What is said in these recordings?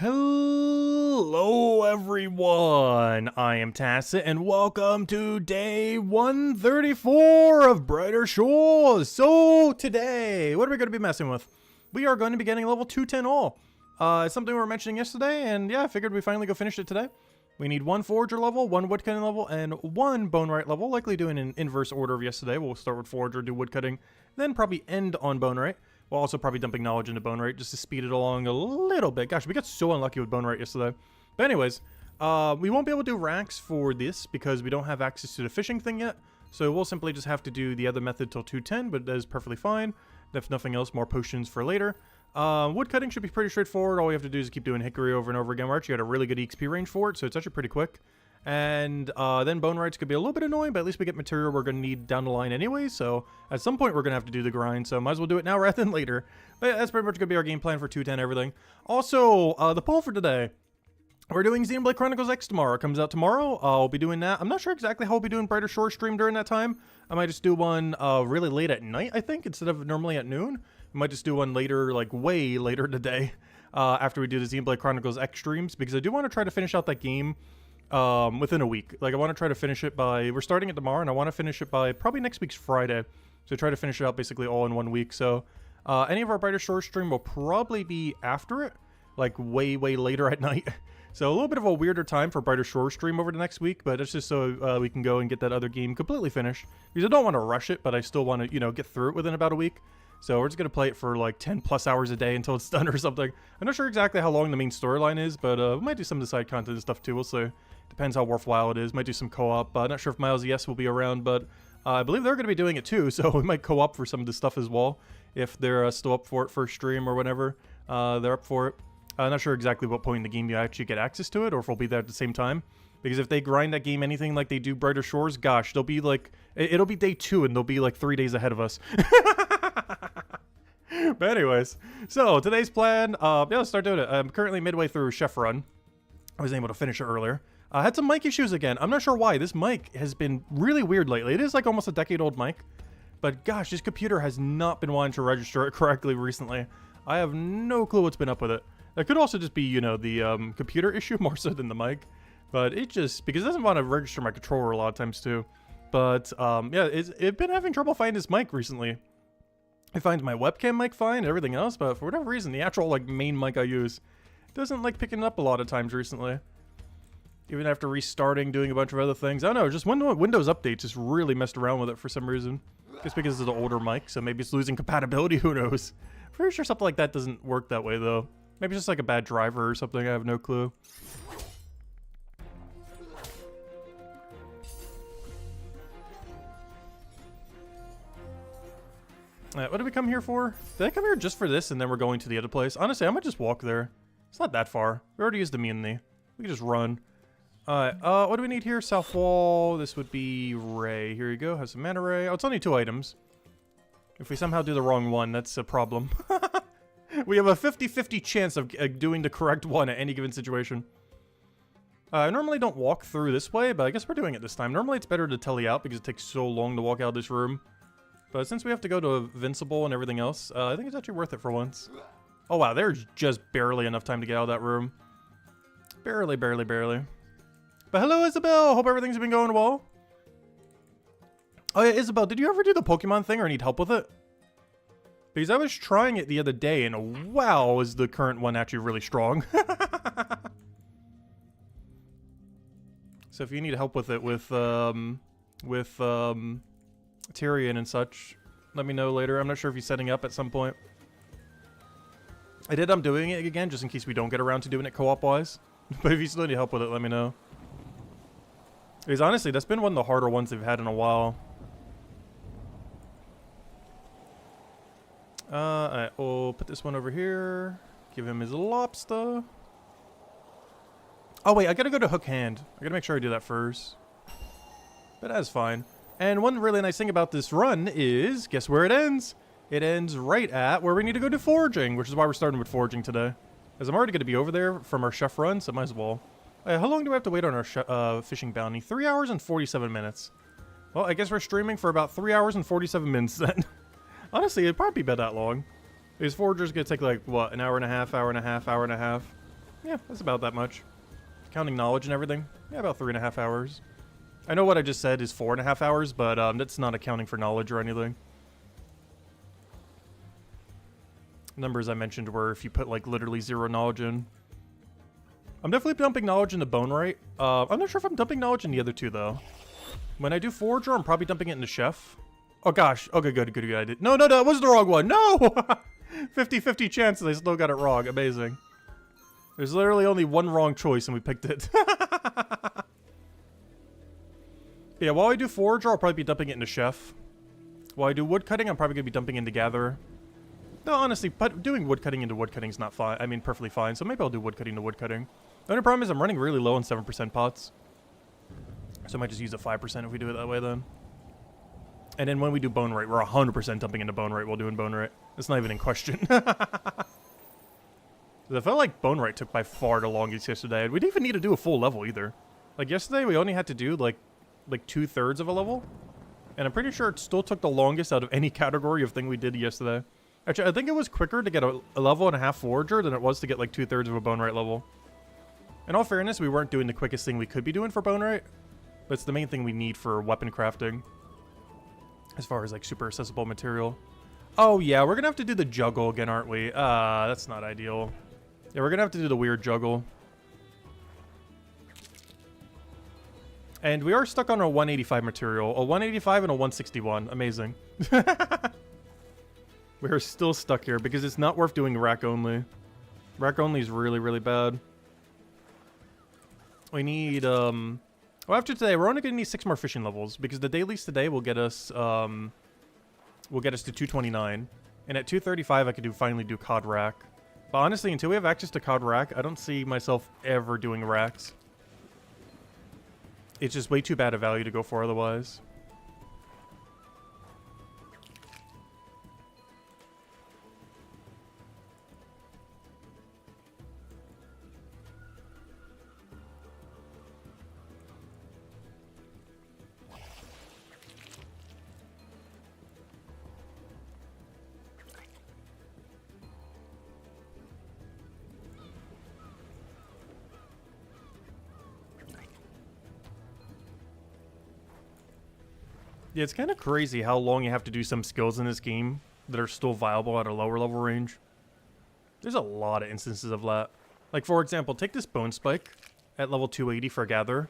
Hello everyone, I am Tacit and welcome to day 134 of Brighter Shores. So today, what are we going to be messing with? We are going to be getting level 210 all. It's something we were mentioning yesterday, and yeah, I figured we finally go finish it today. We need one Forager level, one Woodcutting level, and one Bonewright level, likely doing an inverse order of yesterday. We'll start with Forager, do Woodcutting, then probably end on Bonewright. We'll also probably dumping knowledge into Bonewright just to speed it along a little bit. Gosh, we got so unlucky with Bonewright yesterday. But anyways, we won't be able to do racks for this because we don't have access to the fishing thing yet. So we'll simply just have to do the other method till 210, but that is perfectly fine. If nothing else, more potions for later. Woodcutting should be pretty straightforward. All we have to do is keep doing Hickory over and over again. We're actually got a really good EXP range for it, so it's actually pretty quick. And then Bonewrights could be a little bit annoying, but at least we get material we're going to need down the line anyway, so at some point we're going to have to do the grind, so might as well do it now rather than later. But that's pretty much going to be our game plan for 210 everything. Also, the poll for today. We're doing Xenoblade Chronicles X tomorrow. It comes out tomorrow. I'll be doing that. I'm not sure exactly how I'll be doing Brighter Shore stream during that time. I might just do one really late at night, I think, instead of normally at noon. I might just do one later, like way later today, after we do the Xenoblade Chronicles X streams, because I do want to try to finish out that game within a week. Like, I want to try to finish it by, we're starting it tomorrow, and I want to finish it by probably next week's Friday. So try to finish it out basically all in 1 week. So any of our Brighter Shore stream will probably be after it, like way later at night. So a little bit of a weirder time for Brighter Shore stream over the next week, but it's just so we can go and get that other game completely finished. Because I don't want to rush it, but I still want to, you know, get through it within about a week. So we're just going to play it for like 10 plus hours a day until it's done or something. I'm not sure exactly how long the main storyline is, but we might do some of the side content and stuff too. We'll see. Depends how worthwhile it is. Might do some co-op. Not sure if Miles ES will be around, but I believe they're going to be doing it too. So we might co-op for some of the stuff as well. If they're still up for it for stream or whenever they're up for it. I'm not sure exactly what point in the game you actually get access to it, or if we'll be there at the same time. Because if they grind that game anything like they do Brighter Shores, gosh, they'll be like, it'll be day 2 and they'll be like 3 days ahead of us. But anyways, so today's plan, yeah, let's start doing it. I'm currently midway through Chef Run. I was able to finish it earlier. I had some mic issues again. I'm not sure why. This mic has been really weird lately. It is like almost a decade-old mic. But gosh, this computer has not been wanting to register it correctly recently. I have no clue what's been up with it. It could also just be, you know, the computer issue more so than the mic. But it just, because it doesn't want to register my controller a lot of times too. But yeah, it's been having trouble finding this mic recently. I find my webcam mic fine and everything else, but for whatever reason, the actual like main mic I use doesn't like picking it up a lot of times recently. Even after restarting, doing a bunch of other things. I don't know, just Windows updates just really messed around with it for some reason. Just because it's an older mic, so maybe it's losing compatibility, who knows. Pretty sure something like that doesn't work that way though. Maybe it's just like a bad driver or something, I have no clue. What did we come here for? Did I come here just for this and then we're going to the other place? Honestly, I might just walk there. It's not that far. We already used the Mutiny. We can just run. Alright, what do we need here? South Wall. This would be Ray. Here you go. Have some Mana Ray. Oh, it's only 2 items. If we somehow do the wrong one, that's a problem. We have a 50-50 chance of doing the correct one at any given situation. I normally don't walk through this way, but I guess we're doing it this time. Normally it's better to tele out because it takes so long to walk out of this room. But since we have to go to Invincible and everything else, I think it's actually worth it for once. Oh wow, there's just barely enough time to get out of that room. Barely. But hello, Isabel! Hope everything's been going well. Oh yeah, Isabel, did you ever do the Pokemon thing or need help with it? Because I was trying it the other day, and wow, is the current one actually really strong. So if you need help with it, with Tyrion and such, let me know later. I'm not sure if he's setting up at some point. I'm doing it again, just in case we don't get around to doing it co-op wise. But if you still need help with it, let me know. Because honestly, that's been one of the harder ones they've had in a while. Alright, we'll put this one over here. Give him his lobster. Oh wait, I gotta go to Hook Hand. I gotta make sure I do that first. But that's fine. And one really nice thing about this run is, guess where it ends? It ends right at where we need to go to foraging, which is why we're starting with foraging today. As I'm already going to be over there from our chef run, so might as well. How long do we have to wait on our fishing bounty? 3 hours and 47 minutes. Well, I guess we're streaming for about 3 hours and 47 minutes then. Honestly, it'd probably be about that long. Because forager's going to take like, what, an hour and a half, hour and a half, hour and a half. Yeah, that's about that much. Counting knowledge and everything. Yeah, about 3.5 hours. I know what I just said is 4.5 hours, but that's not accounting for knowledge or anything. Numbers I mentioned were if you put like literally 0 knowledge in. I'm definitely dumping knowledge into Bone Right. I'm not sure if I'm dumping knowledge in the other two though. When I do Forager, I'm probably dumping it into Chef. Oh gosh. Okay, good. I did. No, that was the wrong one. No! 50-50 chances I still got it wrong. Amazing. There's literally only one wrong choice and we picked it. Yeah, while I do Forager, I'll probably be dumping it into Chef. While I do Woodcutting, I'm probably going to be dumping into Gatherer. No, honestly, but doing Woodcutting into Woodcutting is not fine. I mean, perfectly fine. So maybe I'll do Woodcutting to Woodcutting. The only problem is I'm running really low on 7% pots. So I might just use a 5% if we do it that way then. And then when we do Bone Right, we're 100% dumping into Bone Right while doing Bone Right. It's not even in question. I felt like Bone Right took by far the longest yesterday. We didn't even need to do a full level either. Like yesterday, we only had to do like 2/3 of a level. And I'm pretty sure it still took the longest out of any category of thing we did yesterday. Actually, I think it was quicker to get a level and a half Forager than it was to get like 2/3 of a Bone Right level. In all fairness, we weren't doing the quickest thing we could be doing for Bone Right. But it's the main thing we need for weapon crafting. As far as like super accessible material. Oh yeah, we're gonna have to do the juggle again, aren't we? That's not ideal. Yeah, we're gonna have to do the weird juggle. And we are stuck on a 185 material. A 185 and a 161. Amazing. We're still stuck here because it's not worth doing rack only. Rack only is really, really bad. We need, well, after today, we're only going to need 6 more fishing levels because the dailies today will get us to 229. And at 235, I could finally do Cod Rack. But honestly, until we have access to Cod Rack, I don't see myself ever doing racks. It's just way too bad a value to go for otherwise. Yeah, it's kind of crazy how long you have to do some skills in this game that are still viable at a lower level range. There's a lot of instances of that. Like, for example, take this Bone Spike at level 280 for a Gatherer.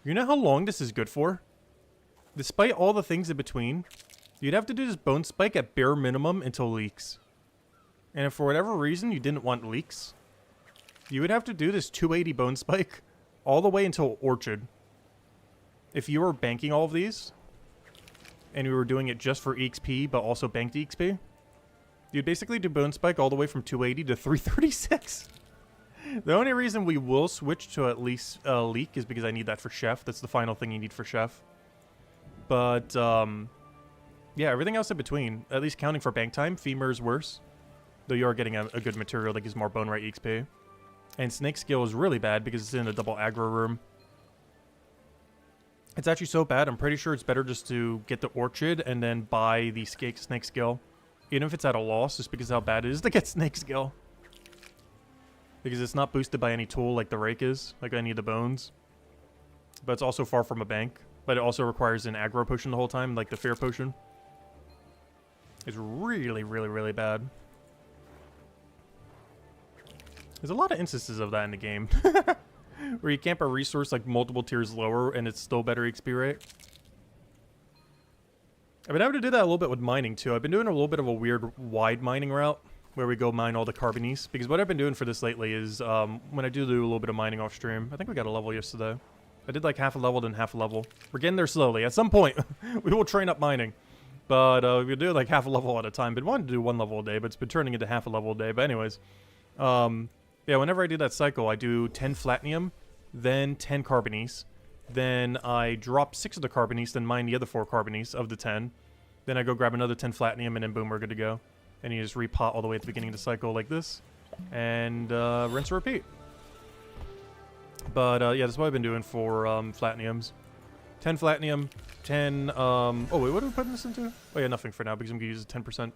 You know how long this is good for? Despite all the things in between, you'd have to do this Bone Spike at bare minimum until leaks. And if for whatever reason you didn't want leaks, you would have to do this 280 Bone Spike all the way until Orchard. If you were banking all of these, and we were doing it just for EXP, but also banked EXP, you'd basically do Bone Spike all the way from 280 to 336. The only reason we will switch to at least Leak is because I need that for Chef. That's the final thing you need for Chef. But, yeah, everything else in between, at least counting for bank time, Femur is worse. Though you are getting a good material that gives more Bone Right EXP. And Snake Skill is really bad because it's in a double aggro room. It's actually so bad, I'm pretty sure it's better just to get the Orchid and then buy the Snake Skill. Even if it's at a loss, just because of how bad it is to get Snake Skill. Because it's not boosted by any tool like the Rake is, like any of the bones. But it's also far from a bank. But it also requires an aggro potion the whole time, like the Fear Potion. It's really, really, really bad. There's a lot of instances of that in the game. Where you camp a resource like multiple tiers lower and it's still better XP rate. I've been able to do that a little bit with mining too. I've been doing a little bit of a weird wide mining route where we go mine all the Carbonies. Because what I've been doing for this lately is when I do a little bit of mining off stream, I think we got a level yesterday. I did like half a level, then half a level. We're getting there slowly. At some point, we will train up mining. But we'll do like half a level at a time. Been wanting to do 1 level a day, but it's been turning into half a level a day. But anyways, yeah, whenever I do that cycle, I do 10 Flatinium, then 10 Carbonies. Then I drop 6 of the Carbonies, then mine the other 4 Carbonies of the 10. Then I go grab another 10 Flatinium, and then boom, we're good to go. And you just repot all the way at the beginning of the cycle like this. And rinse and repeat. But yeah, that's what I've been doing for Flatiniums. 10 Flatinium, 10... oh wait, what are we putting this into? Oh yeah, nothing for now, because I'm going to use 10%.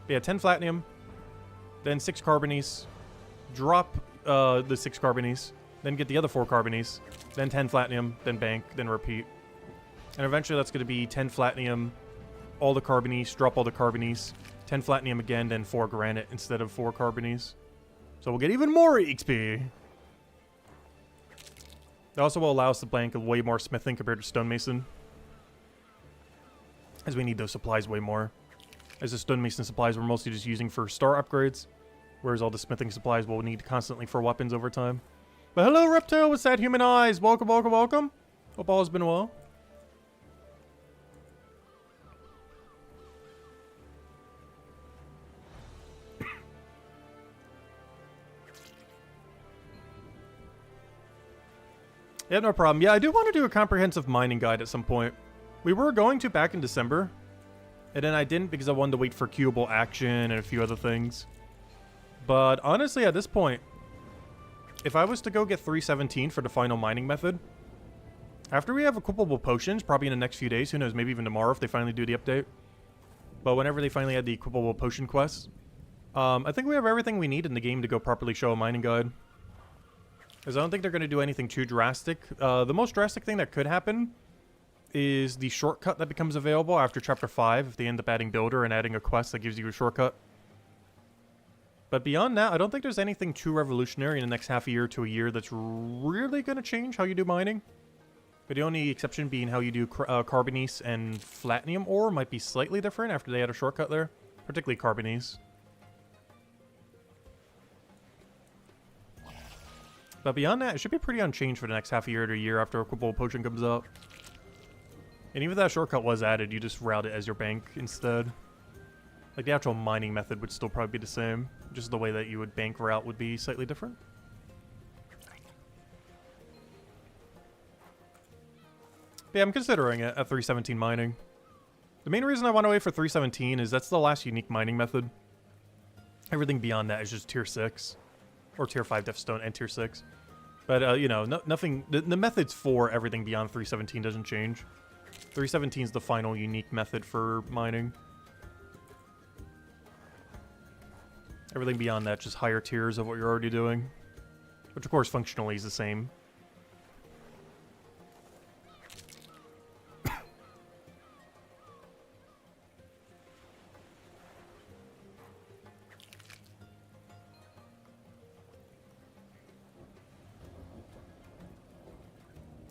Yeah, 10 Flatinium, then 6 Carbonies. Drop the 6 carbonies, then get the other 4 carbonies, then 10 Flatinium, then bank, then repeat. And eventually that's going to be 10 Flatinium, all the carbonies, drop all the carbonies, 10 Flatinium again, then 4 granite instead of 4 carbonies. So we'll get even more XP. It also will allow us to bank way more smithing compared to stonemason, as we need those supplies way more. As the stonemason supplies we're mostly just using for star upgrades, whereas all the smithing supplies we'll need constantly for weapons over time. But hello, Reptile with sad human eyes. Welcome, welcome, welcome. Hope all has been well. Yeah, no problem. Yeah, I do want to do a comprehensive mining guide at some point. We were going to back in December, and then I didn't because I wanted to wait for queuable action and a few other things. But honestly, at this point, if I was to go get 317 for the final mining method, after we have equipable potions, probably in the next few days, who knows, maybe even tomorrow if they finally do the update. But whenever they finally add the equipable potion quests, I think we have everything we need in the game to go properly show a mining guide. Because I don't think they're going to do anything too drastic. The most drastic thing that could happen is the shortcut that becomes available after Chapter 5, if they end up adding Builder and adding a quest that gives you a shortcut. But beyond that, I don't think there's anything too revolutionary in the next half a year to a year that's really going to change how you do mining. But the only exception being how you do Carbonice and Flatinium ore might be slightly different after they add a shortcut there. Particularly Carbonice. But beyond that, it should be pretty unchanged for the next half a year to a year after equipable potion comes out. And even if that shortcut was added, you just route it as your bank instead. Like, the actual mining method would still probably be the same. Just the way that you would bank route would be slightly different. But yeah, I'm considering it at 317 mining. The main reason I want to wait for 317 is that's the last unique mining method. Everything beyond that is just tier 6. Or tier 5 Deathstone and tier 6. But, you know, nothing... The methods for everything beyond 317 doesn't change. 317 is the final unique method for mining. Everything beyond that, just higher tiers of what you're already doing. Which, of course, functionally is the same.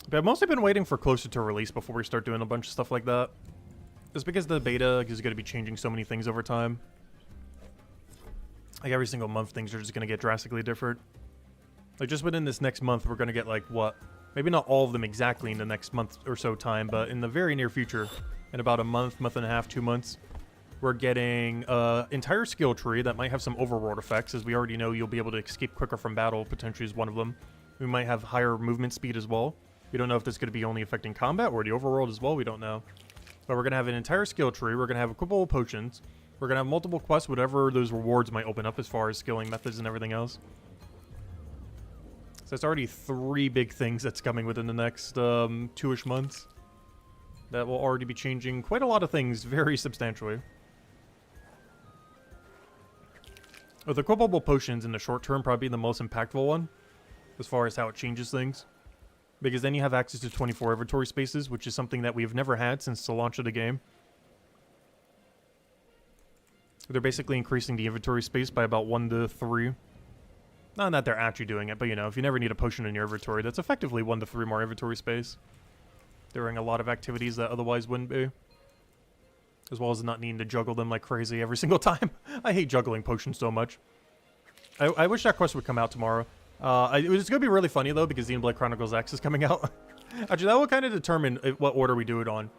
But I've mostly been waiting for closer to release before we start doing a bunch of stuff like that. Just because the beta is going to be changing so many things over time. Like, every single month, things are just going to get drastically different. Like, just within this next month, we're going to get, like, what? Maybe not all of them exactly in the next month or so time, but in the very near future, in about a month, month and a half, 2 months, we're getting an entire skill tree that might have some overworld effects. As we already know, you'll be able to escape quicker from battle, potentially is one of them. We might have higher movement speed as well. We don't know if this is going to be only affecting combat or the overworld as well. We don't know. But we're going to have an entire skill tree. We're going to have equipable potions. We're going to have multiple quests, whatever those rewards might open up as far as skilling methods and everything else. So it's already 3 big things that's coming within the next 2-ish months. That will already be changing quite a lot of things very substantially. With equipable potions in the short term, probably the most impactful one. As far as how it changes things. Because then you have access to 24 inventory spaces, which is something that we've never had since the launch of the game. They're basically increasing the inventory space by about 1 to 3. Not that they're actually doing it, but you know, if you never need a potion in your inventory, that's effectively 1 to 3 more inventory space. During a lot of activities that otherwise wouldn't be. As well as not needing to juggle them like crazy every single time. I hate juggling potions so much. I wish that quest would come out tomorrow. It's going to be really funny, though, because Xenoblade Chronicles X is coming out. Actually, that will kind of determine what order we do it on.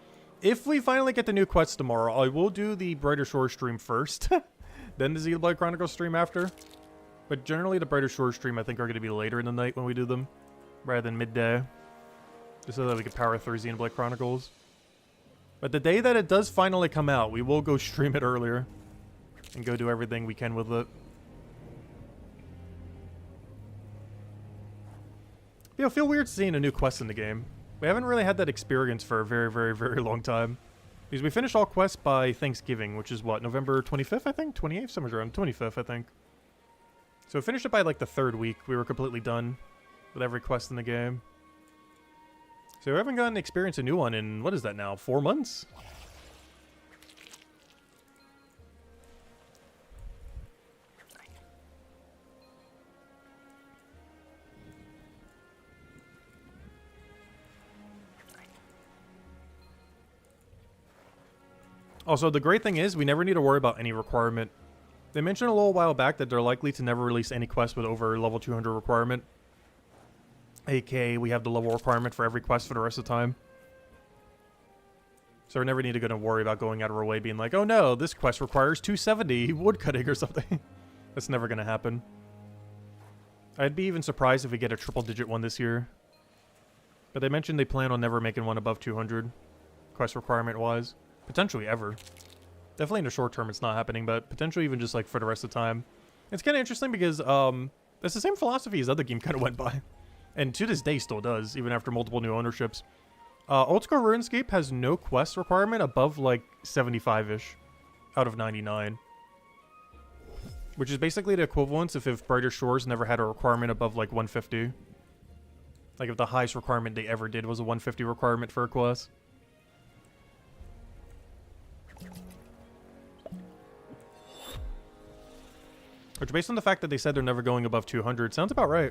If we finally get the new quests tomorrow, I will do the Brighter Shores stream first. Then the Xenoblade Chronicles stream after. But generally, the Brighter Shores stream, I think, are going to be later in the night when we do them. Rather than midday. Just so that we can power through Xenoblade Chronicles. But the day that it does finally come out, we will go stream it earlier. And go do everything we can with it. It'll feel weird seeing a new quest in the game. We haven't really had that experience for a very, very, very long time. Because we finished all quests by Thanksgiving, which is what, November 25th, I think? 28th? Somewhere around 25th, I think. So we finished it by like the 3rd week. We were completely done with every quest in the game. So we haven't gotten to experience a new one in, what is that now, 4 months? Also, the great thing is we never need to worry about any requirement. They mentioned a little while back that they're likely to never release any quest with over level 200 requirement. AKA, we have the level requirement for every quest for the rest of the time. So we never need to go to worry about going out of our way being like, oh no, this quest requires 270 woodcutting or something. That's never going to happen. I'd be even surprised if we get a triple-digit one this year. But they mentioned they plan on never making one above 200, quest requirement-wise. Potentially ever. Definitely in the short term it's not happening, but potentially even just like for the rest of the time. It's kind of interesting because it's the same philosophy as the other game kind of went by. And to this day still does, even after multiple new ownerships. Old School RuneScape has no quest requirement above like 75-ish out of 99. Which is basically the equivalence if Brighter Shores never had a requirement above like 150. Like if the highest requirement they ever did was a 150 requirement for a quest. Which, based on the fact that they said they're never going above 200, sounds about right.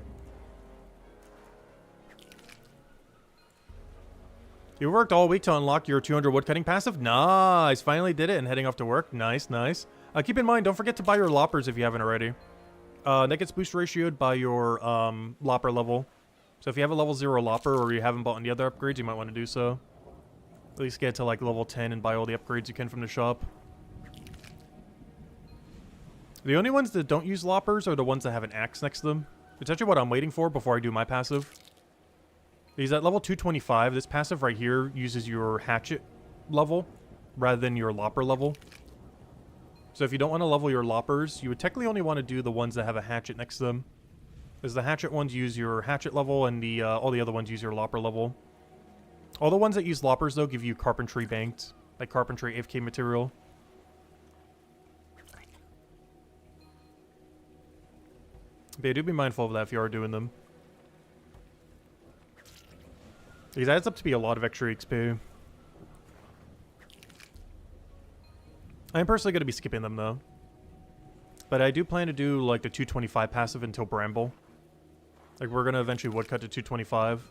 You worked all week to unlock your 200 woodcutting passive? Nice! Finally did it and heading off to work. Nice, nice. Keep in mind, don't forget to buy your loppers if you haven't already. That gets boost ratioed by your lopper level. So if you have a level 0 lopper or you haven't bought any other upgrades, you might want to do so. At least get to like level 10 and buy all the upgrades you can from the shop. The only ones that don't use loppers are the ones that have an axe next to them. It's actually what I'm waiting for before I do my passive. Because at level 225, this passive right here uses your hatchet level rather than your lopper level. So if you don't want to level your loppers, you would technically only want to do the ones that have a hatchet next to them. Because the hatchet ones use your hatchet level and the all the other ones use your lopper level. All the ones that use loppers, though, give you carpentry banked, like carpentry AFK material. But yeah, do be mindful of that if you are doing them. Because that adds up to be a lot of extra XP. I am personally going to be skipping them, though. But I do plan to do, like, the 225 passive until Bramble. Like, we're going to eventually woodcut to 225.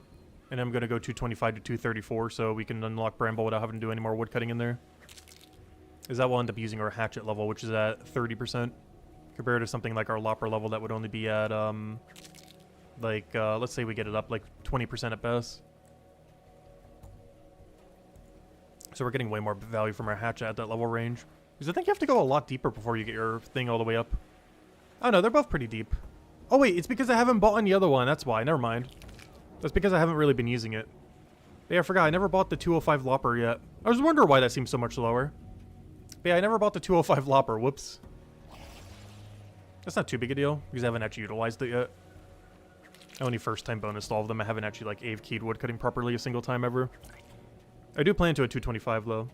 And I'm going to go 225 to 234 so we can unlock Bramble without having to do any more woodcutting in there. Because that will end up using our hatchet level, which is at 30%. Compared to something like our lopper level that would only be at, let's say we get it up like 20% at best. So we're getting way more value from our hatchet at that level range. Because I think you have to go a lot deeper before you get your thing all the way up. Oh no, they're both pretty deep. Oh wait, it's because I haven't bought any other one, that's why, never mind. That's because I haven't really been using it. But yeah, I forgot, I never bought the 205 lopper yet. I was wondering why that seems so much lower. But yeah, I never bought the 205 lopper, whoops. That's not too big a deal, because I haven't actually utilized it yet. I only first time bonused all of them. I haven't actually, like, AFK'd woodcutting properly a single time ever. I do plan to a 225, though.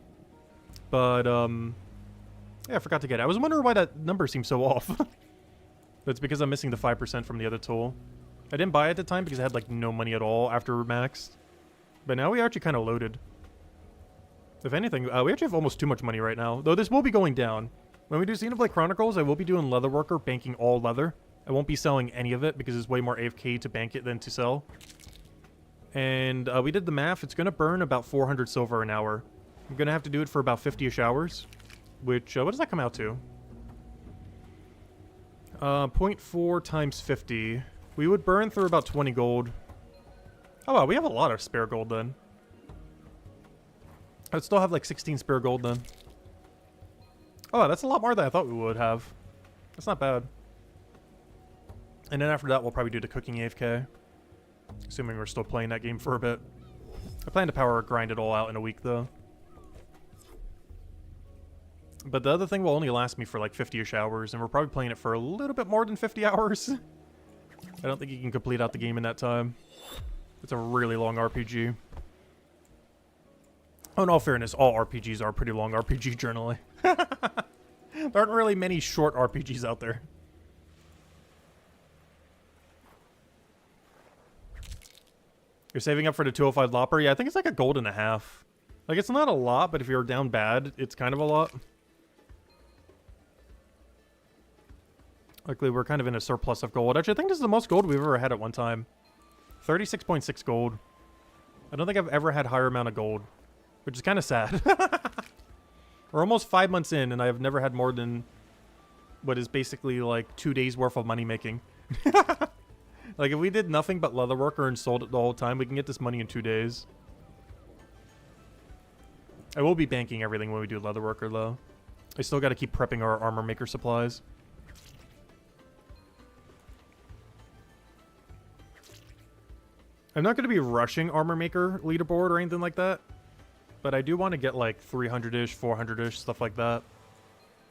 But, yeah, I forgot to get it. I was wondering why that number seems so off. That's because I'm missing the 5% from the other tool. I didn't buy it at the time because I had, like, no money at all after maxed. But now we are actually kind of loaded. If anything, we actually have almost too much money right now. Though this will be going down. When we do Xenoblade Chronicles, I will be doing Leatherworker, banking all leather. I won't be selling any of it because it's way more AFK to bank it than to sell. And we did the math. It's going to burn about 400 silver an hour. I'm going to have to do it for about 50-ish hours. Which, what does that come out to? 0.4 times 50. We would burn through about 20 gold. Oh wow, we have a lot of spare gold then. I'd still have like 16 spare gold then. Oh, that's a lot more than I thought we would have. That's not bad. And then after that, we'll probably do the cooking AFK. Assuming we're still playing that game for a bit. I plan to power grind it all out in a week, though. But the other thing will only last me for like 50-ish hours, and we're probably playing it for a little bit more than 50 hours. I don't think you can complete out the game in that time. It's a really long RPG. Oh, in all fairness, all RPGs are pretty long RPG generally. There aren't really many short RPGs out there. You're saving up for the 205 Lopper? Yeah, I think it's like a gold and a half. Like, it's not a lot, but if you're down bad, it's kind of a lot. Luckily, we're kind of in a surplus of gold. Actually, I think this is the most gold we've ever had at one time. 36.6 gold. I don't think I've ever had higher amount of gold, which is kind of sad. We're almost 5 months in, and I've never had more than what is basically like 2 days worth of money making. Like, if we did nothing but leatherworker and sold it the whole time, we can get this money in 2 days. I will be banking everything when we do leatherworker, though. I still got to keep prepping our armor maker supplies. I'm not going to be rushing armor maker leaderboard or anything like that, but I do want to get like 300-ish, 400-ish, stuff like that.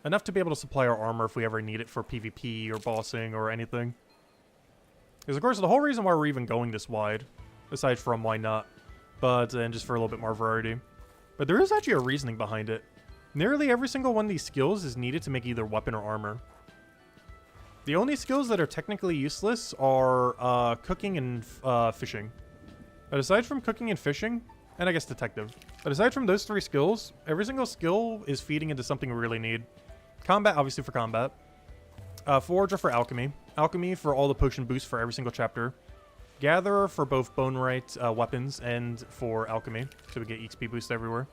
Enough to be able to supply our armor if we ever need it for PvP or bossing or anything. Because, of course, the whole reason why we're even going this wide, aside from why not, and just for a little bit more variety. But there is actually a reasoning behind it. Nearly every single one of these skills is needed to make either weapon or armor. The only skills that are technically useless are cooking and fishing. But aside from cooking and fishing, and I guess detective. But aside from those 3 skills, every single skill is feeding into something we really need. Combat, obviously for combat. Forager for alchemy. Alchemy for all the potion boosts for every single chapter. Gatherer for both Bonerite weapons and for alchemy, so we get XP boost everywhere.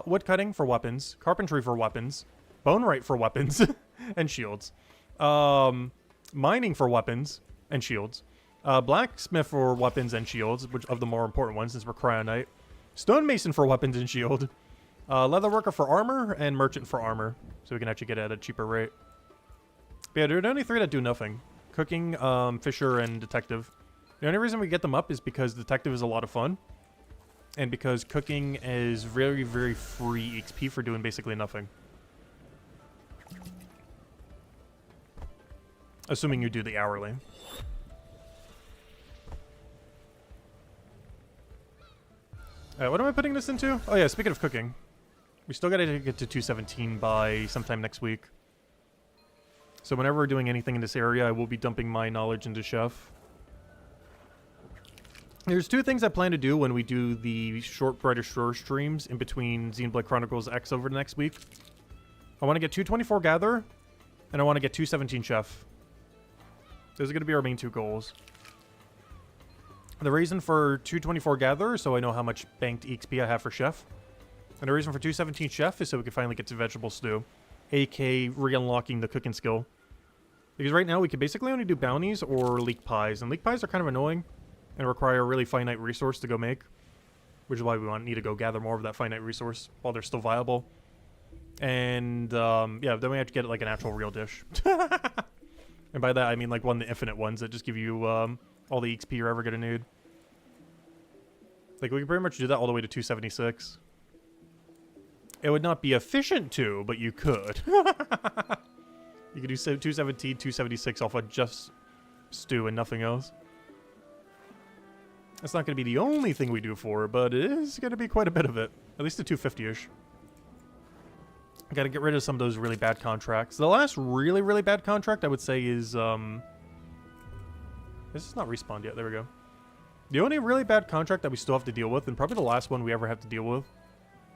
Woodcutting for weapons. Carpentry for weapons. Bonerite for weapons and shields. Mining for weapons and shields. Blacksmith for weapons and shields, which of the more important ones since we're Cryonite. Stonemason for weapons and shield. Leatherworker for armor, and merchant for armor, so we can actually get it at a cheaper rate. But yeah, there are only 3 that do nothing. Cooking, Fisher, and Detective. The only reason we get them up is because Detective is a lot of fun. And because Cooking is very, very free XP for doing basically nothing. Assuming you do the hourly. What am I putting this into? Oh yeah, speaking of cooking. We still gotta get to 217 by sometime next week. So whenever we're doing anything in this area, I will be dumping my knowledge into Chef. There's 2 things I plan to do when we do the short Brighter Shore streams in between Xenoblade Chronicles X over the next week. I want to get 224 Gather, and I want to get 217 Chef. Those are going to be our main 2 goals. The reason for 224 Gather is so I know how much banked EXP I have for Chef. And the reason for 217 Chef is so we can finally get to Vegetable Stew. A.k.a. re-unlocking the cooking skill. Because right now we can basically only do bounties or leek pies. And leek pies are kind of annoying and require a really finite resource to go make. Which is why we need to go gather more of that finite resource while they're still viable. And, yeah, then we have to get like an actual real dish. And by that I mean like one of the infinite ones that just give you all the XP you're ever going to need. Like we can pretty much do that all the way to 276. It would not be efficient to, but you could. You could do 217, 276 off of just stew and nothing else. That's not going to be the only thing we do for it, but it is going to be quite a bit of it. At least a 250-ish. Got to get rid of some of those really bad contracts. The last really, really bad contract I would say is... This is not respawned yet. There we go. The only really bad contract that we still have to deal with, and probably the last one we ever have to deal with,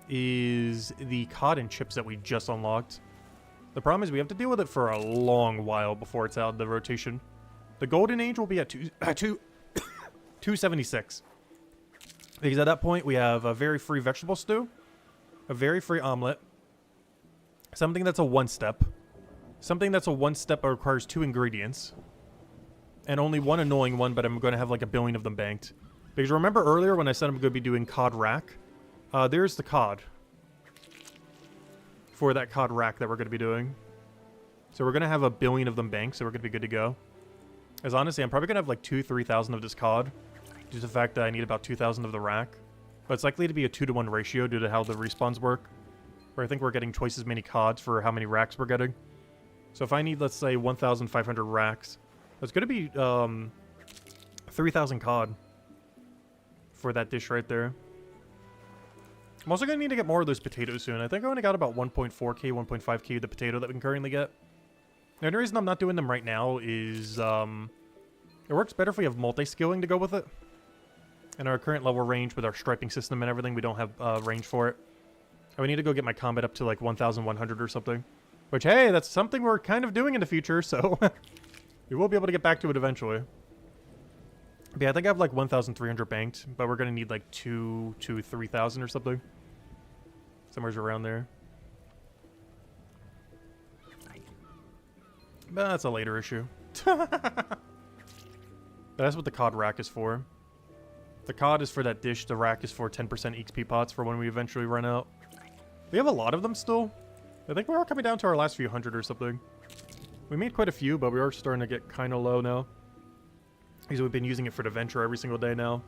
is the cod and chips that we just unlocked. The problem is we have to deal with it for a long while before it's out of the rotation. The golden age will be at 276. Because at that point we have a very free vegetable stew, a very free omelet, something that's a one-step, something that's a one-step that requires 2 ingredients, and only one annoying one, but I'm going to have like a billion of them banked. Because remember earlier when I said I'm going to be doing cod rack? There's the cod. For that cod rack that we're going to be doing. So we're going to have a billion of them banked, so we're going to be good to go. As honestly, I'm probably going to have like 2,000-3,000 of this cod. Due to the fact that I need about 2,000 of the rack. But it's likely to be a 2-to-1 ratio due to how the respawns work. Where I think we're getting twice as many cods for how many racks we're getting. So if I need, let's say, 1,500 racks, that's going to be 3,000 cod. For that dish right there. I'm also going to need to get more of those potatoes soon. I think I only got about 1.4k, 1.5k of the potato that we can currently get. The only reason I'm not doing them right now is, it works better if we have multi-skilling to go with it. And our current level range with our striping system and everything, we don't have range for it. And we need to go get my combat up to like 1,100 or something. Which, hey, that's something we're kind of doing in the future, so we will be able to get back to it eventually. But yeah, I think I have like 1,300 banked, but we're going to need like 2 to 3,000 or something. Somewhere's around there. But that's a later issue. But that's what the COD rack is for. The COD is for that dish, the rack is for 10% XP pots for when we eventually run out. We have a lot of them still. I think we are coming down to our last few hundred or something. We made quite a few, but we are starting to get kind of low now. Because we've been using it for the venture every single day now.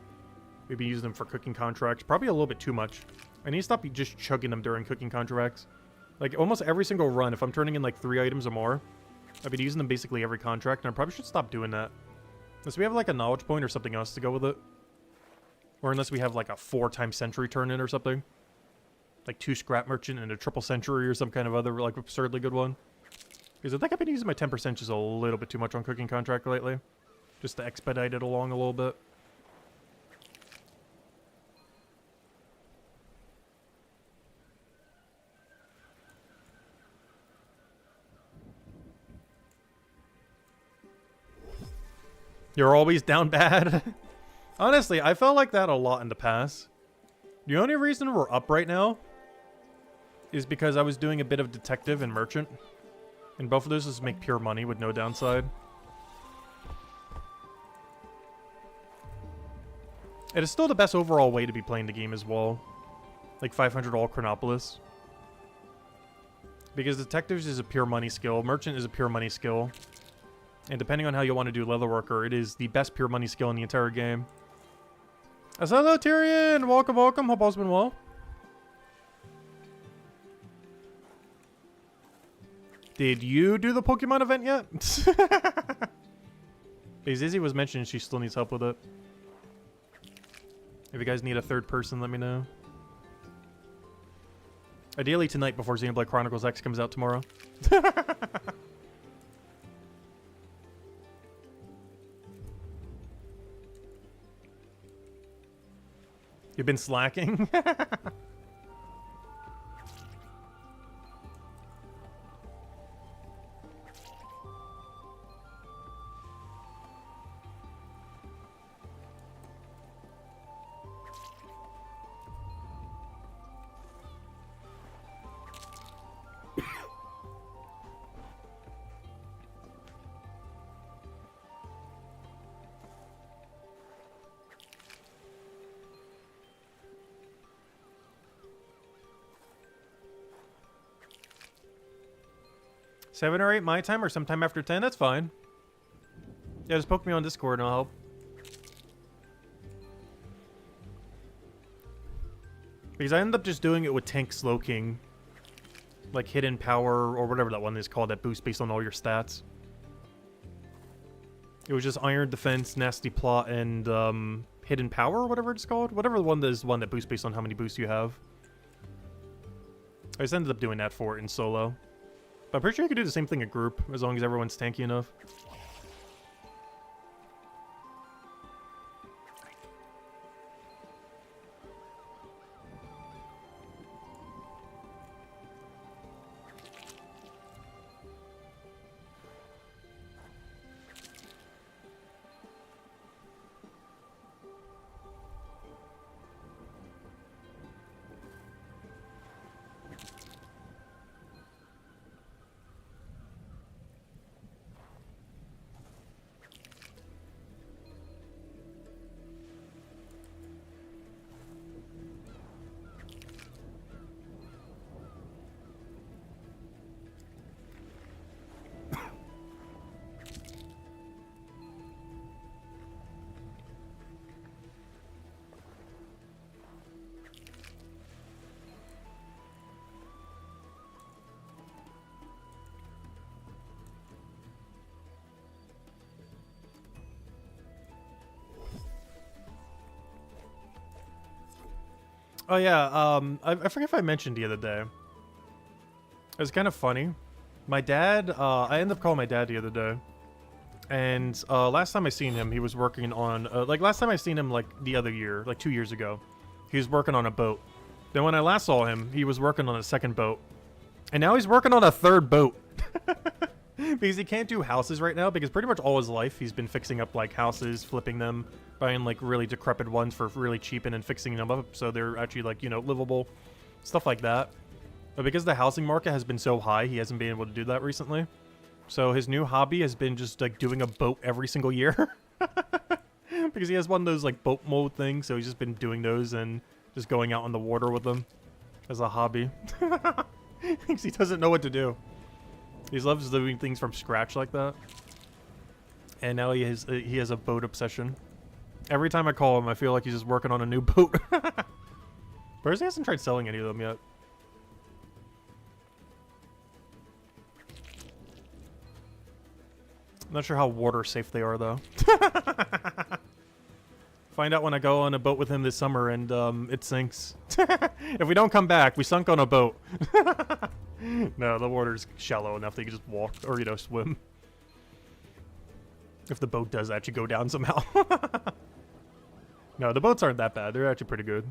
We've been using them for cooking contracts. Probably a little bit too much. I need to stop just chugging them during cooking contracts. Like, almost every single run, if I'm turning in like 3 items or more, I've been using them basically every contract, and I probably should stop doing that. Unless we have like a knowledge point or something else to go with it. Or unless we have like a 4-time century turn in or something. Like 2 scrap merchant and a triple century or some kind of other like absurdly good one. Because I think I've been using my 10% just a little bit too much on cooking contract lately. Just to expedite it along a little bit. You're always down bad. Honestly, I felt like that a lot in the past. The only reason we're up right now is because I was doing a bit of detective and merchant. And both of those is make pure money with no downside. It is still the best overall way to be playing the game as well. Like 500 all Chronopolis. Because detectives is a pure money skill, merchant is a pure money skill. And depending on how you want to do leatherworker, it is the best pure money skill in the entire game. Hello, Tyrion! Welcome, welcome. Hope all's been well. Did you do the Pokemon event yet? Because Izzy was mentioning she still needs help with it. If you guys need a third person, let me know. Ideally tonight before Xenoblade Chronicles X comes out tomorrow. You've been slacking? Seven or 8 my time or sometime after 10, that's fine. Yeah, just poke me on Discord and I'll help. Because I ended up just doing it with Tank Slowking. Like Hidden Power or whatever that one is called that boosts based on all your stats. It was just Iron Defense, Nasty Plot, and Hidden Power or whatever it's called. Whatever the one that is one that boosts based on how many boosts you have. I just ended up doing that for it in solo. But I'm pretty sure you could do the same thing in group, as long as everyone's tanky enough. Oh yeah, I forget if I mentioned the other day. It was kind of funny. My dad, I ended up calling my dad the other day. And last time I seen him, he was working on like last time I seen him like the other year, like 2 years ago, he was working on a boat. Then when I last saw him, he was working on a second boat, and now he's working on a third boat. Because he can't do houses right now, because pretty much all his life he's been fixing up like houses, flipping them, buying like really decrepit ones for really cheap and then fixing them up so they're actually like, you know, livable, stuff like that. But because the housing market has been so high, he hasn't been able to do that recently. So his new hobby has been just like doing a boat every single year. Because he has one of those like boat mold things, so he's just been doing those and just going out on the water with them as a hobby. Because he doesn't know what to do. He loves doing things from scratch like that. And now he has a boat obsession. Every time I call him, I feel like he's just working on a new boat. Whereas he hasn't tried selling any of them yet. I'm not sure how water safe they are, though. Find out when I go on a boat with him this summer and it sinks. If we don't come back, we sunk on a boat. No, the water's shallow enough that you can just walk or, you know, swim. If the boat does actually go down somehow. No, the boats aren't that bad. They're actually pretty good.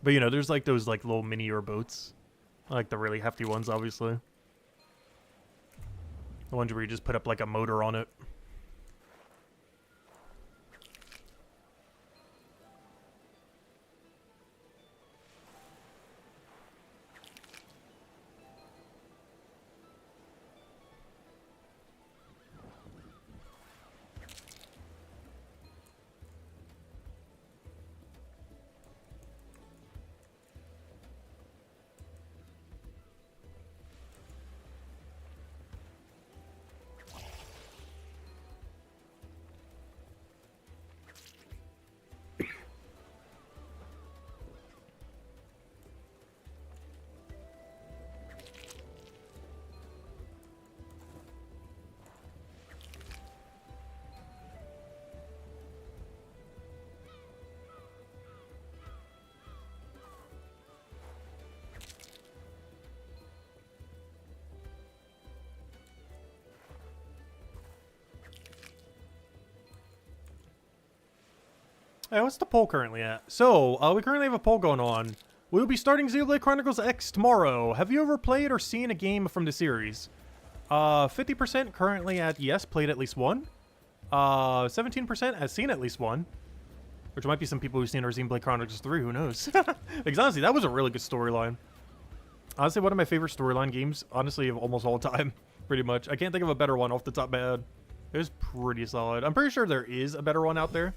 But, you know, there's like those like little minier boats. I like the really hefty ones, obviously. The ones where you just put up like a motor on it. Hey, what's the poll currently at? So, we currently have a poll going on. We'll be starting Xenoblade Chronicles X tomorrow. Have you ever played or seen a game from the series? 50% currently at yes, played at least one. 17% has seen at least one. Which might be some people who've seen our Xenoblade Chronicles 3, who knows? Because honestly, that was a really good storyline. Honestly, one of my favorite storyline games, honestly, of almost all time, pretty much. I can't think of a better one off the top of my head. It was pretty solid. I'm pretty sure there is a better one out there.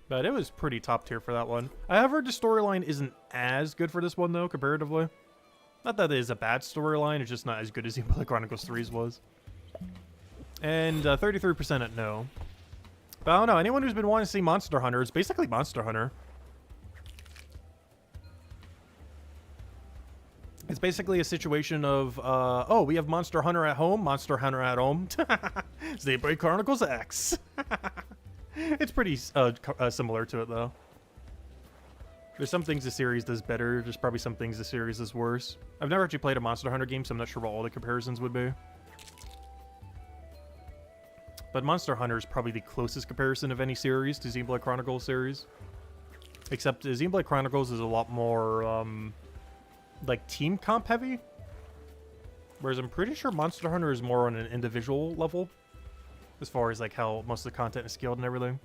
But it was pretty top tier for that one. I have heard the storyline isn't as good for this one, though, comparatively. Not that it is a bad storyline, it's just not as good as Xenoblade Chronicles 3's was. And 33% at no. But I don't know, anyone who's been wanting to see Monster Hunter, it's basically Monster Hunter. It's basically a situation of, oh, we have Monster Hunter at home, Monster Hunter at home. Xenoblade Chronicles X. It's pretty similar to it, though. There's some things the series does better. There's probably some things the series does worse. I've never actually played a Monster Hunter game, so I'm not sure what all the comparisons would be. But Monster Hunter is probably the closest comparison of any series to Xenoblade Chronicles series. Except Xenoblade Chronicles is a lot more, like, team comp heavy. Whereas I'm pretty sure Monster Hunter is more on an individual level. As far as like how most of the content is scaled and everything.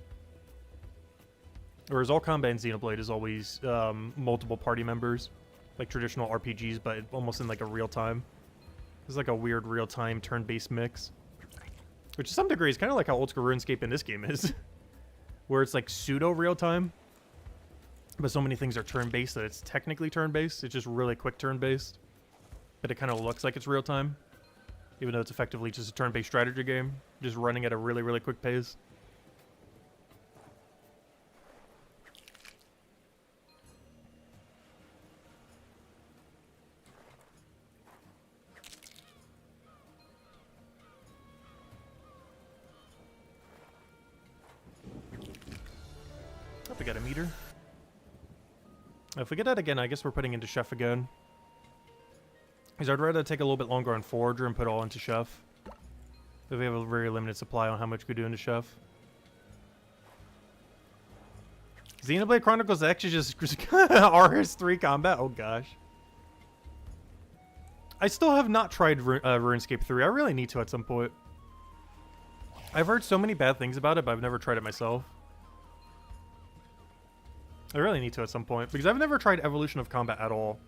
Whereas all combat in Xenoblade is always multiple party members. Like traditional RPGs, but almost in like a real time. It's like a weird real time turn-based mix. Which to some degree is kind of like how old school RuneScape in this game is. Where it's like pseudo real time. But so many things are turn-based that it's technically turn-based. It's just really quick turn-based. But it kind of looks like it's real time. Even though it's effectively just a turn-based strategy game. Just running at a really, really quick pace. Oh, we got a meter. If we get that again, I guess we're putting into Chef again. Because I'd rather take a little bit longer on Forager and put it all into Chef. But we have a very limited supply on how much we could do into Chef. Xenoblade Chronicles X is just RS3 combat. Oh gosh. I still have not tried RuneScape 3. I really need to at some point. I've heard so many bad things about it, but I've never tried it myself. I really need to at some point, because I've never tried Evolution of Combat at all.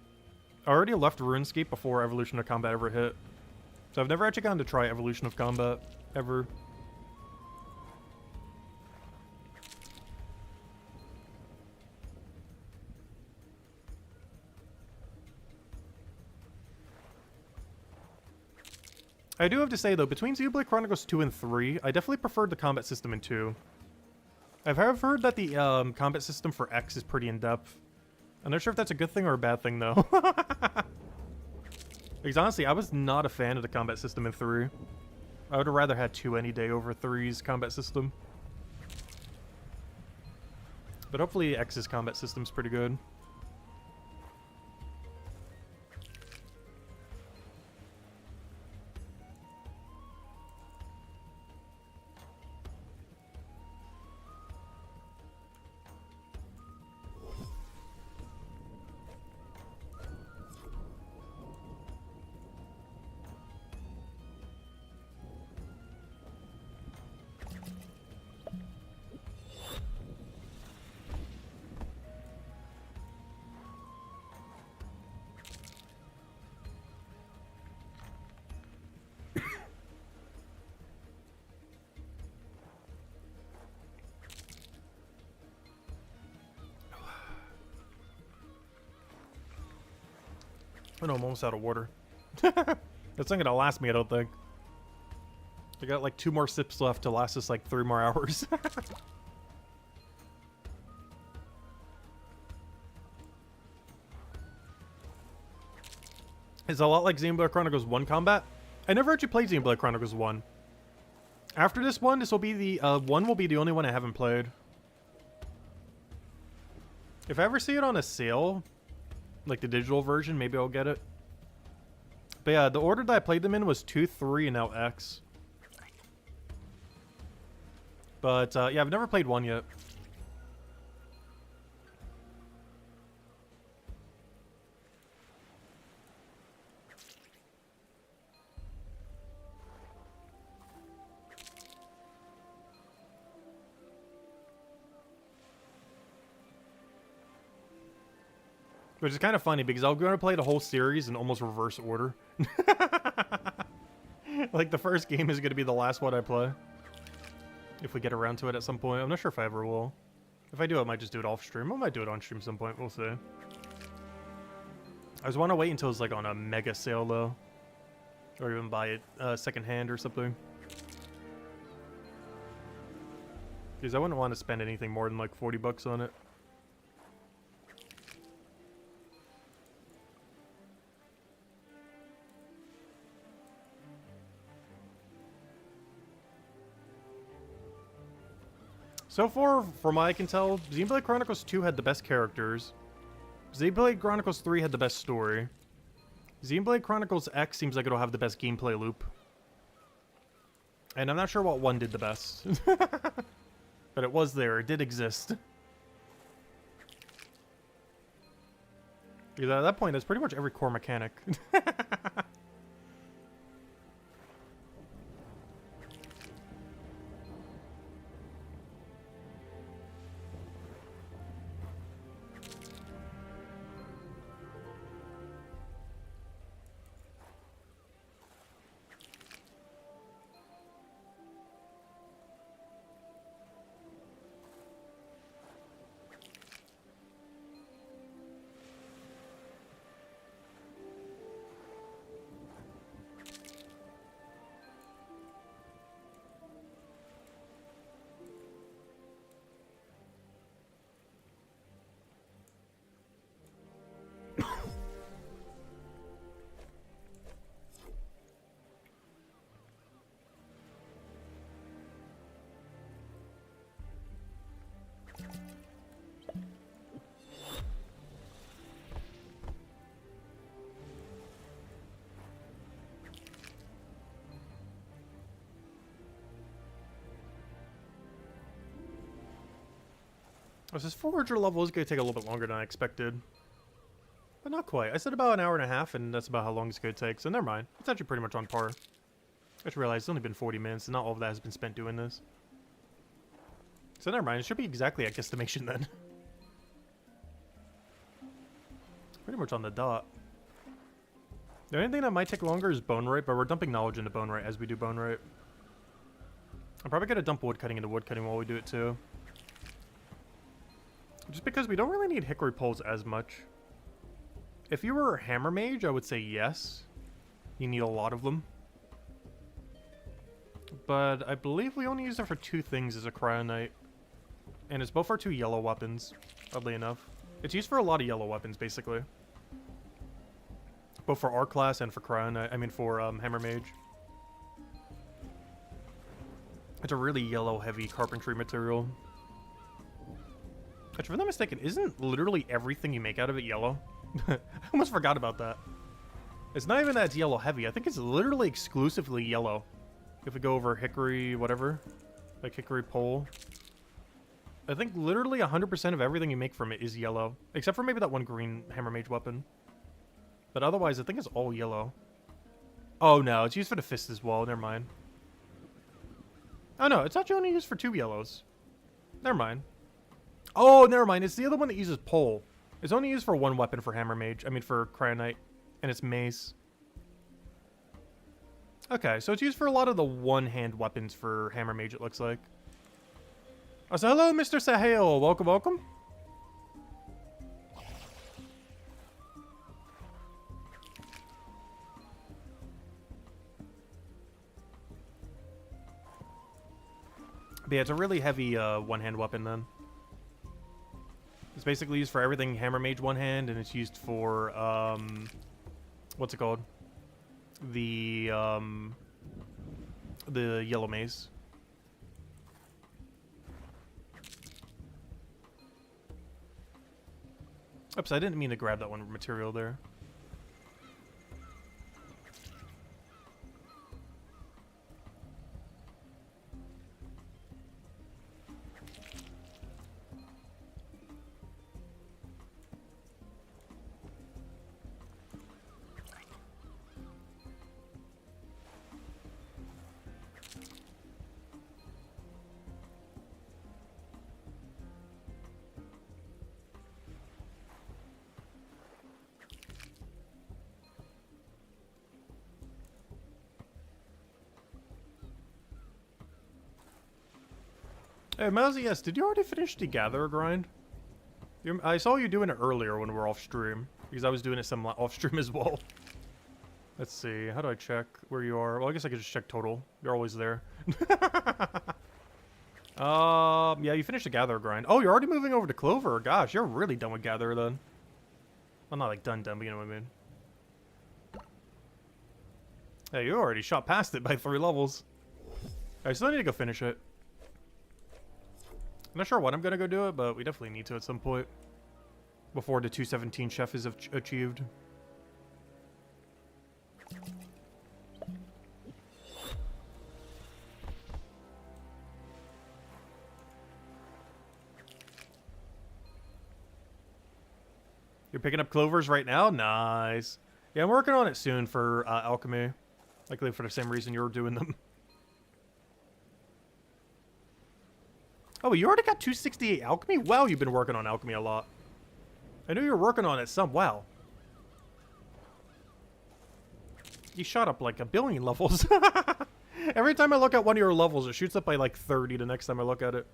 I already left RuneScape before Evolution of Combat ever hit. So I've never actually gotten to try Evolution of Combat, ever. I do have to say, though, between Xenoblade Chronicles 2 and 3, I definitely preferred the combat system in 2. I've heard that the combat system for X is pretty in-depth. I'm not sure if that's a good thing or a bad thing, though. Because honestly, I was not a fan of the combat system in 3. I would have rather had 2 any day over 3's combat system. But hopefully X's combat system's pretty good. Oh no, I'm almost out of water. That's not gonna last me, I don't think. I got like 2 more sips left to last us like 3 more hours. It's a lot like Xenoblade Chronicles 1 combat. I never actually played Xenoblade Chronicles 1. After this one, this will be the one will be the only one I haven't played. If I ever see it on a sale, like the digital version, maybe I'll get it. But yeah, the order that I played them in was 2, 3, and now X. But yeah, I've never played 1 yet. Which is kind of funny because I'm going to play the whole series in almost reverse order. Like the first game is going to be the last one I play. If we get around to it at some point. I'm not sure if I ever will. If I do, I might just do it off stream. I might do it on stream some point. We'll see. I just want to wait until it's like on a mega sale though. Or even buy it second hand or something. Because I wouldn't want to spend anything more than like 40 bucks on it. So far, from what I can tell, Xenoblade Chronicles 2 had the best characters. Xenoblade Chronicles 3 had the best story. Xenoblade Chronicles X seems like it'll have the best gameplay loop. And I'm not sure what one did the best. But it was there. It did exist. Because at that point, that's pretty much every core mechanic. Oh, this forager level is going to take a little bit longer than I expected. But not quite. I said about an hour and a half, and that's about how long it's going to take, so never mind. It's actually pretty much on par. I just realized it's only been 40 minutes, and not all of that has been spent doing this. So never mind. It should be exactly at guesstimation then. Pretty much on the dot. The only thing that might take longer is bone rate, but we're dumping knowledge into bone rate as we do bone rate. I'm probably going to dump wood cutting into wood cutting while we do it too. Just because we don't really need hickory poles as much. If you were a hammer mage, I would say yes. You need a lot of them. But I believe we only use it for 2 things as a cryonite. And it's both our 2 yellow weapons, oddly enough. It's used for a lot of yellow weapons, basically. Both for our class and for cryonite, I mean for hammer mage. It's a really yellow heavy carpentry material. Actually, if I'm not mistaken, isn't literally everything you make out of it yellow? I almost forgot about that. It's not even that it's yellow heavy. I think it's literally exclusively yellow. If we go over hickory, whatever, like hickory pole. I think literally 100% of everything you make from it is yellow. Except for maybe that one green hammer mage weapon. But otherwise, I think it's all yellow. Oh no, it's used for the fist as well. Never mind. Oh no, it's actually only used for 2 yellows. Never mind. Oh, never mind. It's the other one that uses pole. It's only used for 1 weapon for hammer mage. I mean for cryonite. And it's mace. Okay, so it's used for a lot of the one-hand weapons for hammer mage, it looks like. Oh, so hello, Mr. Sahel. Welcome, welcome. But yeah, it's a really heavy one-hand weapon then. It's basically used for everything hammer mage one hand, and it's used for what's it called? The yellow mace. Oops, I didn't mean to grab that one material there. Hey, Mousy, yes, did you already finish the Gatherer grind? I saw you doing it earlier when we were off stream, because I was doing it some off stream as well. Let's see, how do I check where you are? Well, I guess I could just check total. You're always there. Yeah, you finished the Gatherer grind. Oh, you're already moving over to Clover. Gosh, you're really done with Gatherer then. Well, not like done, but you know what I mean. Hey, you already shot past it by 3 levels. I still need to go finish it. I'm not sure when I'm gonna go do it, but we definitely need to at some point. Before the 217 chef is achieved. You're picking up clovers right now? Nice. Yeah, I'm working on it soon for alchemy. Likely for the same reason you were doing them. Oh, you already got 268 alchemy? Wow, you've been working on alchemy a lot. I knew you were working on it some. Wow. You shot up like 1 billion levels. Every time I look at one of your levels, it shoots up by like 30 the next time I look at it.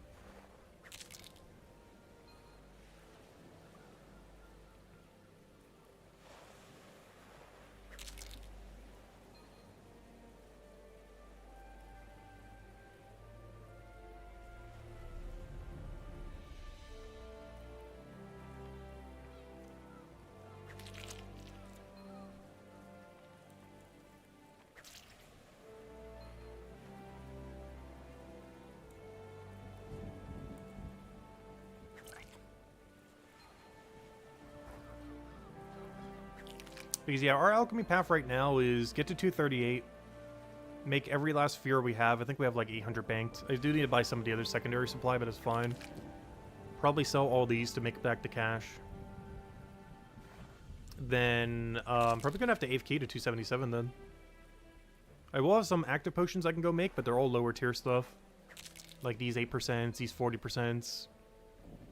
Because, yeah, our alchemy path right now is get to 238, make every last sphere we have. I think we have like 800 banked. I do need to buy some of the other secondary supply, but it's fine. Probably sell all these to make back the cash. Then, probably gonna have to AFK to 277 then. I will have some active potions I can go make, but they're all lower tier stuff. Like these 8%, these 40%.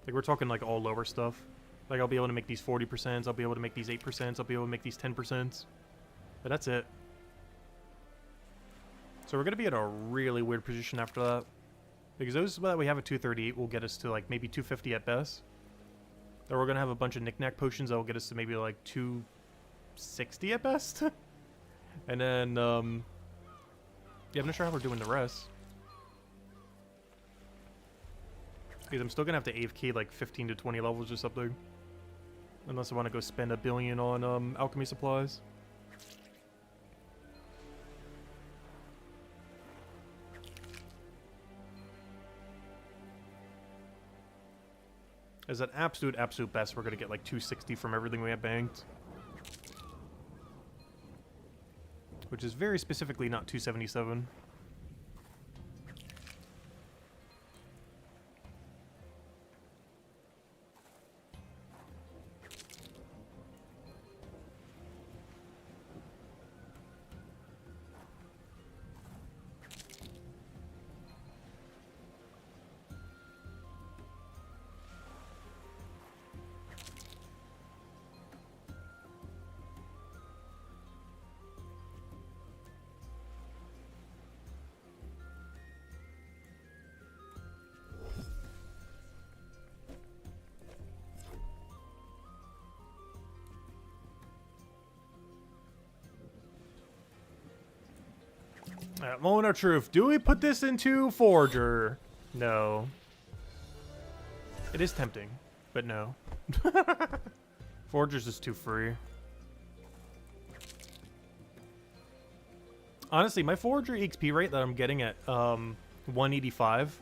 Like we're talking like all lower stuff. Like I'll be able to make these 40%, I'll be able to make these 8%, I'll be able to make these 10%. But that's it. So we're gonna be in a really weird position after that. Because those that we have at 238 will get us to like maybe 250 at best. Or we're gonna have a bunch of knickknack potions that will get us to maybe like 260 at best. And then, yeah, I'm not sure how we're doing the rest. Because I'm still gonna have to AFK like 15 to 20 levels or something. Unless I want to go spend $1 billion on alchemy supplies. As an absolute best, we're gonna get like 260 from everything we have banked. Which is very specifically not 277. Moment of truth. Do we put this into Forger? No. It is tempting, but no. Forger's just too free. Honestly, my Forger XP rate that I'm getting at 185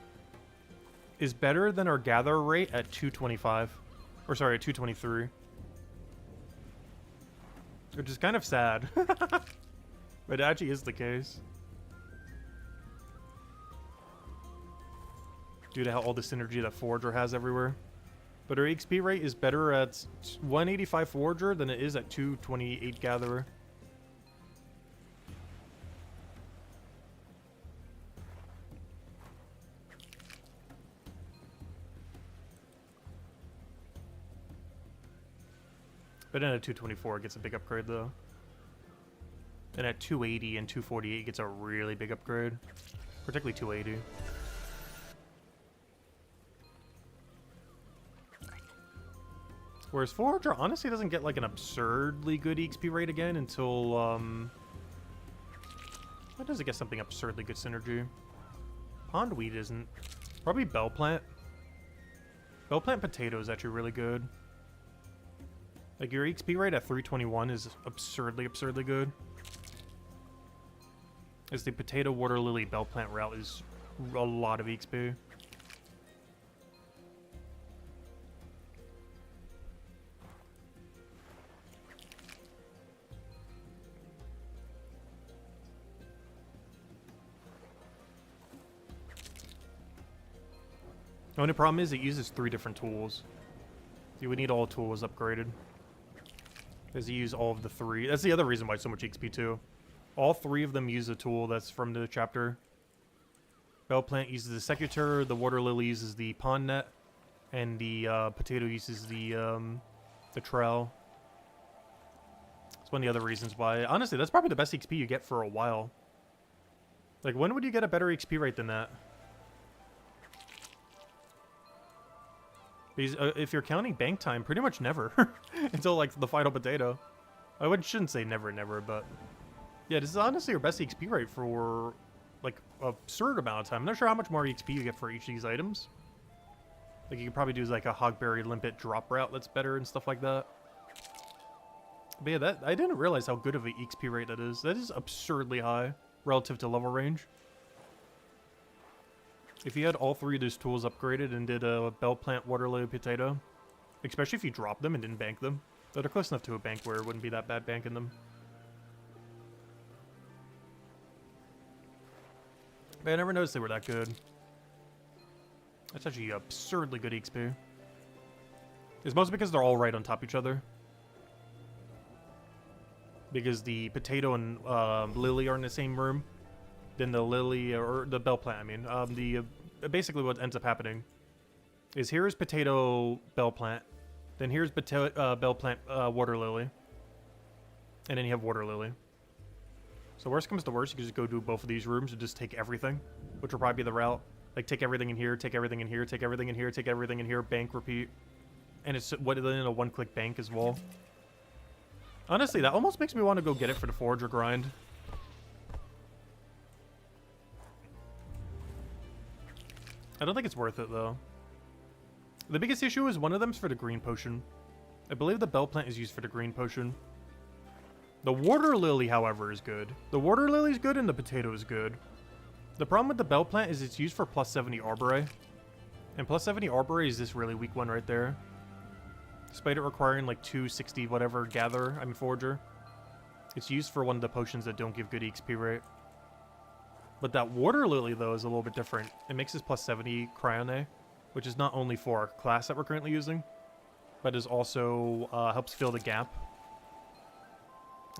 is better than our gather rate at 225. Or sorry, at 223. Which is kind of sad. But it actually is the case. Due to how all the synergy that Forger has everywhere. But our XP rate is better at 185 Forger than it is at 228 Gatherer. But then at 224 it gets a big upgrade though. And at 280 and 248 it gets a really big upgrade. Particularly 280. Whereas Forger honestly doesn't get like an absurdly good XP rate again until when does it get something absurdly good synergy? Pondweed isn't. Probably Bell Plant. Bell Plant Potato is actually really good. Like your XP rate at 321 is absurdly good. As the Potato Water Lily Bell Plant route is a lot of XP. The only problem is it uses 3 different tools. You would need all tools upgraded. Because you use all of the 3. That's the other reason why so much XP too. All 3 of them use a tool that's from the chapter. Bell Plant uses the Secutor, the Water Lily uses the Pond Net, and the Potato uses the Trowel. That's one of the other reasons why. Honestly, that's probably the best XP you get for a while. Like, when would you get a better XP rate than that? Because if you're counting bank time, pretty much never. Until, like, the final potato. Shouldn't say never, but... Yeah, this is honestly your best XP rate for, like, an absurd amount of time. I'm not sure how much more XP you get for each of these items. Like, you could probably do, like, a Hogberry Limpet drop route that's better and stuff like that. But yeah, I didn't realize how good of an XP rate that is. That is absurdly high relative to level range. If you had all 3 of those tools upgraded and did a Bell Plant, Water Lily, Potato, especially if you dropped them and didn't bank them, they're close enough to a bank where it wouldn't be that bad banking them. But I never noticed they were that good. That's actually absurdly good XP. It's mostly because they're all right on top of each other. Because the potato and lily are in the same room. Then the lily, or the bell plant, I mean. Basically what ends up happening is here's potato bell plant. Then here's bell plant water lily. And then you have water lily. So worst comes to worst, you can just go do both of these rooms and just take everything. Which will probably be the route. Like take everything in here, take everything in here, take everything in here, take everything in here, bank, repeat. And it's within a one-click bank as well. Honestly, that almost makes me want to go get it for the forager grind. I don't think it's worth it, though. The biggest issue is one of them's for the green potion. I believe the bell plant is used for the green potion. The water lily, however, is good. The water lily is good and the potato is good. The problem with the bell plant is it's used for plus 70 Arboree. And plus 70 Arboree is this really weak one right there. Despite it requiring like 260 whatever forager. It's used for one of the potions that don't give good EXP rate. But that water lily though is a little bit different. It makes this plus 70 Cryone, which is not only for our class that we're currently using, but is also helps fill the gap.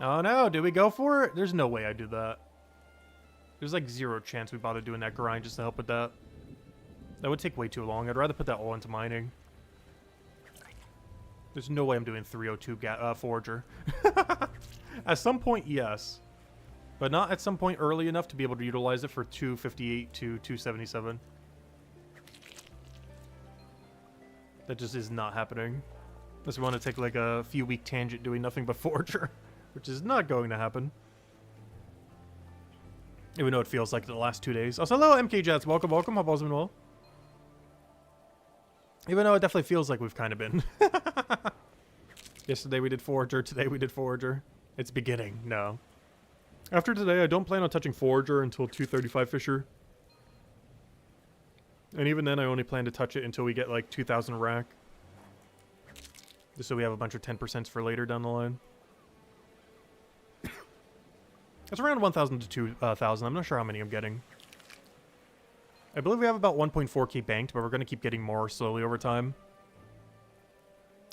Oh no, did we go for it? There's no way I do that. There's like 0 chance we bother doing that grind just to help with that. That would take way too long. I'd rather put that all into mining. There's no way I'm doing 302 forager. At some point, yes. But not at some point early enough to be able to utilize it for 258 to 277. That just is not happening. Unless we want to take like a few week tangent doing nothing but forager. Which is not going to happen. Even though it feels like the last 2 days. Also, hello MK Jets. Welcome, welcome. Hope all's been well. Even though it definitely feels like we've kind of been. Yesterday we did forager. Today we did forager. It's beginning. No. After today, I don't plan on touching forager until 235 Fisher. And even then, I only plan to touch it until we get like 2,000 rack. Just so we have a bunch of 10% for later down the line. It's around 1,000 to 2,000. I'm not sure how many I'm getting. I believe we have about 1.4k banked, but we're going to keep getting more slowly over time.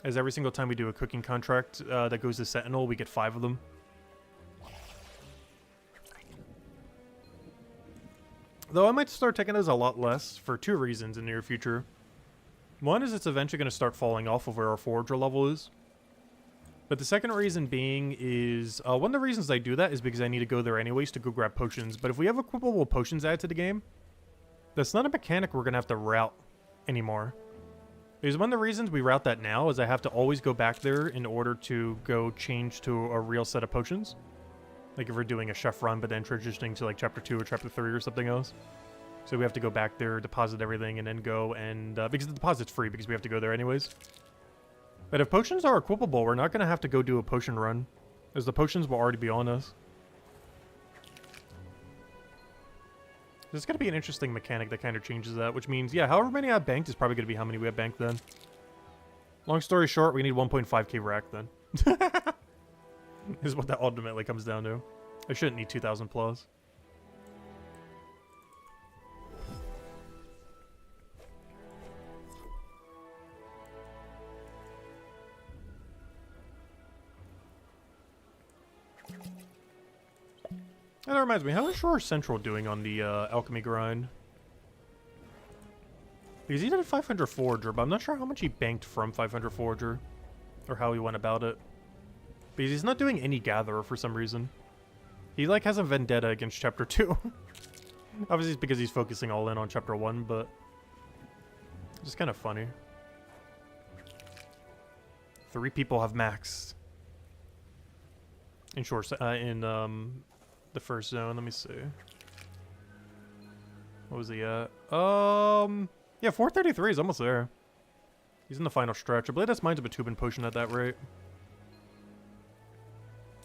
As every single time we do a cooking contract that goes to Sentinel, we get 5 of them. Though I might start taking those a lot less for 2 reasons in the near future. One is it's eventually going to start falling off of where our forager level is. But the second reason being is, one of the reasons I do that is because I need to go there anyways to go grab potions. But if we have equipable potions added to the game, that's not a mechanic we're going to have to route anymore. Because one of the reasons we route that now is I have to always go back there in order to go change to a real set of potions. Like if we're doing a chef run, but then transitioning to like chapter 2 or chapter 3 or something else. So we have to go back there, deposit everything, and then go and... because the deposit's free because we have to go there anyways. But if potions are equipable, we're not going to have to go do a potion run. As the potions will already be on us. This is going to be an interesting mechanic that kind of changes that. Which means, yeah, however many I have banked is probably going to be how many we have banked then. Long story short, we need 1.5k rack then. Is what that ultimately comes down to. I shouldn't need 2,000 plus. And that reminds me, how is Shore Central doing on the alchemy grind? Because he did a 500 forager, but I'm not sure how much he banked from 500 forager. Or how he went about it. Because he's not doing any gatherer for some reason. He like has a vendetta against chapter 2. Obviously it's because he's focusing all in on chapter 1, but... it's just kind of funny. 3 people have maxed. In short, the first zone, let me see. What was he at? Yeah, 433 is almost there. He's in the final stretch. I believe that's Minds of a Tubin potion at that rate.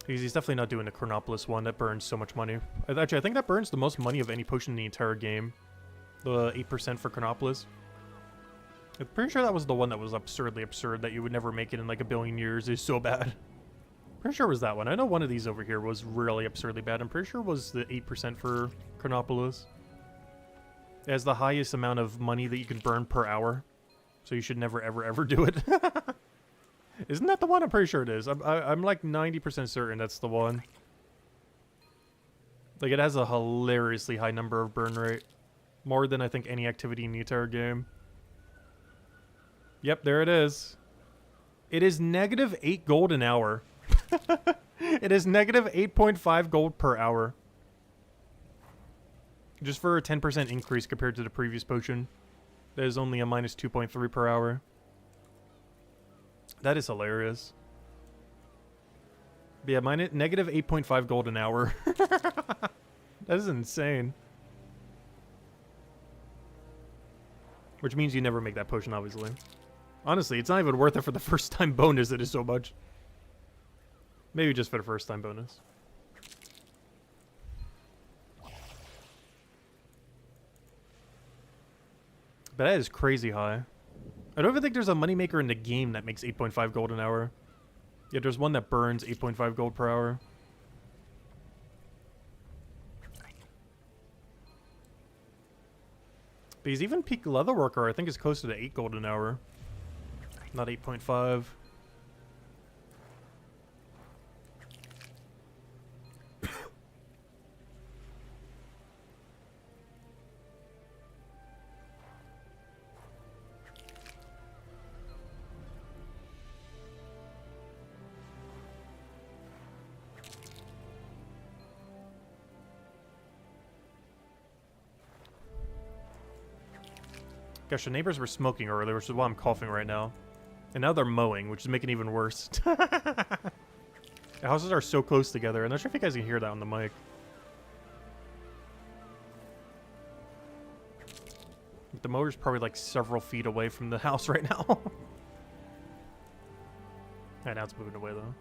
He's definitely not doing the Chronopolis one that burns so much money. Actually, I think that burns the most money of any potion in the entire game. The 8% for Chronopolis. I'm pretty sure that was the one that was absurdly absurd that you would never make it in like a billion years. It's so bad. Pretty sure it was that one. I know one of these over here was really absurdly bad. I'm pretty sure it was the 8% for Chronopolis. It has the highest amount of money that you can burn per hour. So you should never, ever, ever do it. Isn't that the one? I'm pretty sure it is. I'm like 90% certain that's the one. Like, it has a hilariously high number of burn rate. More than I think any activity in the entire game. Yep, there it is. It is negative 8 gold an hour. It is negative 8.5 gold per hour. Just for a 10% increase compared to the previous potion. That is only a minus 2.3 per hour. That is hilarious. But yeah, negative 8.5 gold an hour. That is insane. Which means you never make that potion, obviously. Honestly, it's not even worth it for the first time bonus. It is so much. Maybe just for the first time bonus. But that is crazy high. I don't even think there's a moneymaker in the game that makes 8.5 gold an hour. Yeah, there's one that burns 8.5 gold per hour. Because even Peak Leatherworker, I think, is closer to 8 gold an hour. Not 8.5. Gosh, the neighbors were smoking earlier, which is why I'm coughing right now. And now they're mowing, which is making it even worse. The houses are so close together. I'm not sure if you guys can hear that on the mic. The mower's probably like several feet away from the house right now. Alright, now it's moving away though.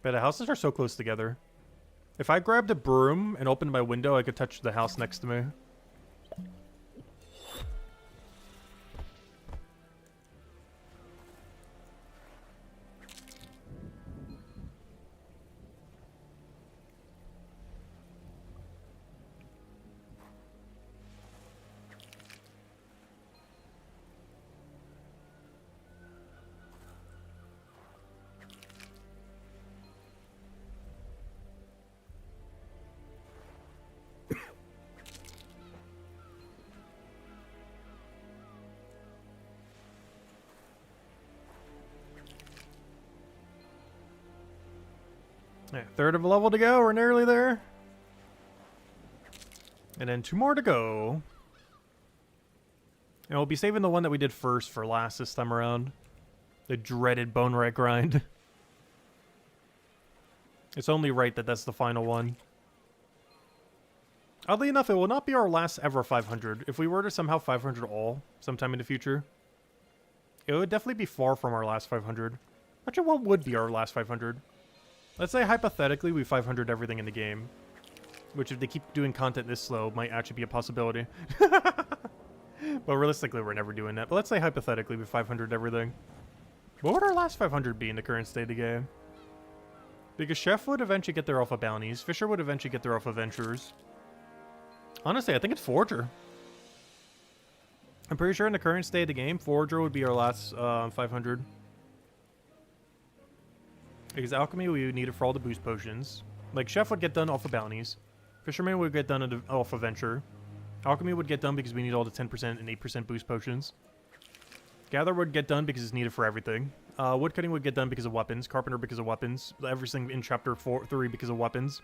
But the houses are so close together. If I grabbed a broom and opened my window, I could touch the house next to me. Yeah, third of a level to go. We're nearly there. And then 2 more to go. And we'll be saving the one that we did first for last this time around. The dreaded Bone Rat grind. It's only right that that's the final one. Oddly enough, it will not be our last ever 500. If we were to somehow 500 all sometime in the future, it would definitely be far from our last 500. Actually, what would be our last 500? Let's say, hypothetically, we 500 everything in the game. Which, if they keep doing content this slow, might actually be a possibility. But realistically, we're never doing that. But let's say, hypothetically, we 500 everything. What would our last 500 be in the current state of the game? Because Chef would eventually get there off of bounties. Fisher would eventually get there off of ventures. Honestly, I think it's Forager. I'm pretty sure in the current state of the game, Forager would be our last 500. Because Alchemy we would need it for all the boost potions. Like, Chef would get done off of bounties. Fisherman would get done off of Venture. Alchemy would get done because we need all the 10% and 8% boost potions. Gather would get done because it's needed for everything. Woodcutting would get done because of weapons. Carpenter because of weapons. Everything in Chapter 3 because of weapons.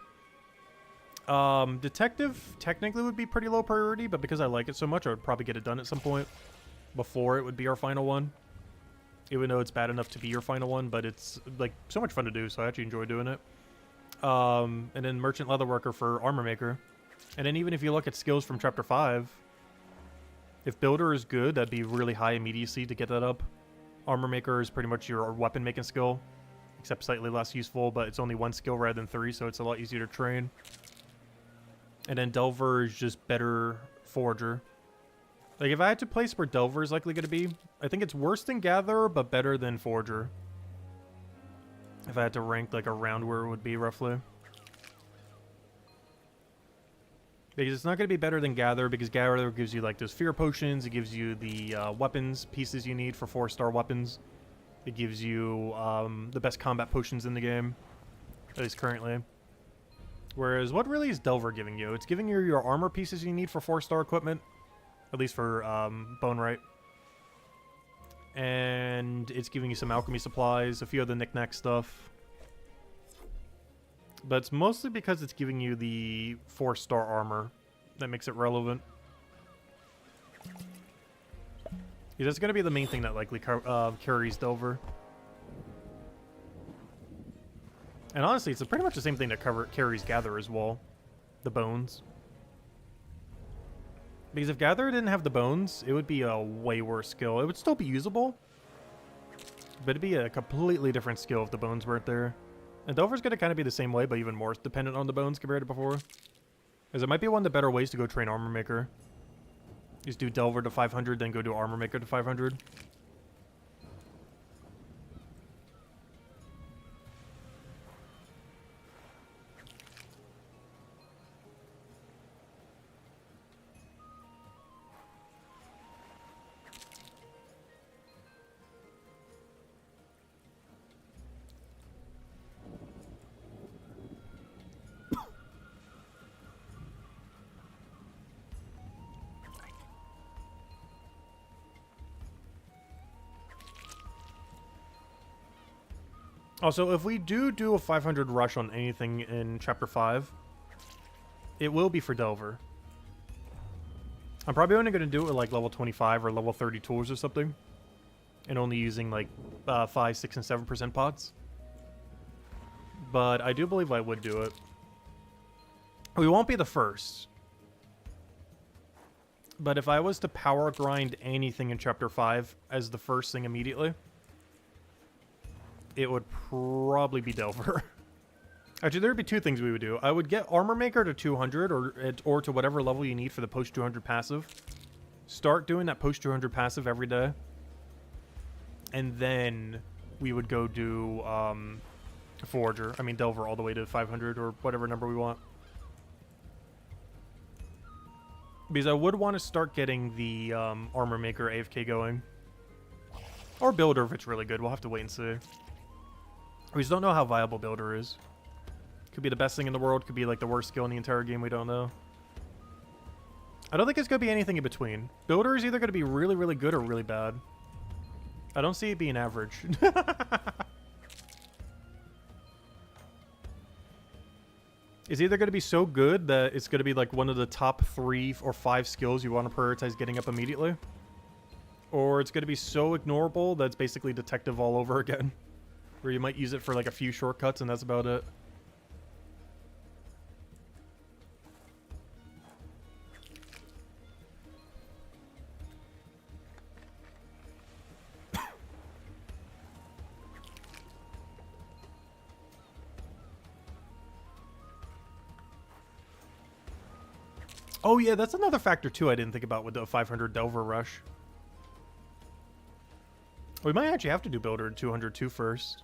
Detective technically would be pretty low priority, but because I like it so much, I would probably get it done at some point before it would be our final one. Even though it's bad enough to be your final one, but it's like so much fun to do, so I actually enjoy doing it. And then Merchant Leatherworker for Armor Maker. And then even if you look at skills from Chapter 5, if Builder is good, that'd be really high immediacy to get that up. Armor Maker is pretty much your weapon making skill, except slightly less useful, but it's only 1 skill rather than 3, so it's a lot easier to train. And then Delver is just better Forager. Like, if I had to place where Delver is likely going to be, I think it's worse than Gatherer, but better than Forager. If I had to rank, like, around where it would be, roughly. Because it's not going to be better than Gather, because Gather gives you like those fear potions, it gives you the weapons pieces you need for 4-star weapons. It gives you the best combat potions in the game, at least currently. Whereas, what really is Delver giving you? It's giving you your armor pieces you need for 4-star equipment, at least for Bonerite. And it's giving you some alchemy supplies, a few other knick-knack stuff. But it's mostly because it's giving you the 4-star armor that makes it relevant. Yeah, that's going to be the main thing that likely carries Delver. And honestly, it's pretty much the same thing that carries Gather as well. The bones. Because if Gather didn't have the bones, it would be a way worse skill. It would still be usable, but it'd be a completely different skill if the bones weren't there. And Delver's going to kind of be the same way, but even more dependent on the bones compared to before. Because it might be one of the better ways to go train Armor Maker. Just do Delver to 500, then go do Armor Maker to 500. Also, if we do a 500 rush on anything in Chapter 5, it will be for Delver. I'm probably only going to do it with like level 25 or level 30 tools or something. And only using like 5, 6, and 7% pots. But I do believe I would do it. We won't be the first. But if I was to power grind anything in Chapter 5 as the first thing immediately, it would probably be Delver. Actually, there would be two things we would do. I would get Armor Maker to 200 or to whatever level you need for the post 200 passive. Start doing that post 200 passive every day. And then we would go do Forager. I mean, Delver all the way to 500 or whatever number we want. Because I would want to start getting the Armor Maker AFK going. Or Builder if it's really good. We'll have to wait and see. We just don't know how viable Builder is. Could be the best thing in the world. Could be like the worst skill in the entire game. We don't know. I don't think it's going to be anything in between. Builder is either going to be really, really good or really bad. I don't see it being average. It's either going to be so good that it's going to be like one of the top 3 or 5 skills you want to prioritize getting up immediately. Or it's going to be so ignorable that it's basically Detective all over again. Where you might use it for like a few shortcuts and that's about it. Oh yeah, that's another factor too I didn't think about with the 500 Delver Rush. We might actually have to do Builder 202 first.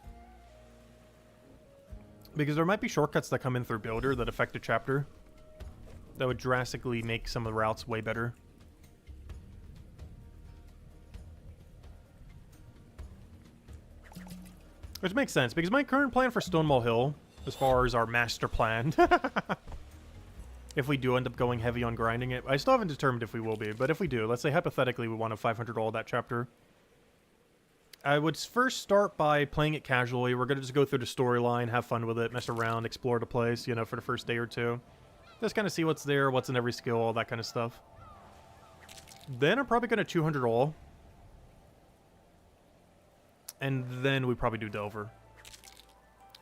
Because there might be shortcuts that come in through Builder that affect a chapter. That would drastically make some of the routes way better. Which makes sense, because my current plan for Stonewall Hill, as far as our master plan, if we do end up going heavy on grinding it, I still haven't determined if we will be, but if we do, let's say hypothetically we want a 500 all that chapter. I would first start by playing it casually. We're going to just go through the storyline, have fun with it, mess around, explore the place, you know, for the first day or two. Just kind of see what's there, what's in every skill, all that kind of stuff. Then I'm probably going to 200 all. And then we probably do Delver.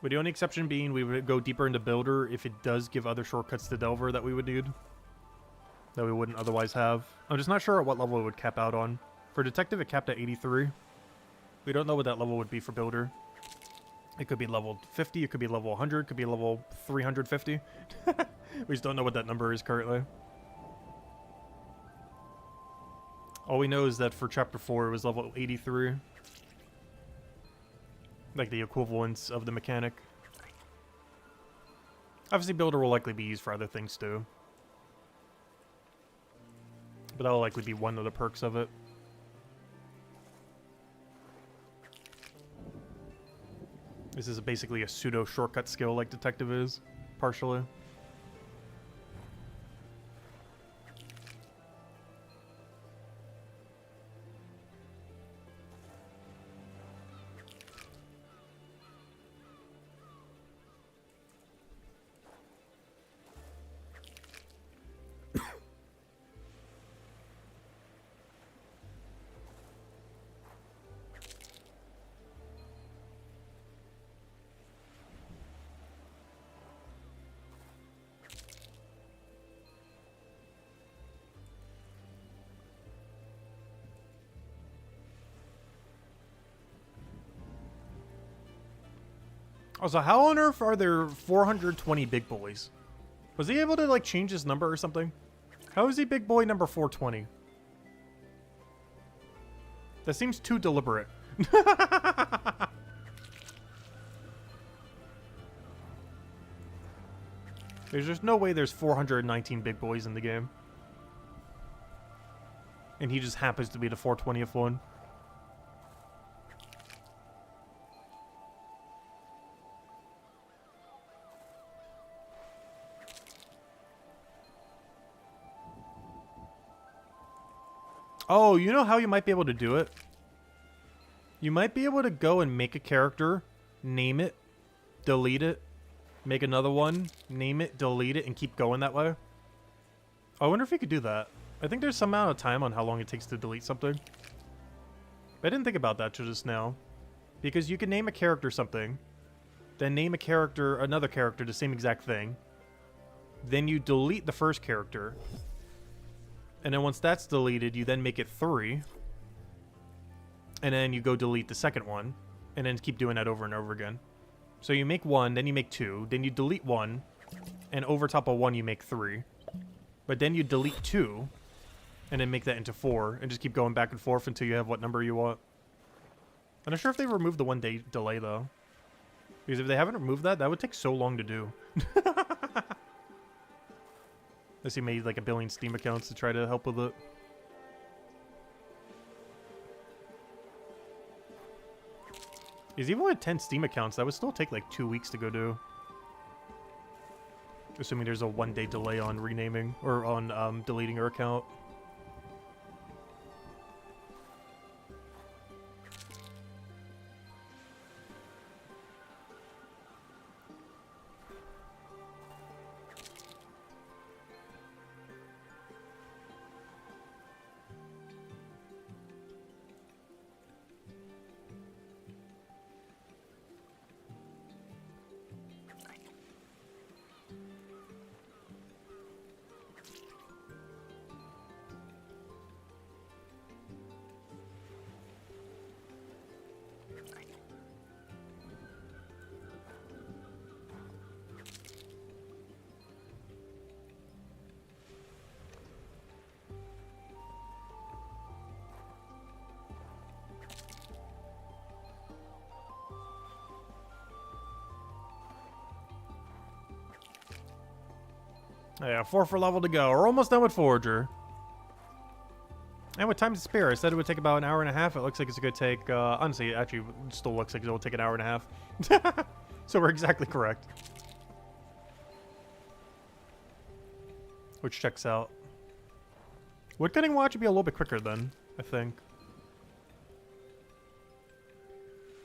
With the only exception being we would go deeper into Builder if it does give other shortcuts to Delver that we would need. That we wouldn't otherwise have. I'm just not sure at what level it would cap out on. For Detective, it capped at 83. We don't know what that level would be for Builder. It could be level 50, it could be level 100, it could be level 350. We just don't know what that number is currently. All we know is that for Chapter 4 it was level 83. Like the equivalence of the mechanic. Obviously Builder will likely be used for other things too. But that'll likely be one of the perks of it. This is basically a pseudo shortcut skill like detective is, partially. Also, how on earth are there 420 big boys? Was he able to, like, change his number or something? How is he big boy number 420? That seems too deliberate. There's just no way there's 419 big boys in the game. And he just happens to be the 420th one. Oh, you know how you might be able to do it? You might be able to go and make a character, name it, delete it, make another one, name it, delete it, and keep going that way. I wonder if you could do that. I think there's some amount of time on how long it takes to delete something. I didn't think about that till just now. Because you can name a character something, then name a character, another character, the same exact thing. Then you delete the first character. And then once that's deleted, you then make it 3. And then you go delete the second one. And then keep doing that over and over again. So you make 1, then you make 2, then you delete 1. And over top of 1, you make 3. But then you delete 2. And then make that into 4. And just keep going back and forth until you have what number you want. I'm not sure if they removed the 1-day delay, though. Because if they haven't removed that, that would take so long to do. Unless you made like a billion Steam accounts to try to help with it. Because even with 10 Steam accounts, that would still take like 2 weeks to go do. Assuming there's a 1-day delay on renaming, or on deleting your account. Yeah, 4 for level to go. We're almost done with Forager. And with time to spare, I said it would take about an hour and a half. It looks like it's going to take, honestly, actually, it still looks like it will take an hour and a half. So we're exactly correct. Which checks out. Woodcutting watch would be a little bit quicker then, I think.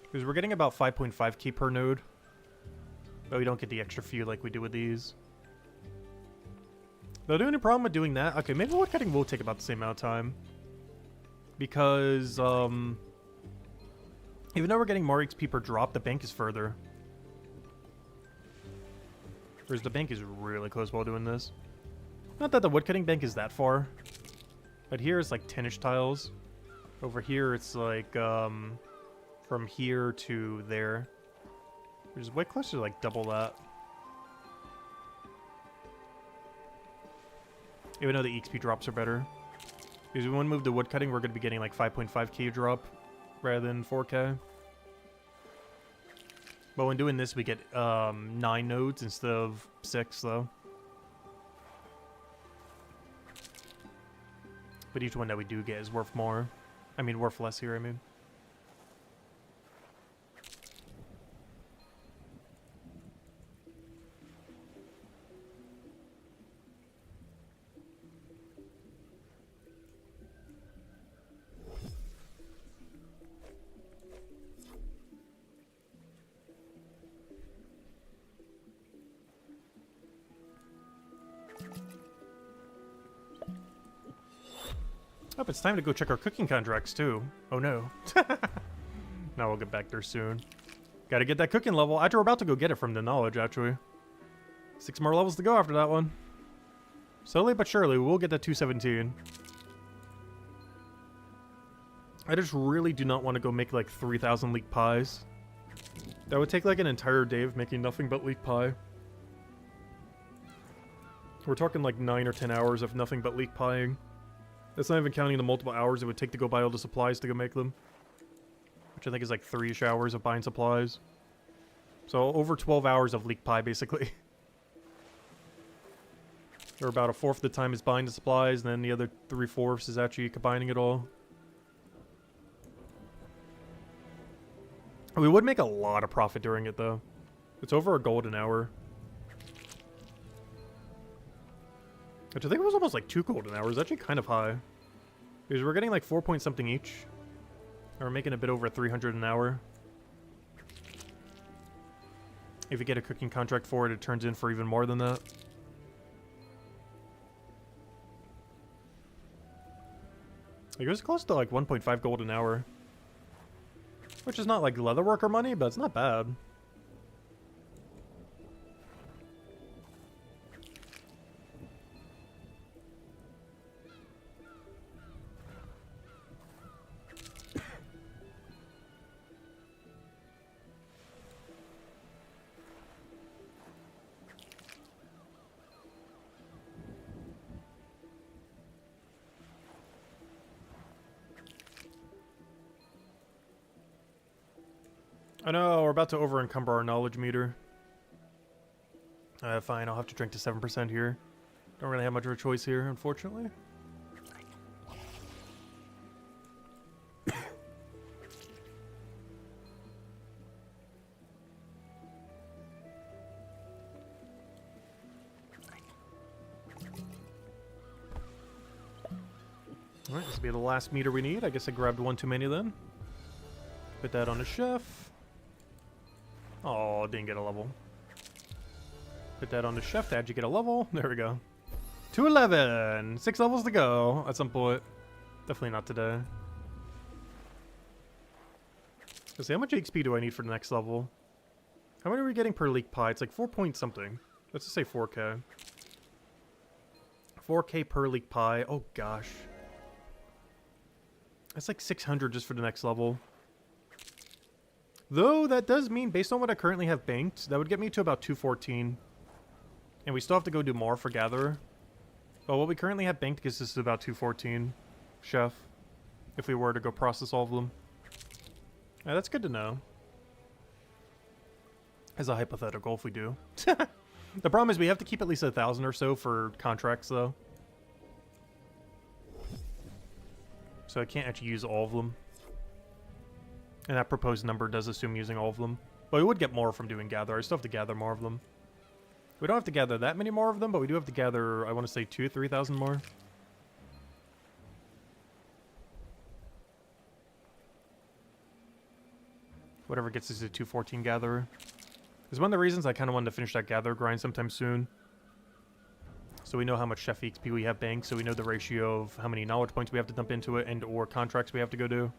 Because we're getting about 5.5 key per node. But we don't get the extra few like we do with these. Though, the only problem with doing that... Okay, maybe woodcutting will take about the same amount of time. Because, even though we're getting more XP per drop, the bank is further. Whereas the bank is really close while doing this. Not that the woodcutting bank is that far. But here it's like 10-ish tiles. Over here it's like, from here to there. Which is way closer to like double that. Even though the XP drops are better. Because when we move to woodcutting, we're going to be getting like 5.5k drop rather than 4k. But when doing this, we get 9 nodes instead of 6, though. But each one that we do get is worth more. I mean, worth less here, I mean. Oh, it's time to go check our cooking contracts, too. Oh, no. Now we'll get back there soon. Gotta get that cooking level. Actually, we're about to go get it from the knowledge, actually. 6 more levels to go after that one. Slowly but surely, we'll get that 217. I just really do not want to go make, like, 3,000 leek pies. That would take, like, an entire day of making nothing but leek pie. We're talking, like, 9 or 10 hours of nothing but leek pieing. That's not even counting the multiple hours it would take to go buy all the supplies to go make them. Which I think is like 3-ish hours of buying supplies. So over 12 hours of leek pie, basically. Or about 1/4 of the time is buying the supplies, and then the other 3/4 is actually combining it all. We would make a lot of profit during it, though. It's over a gold an hour. Which I think it was almost like 2 golden hours. Actually kind of high. Because we're getting like 4 point something each. And we're making a bit over 300 an hour. If you get a cooking contract for it, it turns in for even more than that. It goes close to like 1.5 gold an hour. Which is not like leatherworker money, but it's not bad. I know, we're about to over-encumber our knowledge meter. Fine, I'll have to drink to 7% here. Don't really have much of a choice here, unfortunately. Alright, this will be the last meter we need. I guess I grabbed one too many then. Put that on the chef. Oh, didn't get a level. Put that on the chef. How'd you get a level? There we go. 211. 6 levels to go at some point. Definitely not today. Let's see, how much XP do I need for the next level? How many are we getting per leek pie? It's like 4 point something. Let's just say 4k. 4k per leek pie. Oh gosh. That's like 600 just for the next level. Though, that does mean, based on what I currently have banked, that would get me to about 214. And we still have to go do more for Gatherer. But what we currently have banked gets us to about 214. Chef. If we were to go process all of them. Yeah, that's good to know. As a hypothetical, if we do. The problem is we have to keep at least 1,000 or so for contracts, though. So I can't actually use all of them. And that proposed number does assume using all of them. But we would get more from doing gather. I still have to gather more of them. We don't have to gather that many more of them, but we do have to gather, I want to say 2,000 or 3,000 more. Whatever gets us to 214 gatherer. It's one of the reasons I kind of wanted to finish that gather grind sometime soon. So we know how much chef XP we have banked, so we know the ratio of how many knowledge points we have to dump into it and or contracts we have to go do.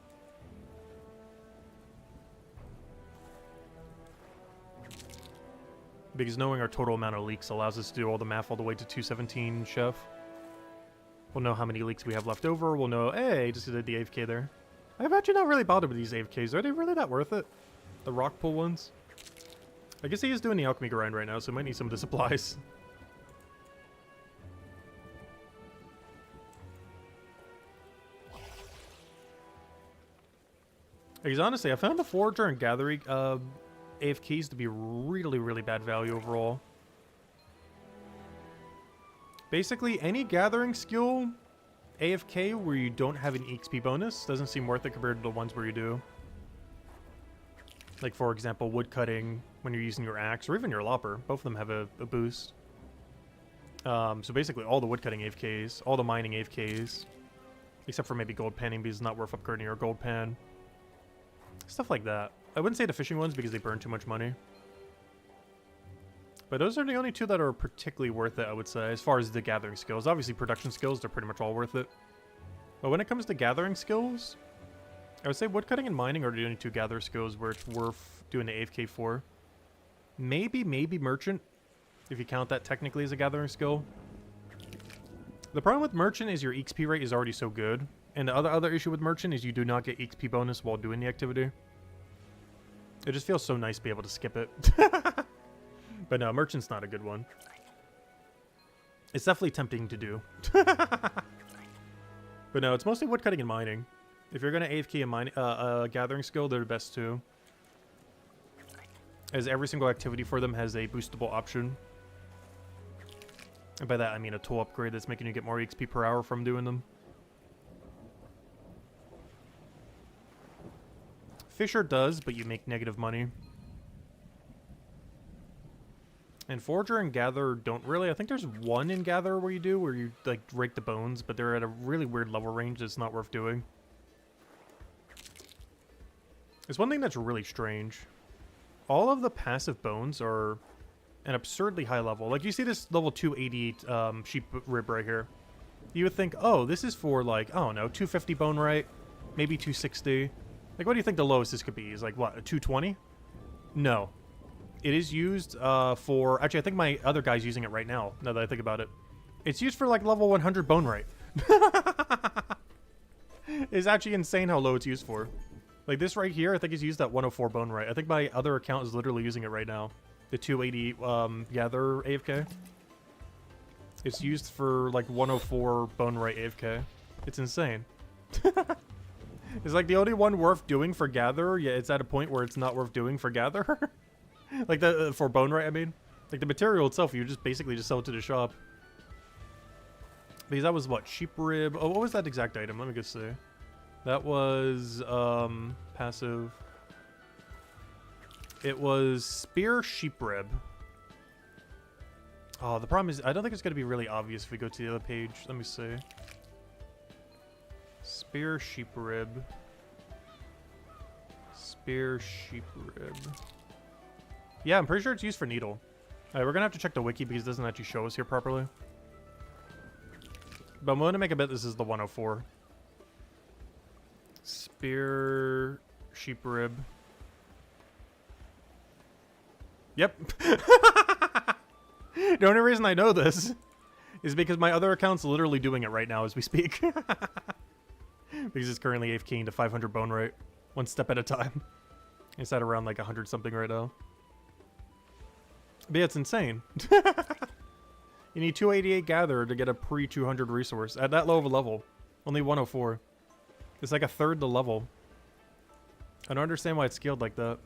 Because knowing our total amount of leaks allows us to do all the math all the way to 217 chef. We'll know how many leaks we have left over. We'll know, hey, just did the AFK there. I've actually not really bothered with these AFKs. Are they really that worth it? The rock pull ones? I guess he is doing the alchemy grind right now, so I might need some of the supplies. Because honestly, I found the Forager and Gathering AFKs to be really, really bad value overall. Basically, any gathering skill AFK where you don't have an EXP bonus doesn't seem worth it compared to the ones where you do. Like, for example, woodcutting when you're using your axe, or even your lopper. Both of them have a boost. So basically all the woodcutting AFKs, all the mining AFKs, except for maybe gold panning because it's not worth upgrading your gold pan. Stuff like that. I wouldn't say the fishing ones because they burn too much money. But those are the only two that are particularly worth it, I would say, as far as the gathering skills. Obviously, production skills, they're pretty much all worth it. But when it comes to gathering skills, I would say woodcutting and mining are the only two gather skills where it's worth doing the AFK for. Maybe merchant, if you count that technically as a gathering skill. The problem with merchant is your XP rate is already so good. And the other issue with merchant is you do not get XP bonus while doing the activity. It just feels so nice to be able to skip it. But no, merchant's not a good one. It's definitely tempting to do. But no, it's mostly woodcutting and mining. If you're going to AFK and mine, gathering skill, they're the best too. As every single activity for them has a boostable option. And by that I mean a tool upgrade that's making you get more XP per hour from doing them. Fisher does, but you make negative money. And Forger and Gather don't really. I think there's one in Gather where you do, where you like rake the bones, but they're at a really weird level range that's not worth doing. There's one thing that's really strange. All of the passive bones are an absurdly high level. Like you see this level 288 sheep rib right here. You would think, oh, this is for like, I don't know, 250 bone rate, maybe 260. Like what do you think the lowest this could be? Is like what, a 220? No. It is used for... Actually, I think my other guy's using it right now, now that I think about it. It's used for, like, level 100 bone rate. It's actually insane how low it's used for. Like, this right here, I think is used at 104 bone rate. I think my other account is literally using it right now. The 280 Gather AFK. It's used for, like, 104 bone rate AFK. It's insane. It's, like, the only one worth doing for Gather, yet it's at a point where it's not worth doing for Gather. Like the for bone rate, I mean. Like the material itself, you just basically just sell it to the shop. Because that was what, sheep rib. Oh, what was that exact item? Let me go see. That was passive. It was spear sheep rib. Oh, the problem is I don't think it's gonna be really obvious if we go to the other page. Let me see. Spear sheep rib. Spear sheep rib. Yeah, I'm pretty sure it's used for needle. Alright, we're gonna have to check the wiki because it doesn't actually show us here properly. But I'm gonna make a bet this is the 104. Spear sheep rib. Yep. The only reason I know this is because my other account's literally doing it right now as we speak. Because it's currently AFKing to 500 bone rate. One step at a time. It's at around like 100 something right now. But yeah, it's insane. You need 288 Gather to get a pre-200 resource. At that low of a level. Only 104. It's like a third the level. I don't understand why it's scaled like that.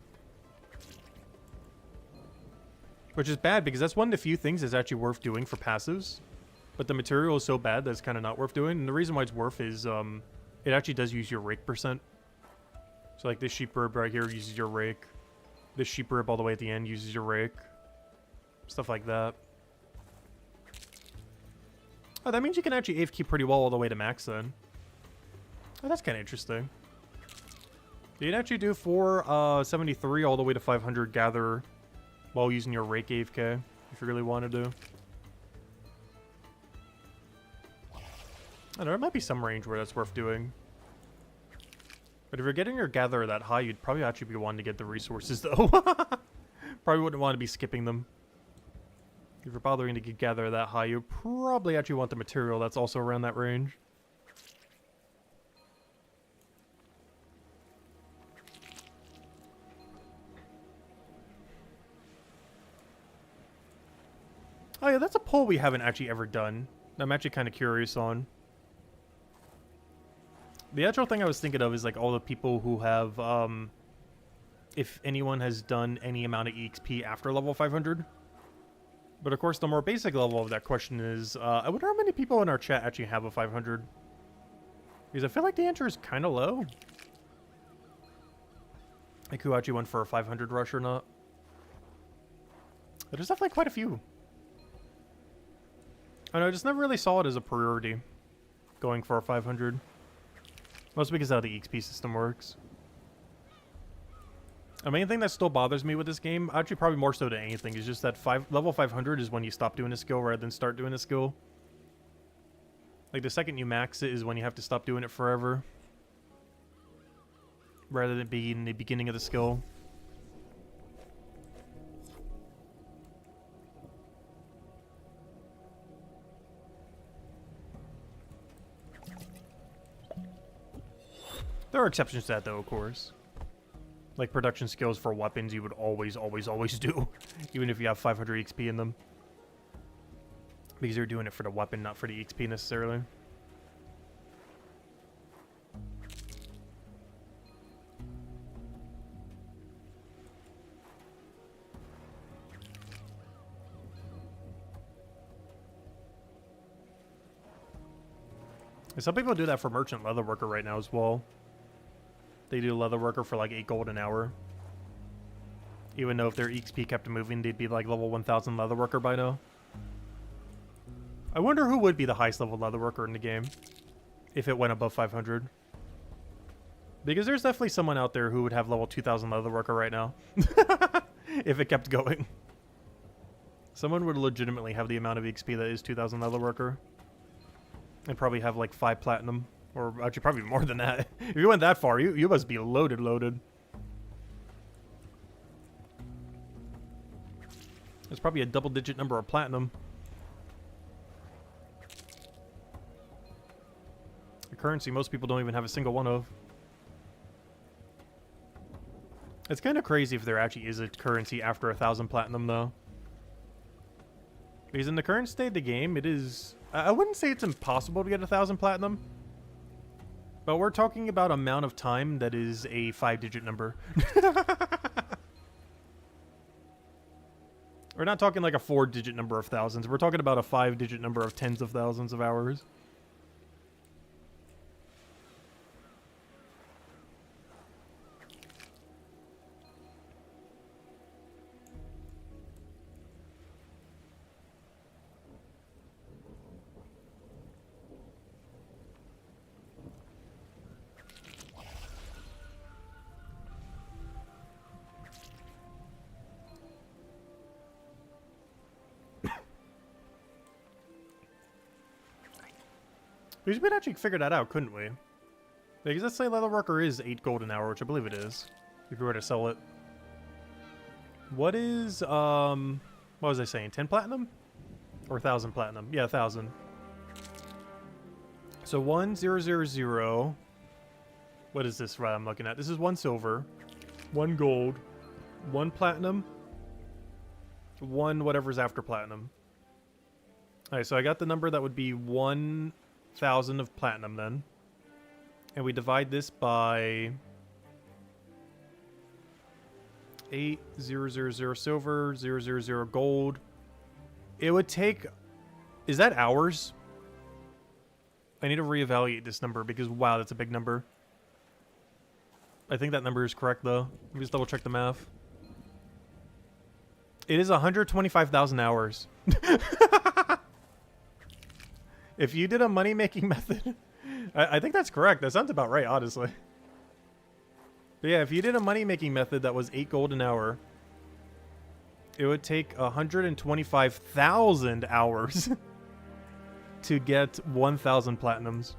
Which is bad, because that's one of the few things that's actually worth doing for passives. But the material is so bad that it's kind of not worth doing. And the reason why it's worth is it actually does use your rake percent. So like this sheep rib right here uses your rake. This sheep rib all the way at the end uses your rake. Stuff like that. Oh, that means you can actually AFK pretty well all the way to max then. Oh, that's kind of interesting. You can actually do 473 all the way to 500 Gather while using your rake AFK if you really wanted to. I don't know, there might be some range where that's worth doing. But if you're getting your Gather that high, you'd probably actually be wanting to get the resources though. Probably wouldn't want to be skipping them. If you're bothering to get Gather that high, you probably actually want the material that's also around that range. Oh yeah, that's a poll we haven't actually ever done. I'm actually kind of curious on. The actual thing I was thinking of is like all the people who have, if anyone has done any amount of EXP after level 500. But of course, the more basic level of that question is, I wonder how many people in our chat actually have a 500. Because I feel like the enter is kind of low. Like who actually went for a 500 rush or not. But there's definitely quite a few. I know, I just never really saw it as a priority. Going for a 500. Mostly because of how the XP system works. The main thing that still bothers me with this game, actually probably more so than anything, is just that level 500 is when you stop doing a skill rather than start doing a skill. Like the second you max it is when you have to stop doing it forever. Rather than being the beginning of the skill. There are exceptions to that though, of course. Like production skills for weapons you would always do. Even if you have 500 XP in them. Because you're doing it for the weapon, not for the XP necessarily. And some people do that for Merchant Leatherworker right now as well. They do Leatherworker for like 8 gold an hour. Even though if their XP kept moving, they'd be like level 1000 Leatherworker by now. I wonder who would be the highest level Leatherworker in the game. If it went above 500. Because there's definitely someone out there who would have level 2000 Leatherworker right now. If it kept going. Someone would legitimately have the amount of XP that is 2000 Leatherworker. And probably have like 5 platinum. Or actually probably more than that. If you went that far, you must be loaded. There's probably a double-digit number of platinum. A currency most people don't even have a single one of. It's kind of crazy if there actually is a currency after 1000 platinum, though. Because in the current state of the game, it is... I wouldn't say it's impossible to get 1000 platinum. But we're talking about amount of time that is a 5-digit number. We're not talking like a 4-digit number of thousands. We're talking about a 5-digit number of tens of thousands of hours. We should actually figure that out, couldn't we? Because let's say Leatherworker is 8 gold an hour, which I believe it is. If we were to sell it. What is, what was I saying? 10 platinum? Or 1000 platinum? Yeah, 1000. So 1000. What is this I'm looking at? This is 1 silver, 1 gold, 1 platinum, 1 whatever's after platinum. Alright, so I got the number that would be 1000 of platinum then. And we divide this by 8,000 silver, 000 gold. It would take... Is that hours? I need to reevaluate this number because, wow, that's a big number. I think that number is correct, though. Let me just double check the math. It is 125,000 hours. If you did a money-making method... I think that's correct. That sounds about right, honestly. But yeah, if you did a money-making method that was 8 gold an hour, it would take 125,000 hours to get 1,000 platinums.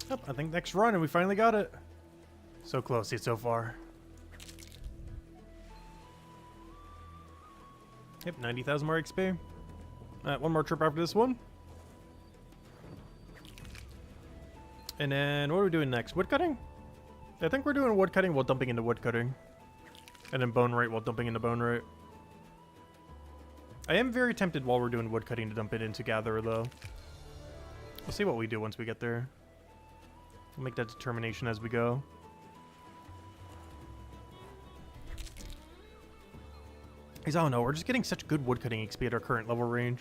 Yep, I think next run and we finally got it. So close yet so far. Yep, 90,000 more XP. Alright, one more trip after this one. And then what are we doing next? Woodcutting? I think we're doing woodcutting while dumping into woodcutting. And then bone rate while dumping into bone rate. I am very tempted while we're doing woodcutting to dump it into gatherer though. We'll see what we do once we get there. We'll make that determination as we go. Because I don't know, we're just getting such good woodcutting XP at our current level range.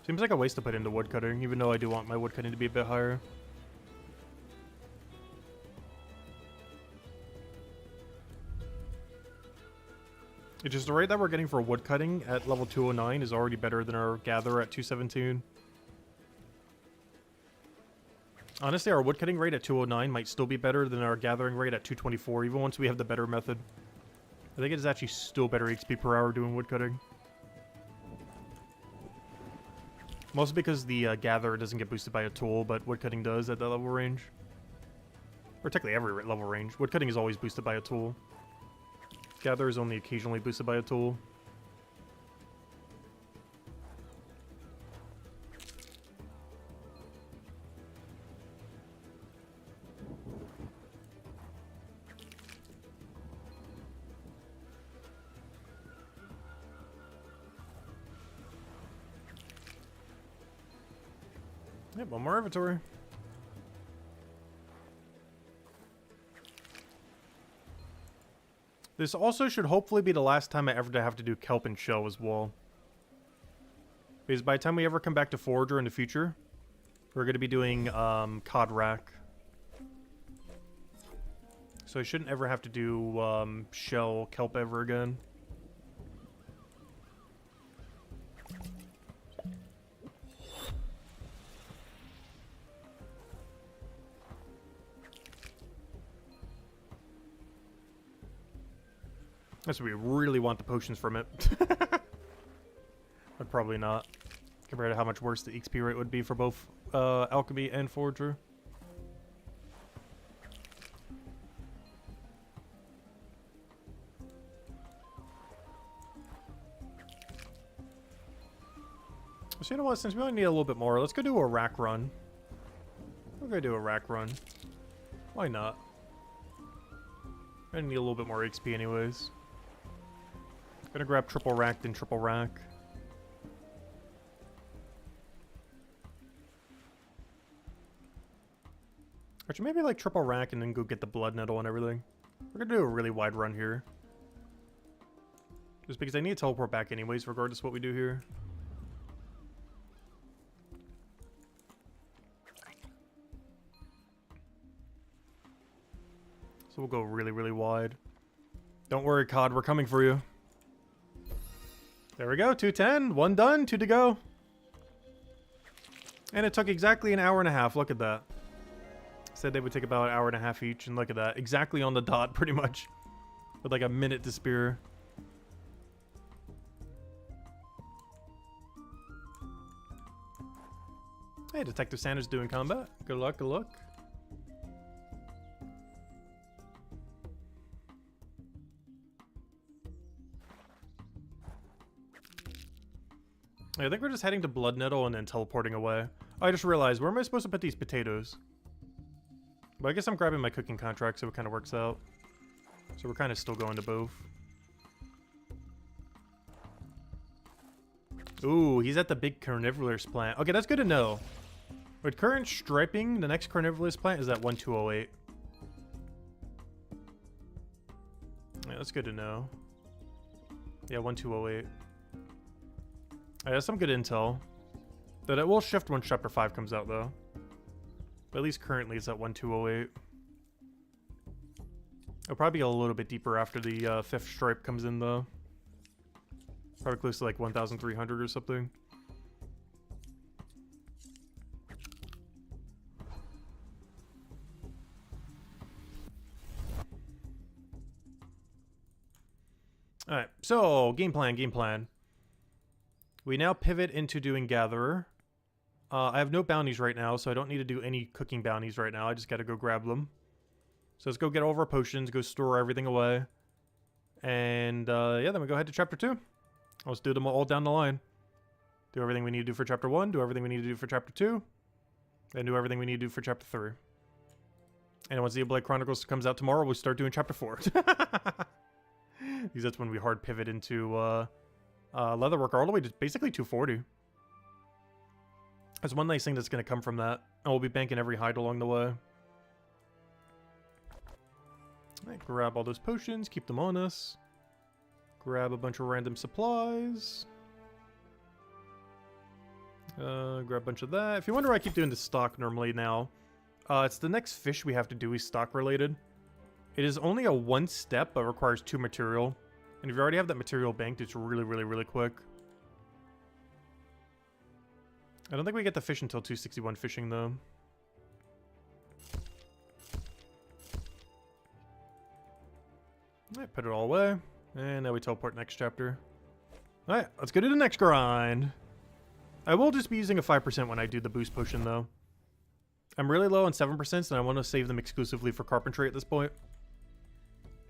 Seems like a waste to put into woodcutting, even though I do want my woodcutting to be a bit higher. It's just the rate that we're getting for woodcutting at level 209 is already better than our gatherer at 217. Honestly, our woodcutting rate at 209 might still be better than our gathering rate at 224, even once we have the better method. I think it is actually still better XP per hour doing woodcutting. Mostly because the gatherer doesn't get boosted by a tool, but woodcutting does at that level range. Or technically every level range. Woodcutting is always boosted by a tool. Gatherer is only occasionally boosted by a tool. Yep, one more inventory. This also should hopefully be the last time I ever have to do kelp and shell as well. Because by the time we ever come back to Forager in the future, we're going to be doing cod rack. So I shouldn't ever have to do shell kelp ever again. Unless we really want the potions from it. But probably not. Compared to how much worse the XP rate would be for both Alchemy and Forager. So you know what, since we only need a little bit more, let's go do a rack run. We're gonna do a rack run. Why not? I need a little bit more XP anyways. Gonna grab triple rack, then triple rack. Actually, maybe like triple rack and then go get the blood nettle and everything. We're gonna do a really wide run here. Just because I need to teleport back anyways, regardless of what we do here. So we'll go really, really wide. Don't worry, COD, we're coming for you. There we go, 210. One done, 2 to go. And it took exactly an hour and a half. Look at that. Said they would take about an hour and a half each, and look at that. Exactly on the dot, pretty much. With like a minute to spear. Hey, Detective Sanders doing combat. Good luck, good luck. I think we're just heading to Blood Nettle and then teleporting away. Oh, I just realized, where am I supposed to put these potatoes? But I guess I'm grabbing my cooking contract, so it kind of works out. So we're kind of still going to both. Ooh, he's at the big carnivorous plant. Okay, that's good to know. With current striping, the next carnivorous plant is at 1208. Yeah, that's good to know. Yeah, 1208. That's some good intel. That it will shift when Chapter 5 comes out, though. But at least currently it's at 1208. It'll probably be a little bit deeper after the 5th stripe comes in, though. Probably close to like 1,300 or something. Alright, so game plan, game plan. We now pivot into doing Gatherer. I have no bounties right now, so I don't need to do any cooking bounties right now. I just gotta go grab them. So let's go get all of our potions, go store everything away. And yeah, then we go ahead to chapter 2. Let's do them all down the line. Do everything we need to do for chapter 1, do everything we need to do for chapter 2, and do everything we need to do for chapter 3. And once the Blade Chronicles comes out tomorrow, we'll start doing chapter 4. Because that's when we hard pivot into Leatherworker all the way to basically 240. That's one nice thing that's going to come from that. And we'll be banking every hide along the way. Alright, grab all those potions, keep them on us. Grab a bunch of random supplies. Grab a bunch of that. If you wonder why I keep doing the stock normally now, it's the next fish we have to do is stock related. It is only a 1 step, but requires 2 material. And if you already have that material banked, it's really, really, really quick. I don't think we get the fish until 261 fishing, though. Alright, put it all away. And now we teleport next chapter. Alright, let's go to the next grind. I will just be using a 5% when I do the boost potion, though. I'm really low on 7%, and I want to save them exclusively for carpentry at this point.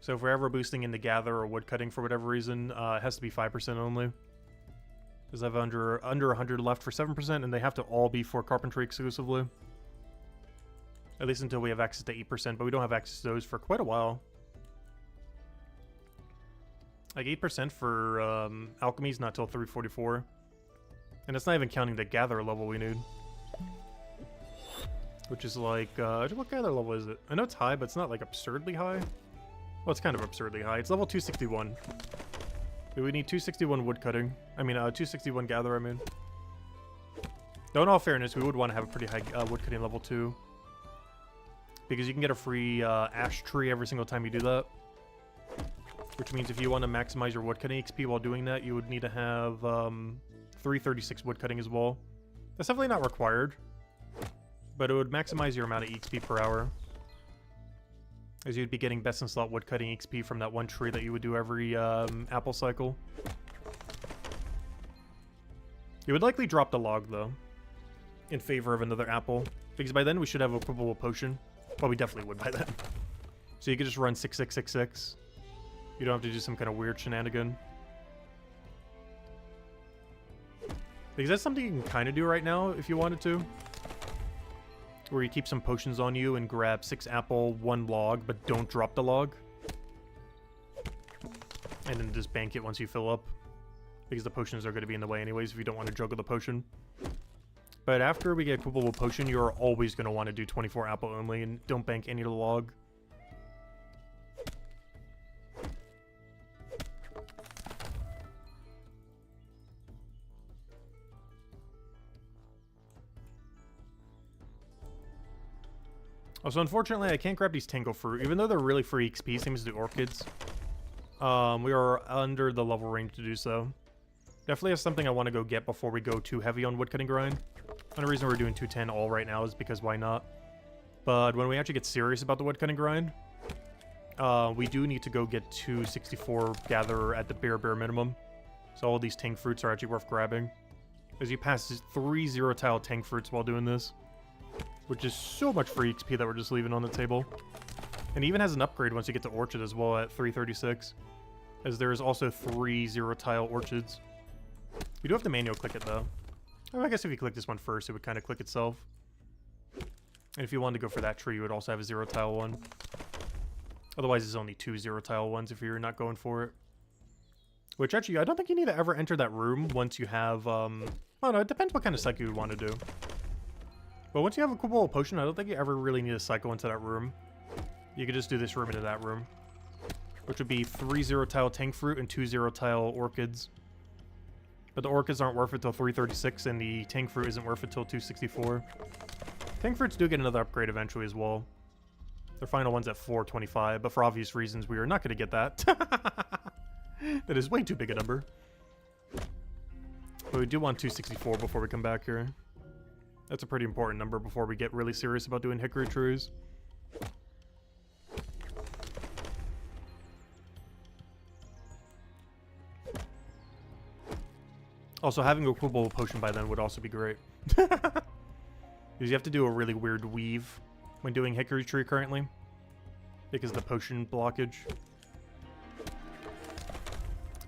So if we're ever boosting into gather or woodcutting for whatever reason, it has to be 5% only. Because I have under 100 left for 7%, and they have to all be for carpentry exclusively. At least until we have access to 8%, but we don't have access to those for quite a while. Like 8% for alchemy is not till 344. And it's not even counting the gather level we need. Which is like, what gather level is it? I know it's high, but it's not like absurdly high. Well, it's kind of absurdly high. It's level 261. We need 261 woodcutting. I mean, 261 gather, I mean. Though in all fairness, we would want to have a pretty high woodcutting level 2. Because you can get a free ash tree every single time you do that. Which means if you want to maximize your woodcutting XP while doing that, you would need to have 336 woodcutting as well. That's definitely not required. But it would maximize your amount of XP per hour. As you'd be getting best in slot woodcutting XP from that one tree that you would do every apple cycle. You would likely drop the log, though, in favor of another apple. Because by then we should have a equipable potion. Well, we definitely would by then. So you could just run 6666. You don't have to do some kind of weird shenanigan. Because that's something you can kind of do right now if you wanted to. Where you keep some potions on you and grab 6 apple, 1 log, but don't drop the log. And then just bank it once you fill up. Because the potions are going to be in the way anyways if you don't want to juggle the potion. But after we get equipable potion, you're always going to want to do 24 apple only and don't bank any of the log. Also, unfortunately, I can't grab these Tangle Fruit, even though they're really free XP, same as the Orchids. We are under the level range to do so. Definitely has something I want to go get before we go too heavy on woodcutting grind. And the reason we're doing 210 all right now is because why not? But when we actually get serious about the woodcutting grind, we do need to go get 264 gather at the bare minimum. So all of these Tang Fruits are actually worth grabbing. As you pass 3 0-tile Tang Fruits while doing this. Which is so much free XP that we're just leaving on the table. And it even has an upgrade once you get to Orchid as well at 336. As there is also 3 0-tile Orchids. You do have to manual click it though. Oh, I guess if you click this one first, it would kind of click itself. And if you wanted to go for that tree, you would also have a 0-tile one. Otherwise, it's only 2 0-tile ones if you're not going for it. Which actually, I don't think you need to ever enter that room once you have, I don't know, it depends what kind of cycle you want to do. But once you have a equipable potion, I don't think you ever really need to cycle into that room. You could just do this room into that room. Which would be 3 0-tile Tang Fruit and 2 0-tile Orchids. But the Orchids aren't worth it till 336, and the Tang Fruit isn't worth it till 264. Tang Fruits do get another upgrade eventually as well. Their final one's at 425, but for obvious reasons, we are not going to get that. That is way too big a number. But we do want 264 before we come back here. That's a pretty important number before we get really serious about doing Hickory trees. Also, having a equipable potion by then would also be great. Because you have to do a really weird weave when doing Hickory Tree currently. Because of the potion blockage.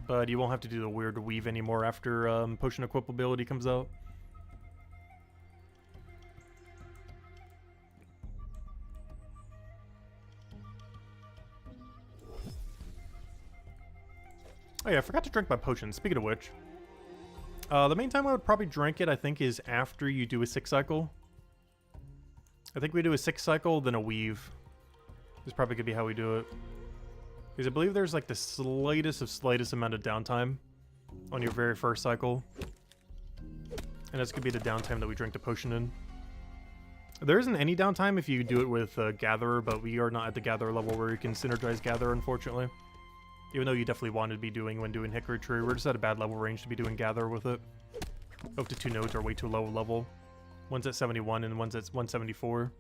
But you won't have to do the weird weave anymore after potion equipability comes out. Oh yeah, I forgot to drink my potion, speaking of which. The main time I would probably drink it, I think, is after you do a 6 cycle. I think we do a 6 cycle, then a weave. This probably could be how we do it. Because I believe there's like the slightest amount of downtime on your very first cycle. And this could be the downtime that we drink the potion in. There isn't any downtime if you do it with Gatherer, but we are not at the Gatherer level where you can synergize Gatherer, unfortunately. Even though you definitely wanted to be doing when doing Hickory Tree, we're just at a bad level range to be doing Gather with it. Up to 2 nodes are way too low level. One's at 71 and one's at 174.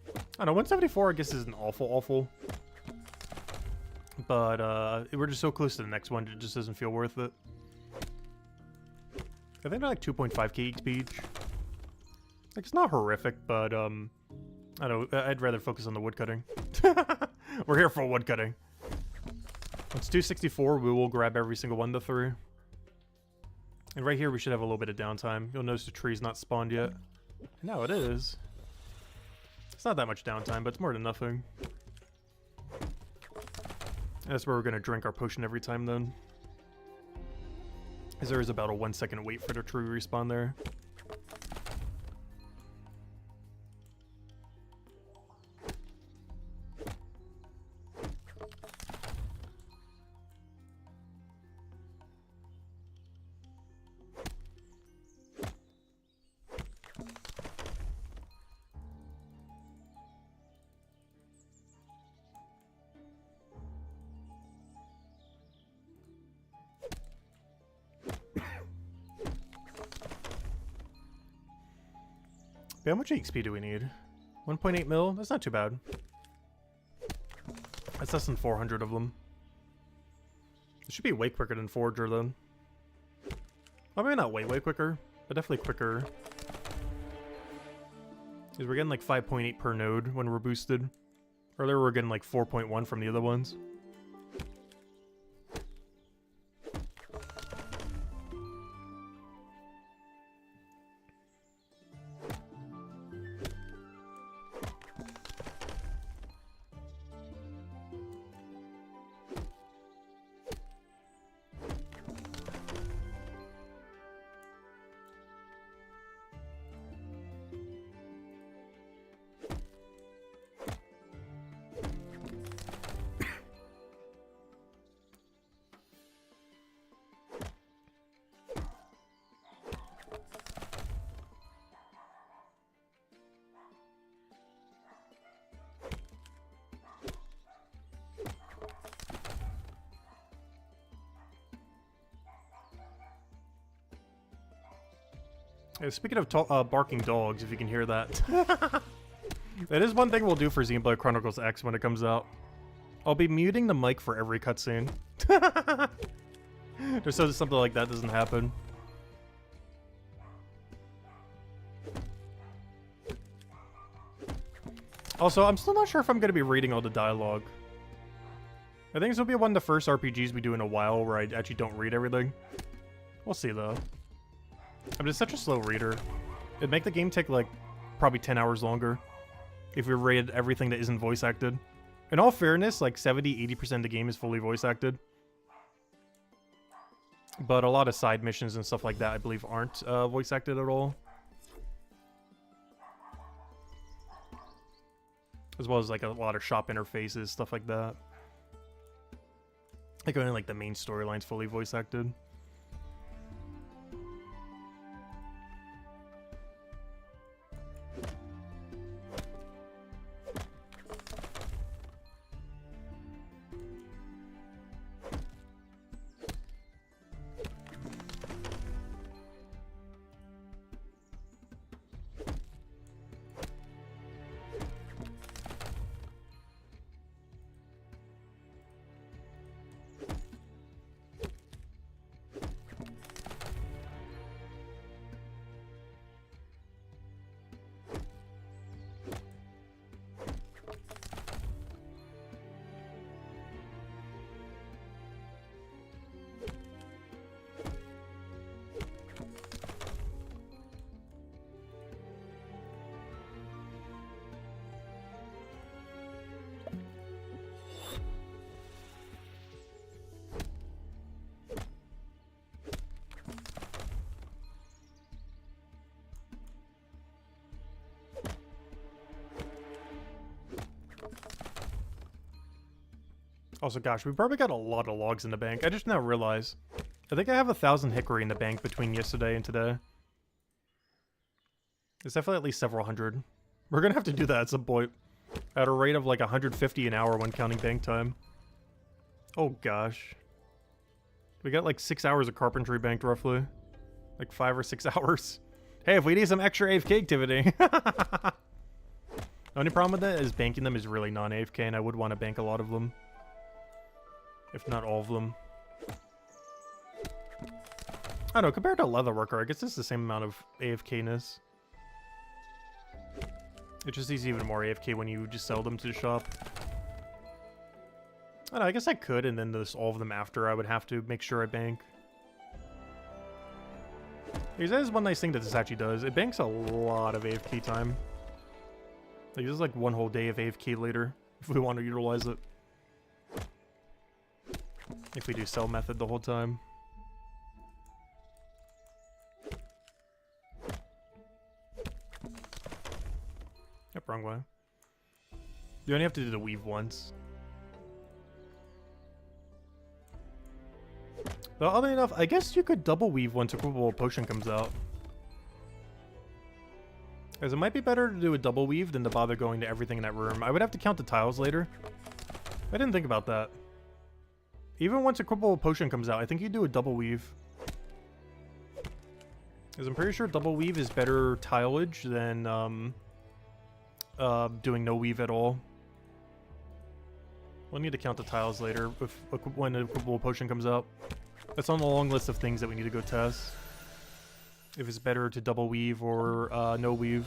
I don't know, 174 I guess isn't awful. But we're just so close to the next one, it just doesn't feel worth it. I think they're like 2.5k XP each. Like, it's not horrific, but I don't know, I'd rather focus on the woodcutting. We're here for woodcutting. Once 264, we will grab every single one to 3. And right here, we should have a little bit of downtime. You'll notice the tree's not spawned yet. No, it is. It's not that much downtime, but it's more than nothing. And that's where we're going to drink our potion every time then. Because there is about a 1 second wait for the tree respawn there. How much XP do we need? 1.8 mil? That's not too bad. That's less than 400 of them. It should be way quicker than Forager then. Well, maybe not way quicker, but definitely quicker. Because we're getting like 5.8 per node when we're boosted. Earlier we were getting like 4.1 from the other ones. Yeah, speaking of barking dogs, if you can hear that. That is one thing we'll do for Xenoblade Chronicles X when it comes out. I'll be muting the mic for every cutscene. Just so something like that doesn't happen. Also, I'm still not sure if I'm going to be reading all the dialogue. I think this will be one of the first RPGs we do in a while where I actually don't read everything. We'll see, though. I'm just such a slow reader. It'd make the game take, like, probably 10 hours longer if we read everything that isn't voice acted. In all fairness, like, 70-80% of the game is fully voice acted. But a lot of side missions and stuff like that, I believe, aren't voice acted at all. As well as, like, a lot of shop interfaces, stuff like that. Like, only, like, the main storyline's fully voice acted. Also, gosh, we probably got a lot of logs in the bank. I just now realized. I think I have 1,000 hickory in the bank between yesterday and today. It's definitely at least several hundred. We're gonna have to do that at some point. At a rate of like 150 an hour when counting bank time. Oh gosh. We got like 6 hours of carpentry banked roughly. Like 5 or 6 hours. Hey, if we need some extra AFK activity. The only problem with that is banking them is really non-AFK, and I would want to bank a lot of them. If not all of them. I don't know, compared to Leatherworker, I guess it's the same amount of AFK-ness. It just is even more AFK when you just sell them to the shop. I don't know, I guess I could, and then just all of them after I would have to make sure I bank. Because that is one nice thing that this actually does. It banks a lot of AFK time. Like, this is like one whole day of AFK later, if we want to utilize it. If we do sell method the whole time. Yep, wrong way. You only have to do the weave once. Though, oddly enough, I guess you could double weave once Equipable Potion comes out. Because it might be better to do a double weave than to bother going to everything in that room. I would have to count the tiles later. I didn't think about that. Even once Equipable Potion comes out, I think you do a double weave. Because I'm pretty sure double weave is better tileage than doing no weave at all. We'll need to count the tiles later when the Equipable Potion comes out. That's on the long list of things that we need to go test. If it's better to double weave or no weave.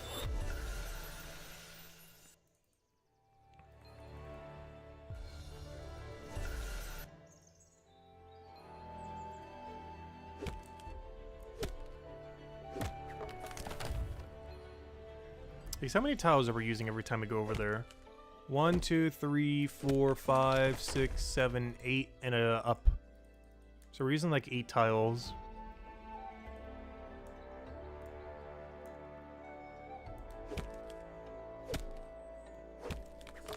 Because how many tiles are we using every time we go over there? 1, 2, 3, 4, 5, 6, 7, 8, and a up. So we're using like 8 tiles.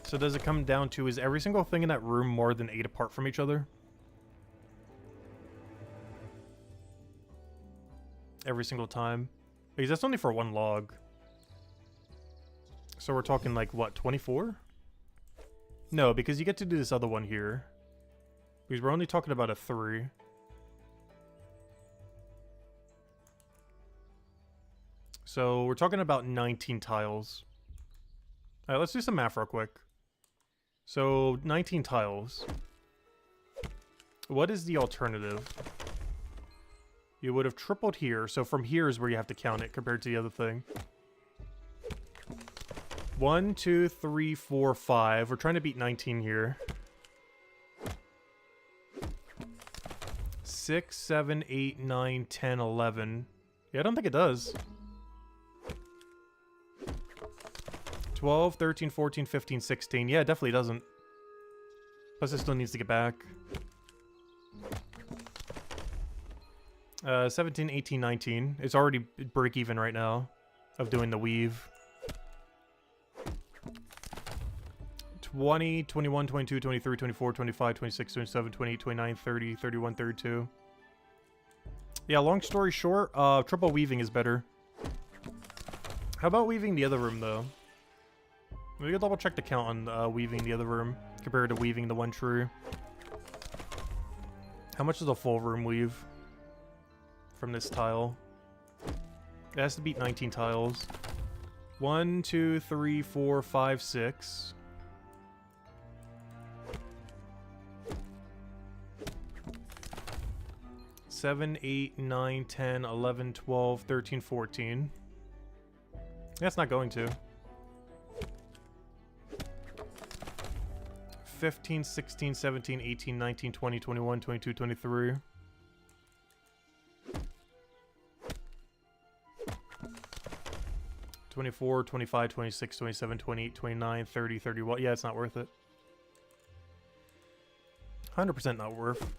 So does it come down to, is every single thing in that room more than 8 apart from each other? Every single time? Because that's only for one log. So we're talking like, what, 24? No, because you get to do this other one here. Because we're only talking about a 3. So we're talking about 19 tiles. Alright, let's do some math real quick. So 19 tiles. What is the alternative? You would have tripled here, so from here is where you have to count it compared to the other thing. 1, 2, 3, 4, 5. We're trying to beat 19 here. 6, 7, 8, 9, 10, 11. Yeah, I don't think it does. 12, 13, 14, 15, 16. Yeah, it definitely doesn't. Plus, it still needs to get back. 17, 18, 19. It's already break even right now of doing the weave. 20, 21, 22, 23, 24, 25, 26, 27, 28, 29, 30, 31, 32. Yeah, long story short, triple weaving is better. How about weaving the other room, though? We can double check the count on weaving the other room compared to weaving the one tree. How much does a full room weave from this tile? It has to beat 19 tiles. 1, 2, 3, 4, 5, 6. Seven, 8, 9, 10, 11, 12, 13, 14. That's not going to. 15, 16, 17, 18, 19, 20, 21, 22, 23. $24, $25, $26, $27, $28, $29, $30, $31. Yeah, it's not worth it. 100% not worth.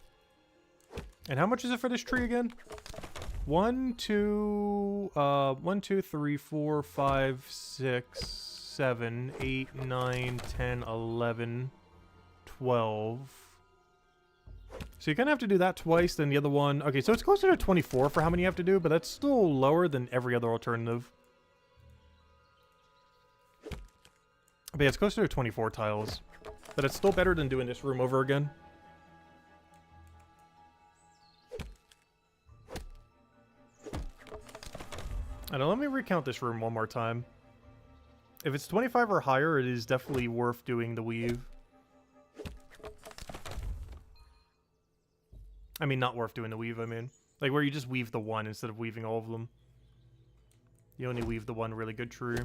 And how much is it for this tree again? 1, 2, 3, 4, 5, 6, 7, 8, 9, 10, 11, 12. So you're gonna have to do that twice, then the other one. Okay, so it's closer to 24 for how many you have to do, but that's still lower than every other alternative. But yeah, it's closer to 24 tiles. But it's still better than doing this room over again. And let me recount this room one more time. If it's 25 or higher, it is definitely worth doing the weave. I mean, not worth doing the weave, I mean. Like, where you just weave the one instead of weaving all of them. You only weave the one really good tree.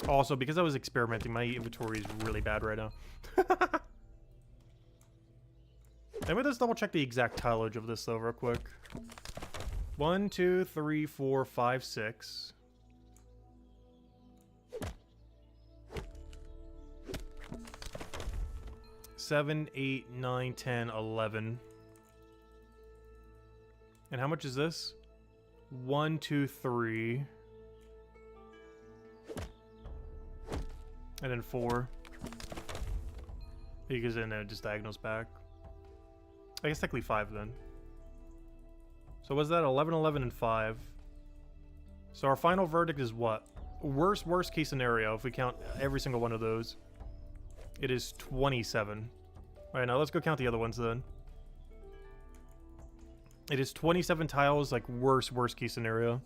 Also, because I was experimenting, my inventory is really bad right now. And let's double check the exact tileage of this though real quick. 1, 2, 3, 4, 5, 6. Seven, 8, 9, 10, 11. And how much is this? 1, 2, 3. And then 4. Because then it just diagonals back. I guess technically 5 then. So was that 11, 11, and 5? So our final verdict is what? Worst case scenario, if we count every single one of those. It is 27. Alright, now let's go count the other ones then. It is 27 tiles, like worst case scenario.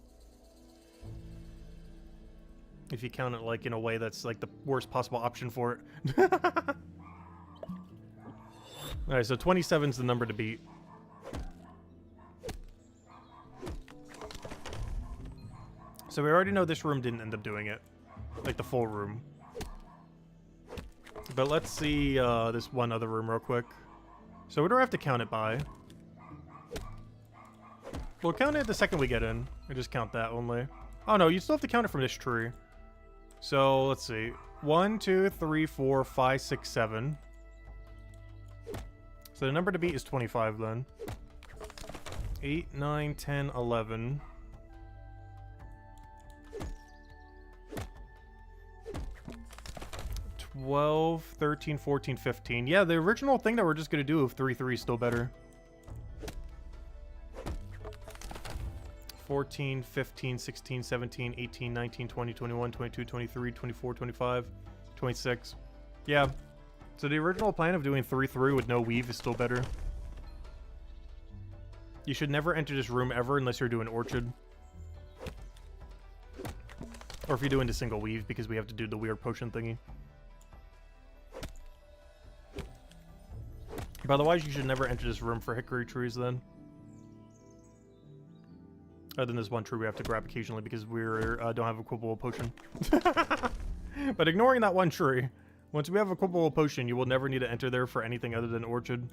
If you count it like in a way that's like the worst possible option for it. Alright, so 27's the number to beat. So we already know this room didn't end up doing it. Like the full room. But let's see this one other room real quick. So what do I have to count it by? We'll count it the second we get in. I just count that only. Oh no, you still have to count it from this tree. So let's see. 1, 2, 3, 4, 5, 6, 7. So the number to beat is 25 then. 8, 9, 10, 11. 12, 13, 14, 15. Yeah, the original thing that we're just going to do of 3, 3 is still better. 14, 15, 16, 17, 18, 19, 20, 21, 22, 23, 24, 25, 26. Yeah. So the original plan of doing 3, 3 with no weave is still better. You should never enter this room ever unless you're doing orchard. Or if you're doing the single weave, because we have to do the weird potion thingy. But otherwise, you should never enter this room for hickory trees then. Other than this one tree we have to grab occasionally because we don't have a equipable potion. But ignoring that one tree, once we have a equipable potion, you will never need to enter there for anything other than orchard.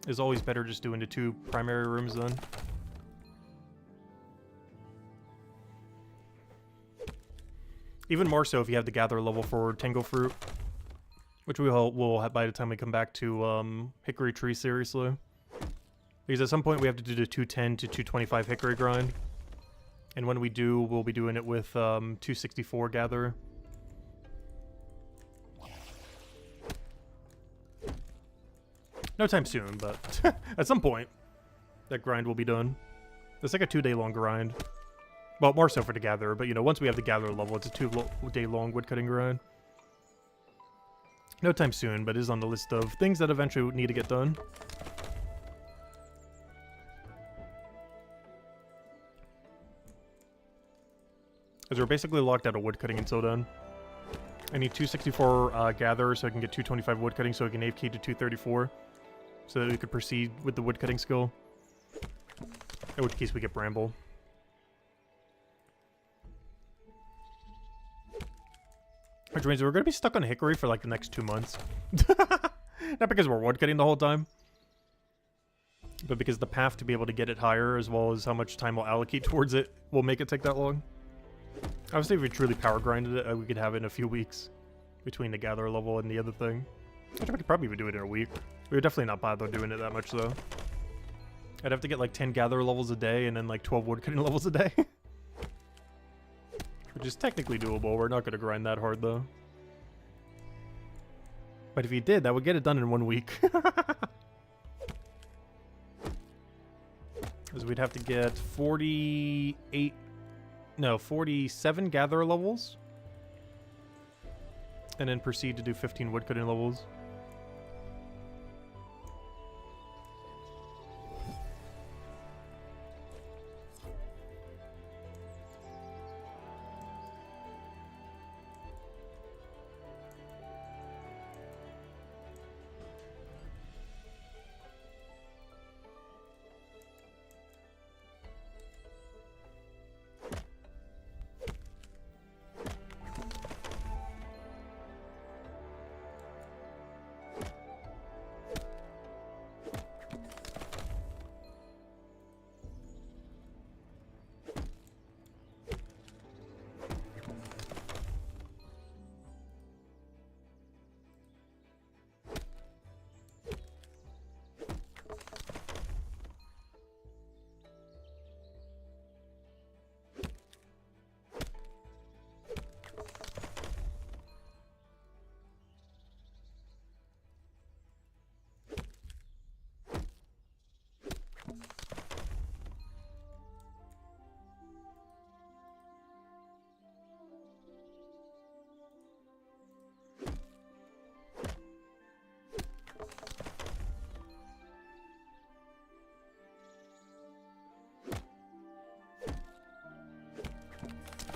It's always better just doing the 2 primary rooms then. Even more so if you have the gather level for Tango Fruit. Which we'll have by the time we come back to Hickory Tree, seriously. Because at some point we have to do the 210 to 225 Hickory grind. And when we do, we'll be doing it with 264 Gather. No time soon, but at some point, that grind will be done. It's like a 2-day long grind. Well, more so for the Gatherer, but you know, once we have the Gatherer level, it's a 2-day long woodcutting grind. No time soon, but it is on the list of things that eventually need to get done. As we're basically locked out of woodcutting until then. I need 264 Gatherers so I can get 225 woodcutting so I can AFK to 234. So that we could proceed with the woodcutting skill. In which case we get Bramble. Which means we're going to be stuck on Hickory for like the next 2 months. Not because we're woodcutting the whole time. But because the path to be able to get it higher, as well as how much time we'll allocate towards it, will make it take that long. Obviously, if we truly power grinded it, we could have it in a few weeks. Between the Gatherer level and the other thing. I think we could probably even do it in a week. We would definitely not bother doing it that much, though. I'd have to get like 10 Gatherer levels a day and then like 12 woodcutting levels a day. which is technically doable. We're not going to grind that hard, though. But if you did, that would get it done in 1 week. Because we'd have to get 47 gatherer levels. And then proceed to do 15 woodcutting levels.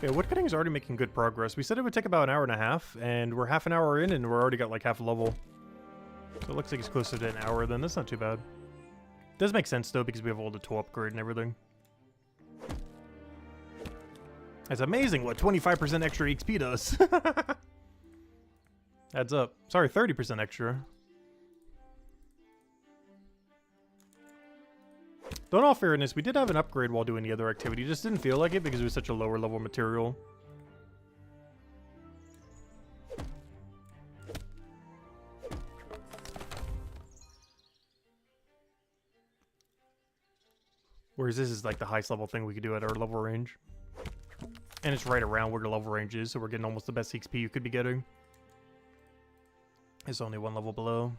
Yeah, woodcutting is already making good progress. We said it would take about an hour and a half, and we're half an hour in, and we're already got like half a level. So it looks like it's closer to an hour then. That's not too bad. Does make sense though, because we have all the tool upgrade and everything. It's amazing what 25% extra XP does. Adds up. Sorry, 30% extra. Though in all fairness, we did have an upgrade while doing the other activity. Just didn't feel like it because it was such a lower level material. Whereas this is like the highest level thing we could do at our level range. And it's right around where the level range is, so we're getting almost the best XP you could be getting. It's only one level below.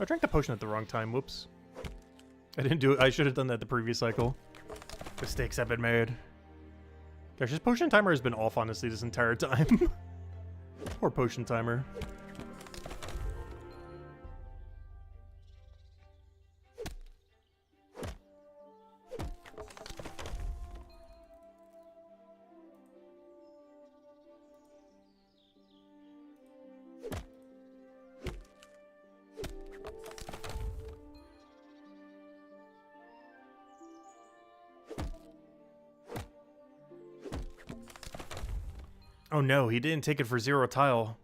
I drank the potion at the wrong time, whoops. I didn't do it. I should have done that the previous cycle. Mistakes have been made. Gosh, this potion timer has been off, honestly, this entire time. Poor potion timer. Oh no, he didn't take it for 0 tile.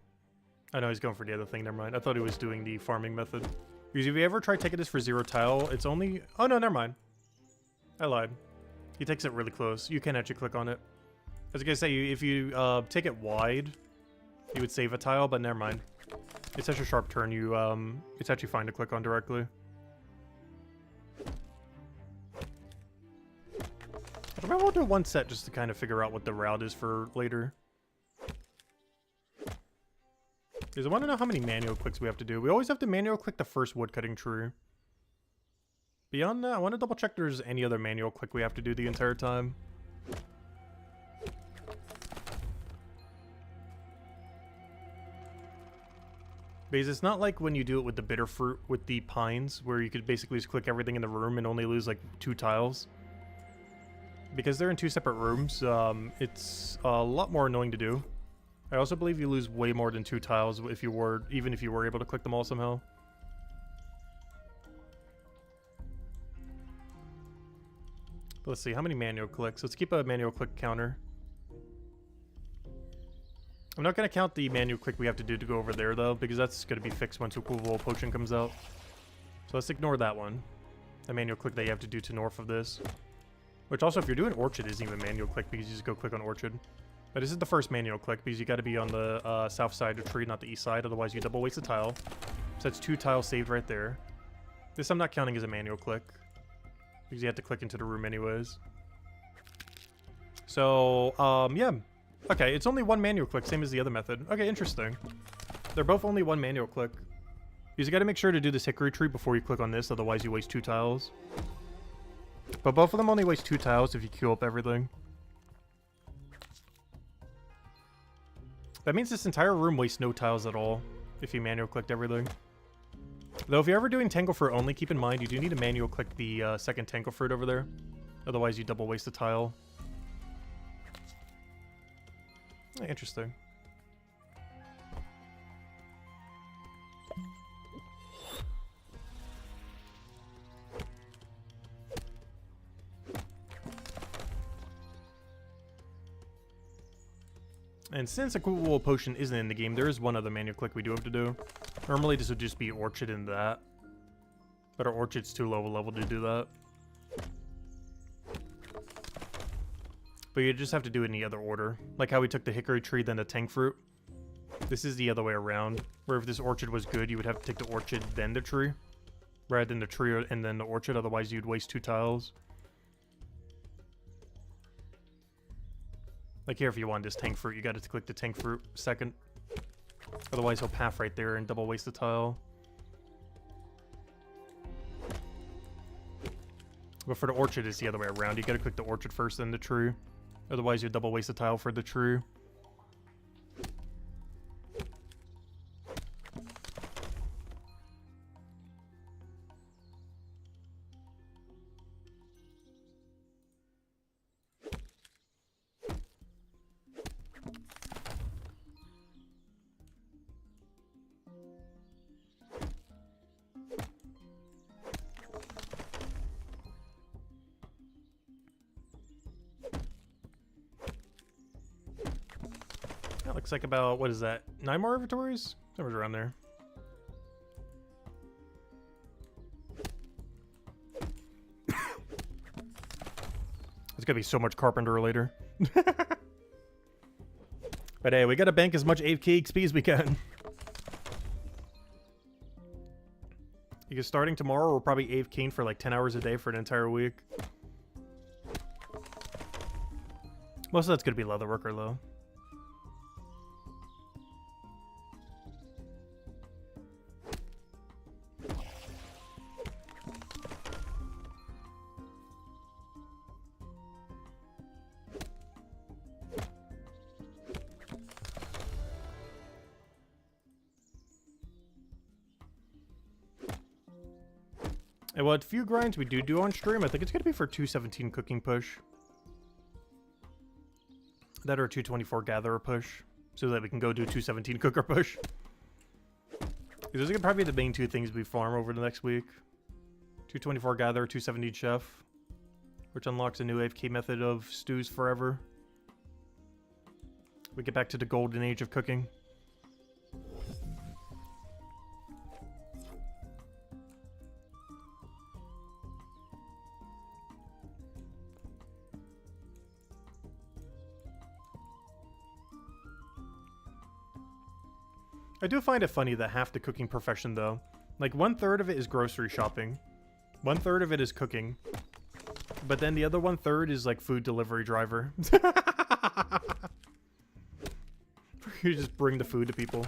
I know he's going for the other thing, never mind. I thought he was doing the farming method. Because if you ever try taking this for 0 tile, it's only... Oh no, never mind. I lied. He takes it really close. You can actually click on it. I was gonna say, if you take it wide, you would save a tile, but never mind. It's such a sharp turn, it's actually fine to click on directly. I might want to do one set just to kind of figure out what the route is for later. Because I want to know how many manual clicks we have to do. We always have to manual click the first woodcutting tree. Beyond that, I want to double check there's any other manual click we have to do the entire time. Because it's not like when you do it with the bitter fruit with the pines, where you could basically just click everything in the room and only lose like 2 tiles. Because they're in 2 separate rooms, it's a lot more annoying to do. I also believe you lose way more than 2 tiles if you were, even if you were able to click them all somehow. But let's see, how many manual clicks? Let's keep a manual click counter. I'm not going to count the manual click we have to do to go over there though, because that's going to be fixed once Equivalent Potion comes out. So let's ignore that one. The manual click that you have to do to north of this. Which also, if you're doing Orchard, isn't even manual click because you just go click on Orchard. But this is the first manual click because you got to be on the south side of the tree, not the east side. Otherwise, you double waste a tile. So that's 2 tiles saved right there. This I'm not counting as a manual click because you have to click into the room anyways. So, yeah. Okay, it's only one manual click, same as the other method. Okay, interesting. They're both only one manual click. You just gotta make sure to do this hickory tree before you click on this, otherwise you waste 2 tiles. But both of them only waste 2 tiles if you queue up everything. That means this entire room wastes no tiles at all if you manual clicked everything. Though if you're ever doing Tangle Fruit only, keep in mind you do need to manual click the second Tangle Fruit over there. Otherwise you double waste a tile. Interesting. And since a Cool Potion isn't in the game, there is one other manual click we do have to do. Normally this would just be Orchid and that. But our Orchid's too low a level to do that. But you just have to do it in the other order. Like how we took the Hickory Tree, then the Tank Fruit. This is the other way around. Where if this Orchid was good, you would have to take the Orchid, then the Tree. Rather than the Tree and then the Orchid, otherwise you'd waste 2 tiles. Like here, if you want this Tank Fruit, you gotta click the Tank Fruit second. Otherwise he'll path right there and double waste the tile. But for the Orchid, it's the other way around. You gotta click the Orchid first, then the Tree. Otherwise you double waste the tile for the Tree. That looks like about, what is that, 9 more inventories? Somewhere around there. There's gonna be so much Carpenter later. But hey, we gotta bank as much AFK XP as we can. Because starting tomorrow, we're probably AFKing for like 10 hours a day for an entire week. Most of that's gonna be leatherworker though. And what few grinds we do on stream, I think it's going to be for 217 cooking push. That or 224 gatherer push. So that we can go do 217 cooker push. Those are probably the main 2 things we farm over the next week. 224 gatherer, 217 chef. Which unlocks a new AFK method of stews forever. We get back to the golden age of cooking. I do find it funny that half the cooking profession, though, like 1/3 of it is grocery shopping, 1/3 of it is cooking, but then the other 1/3 is like food delivery driver. You just bring the food to people.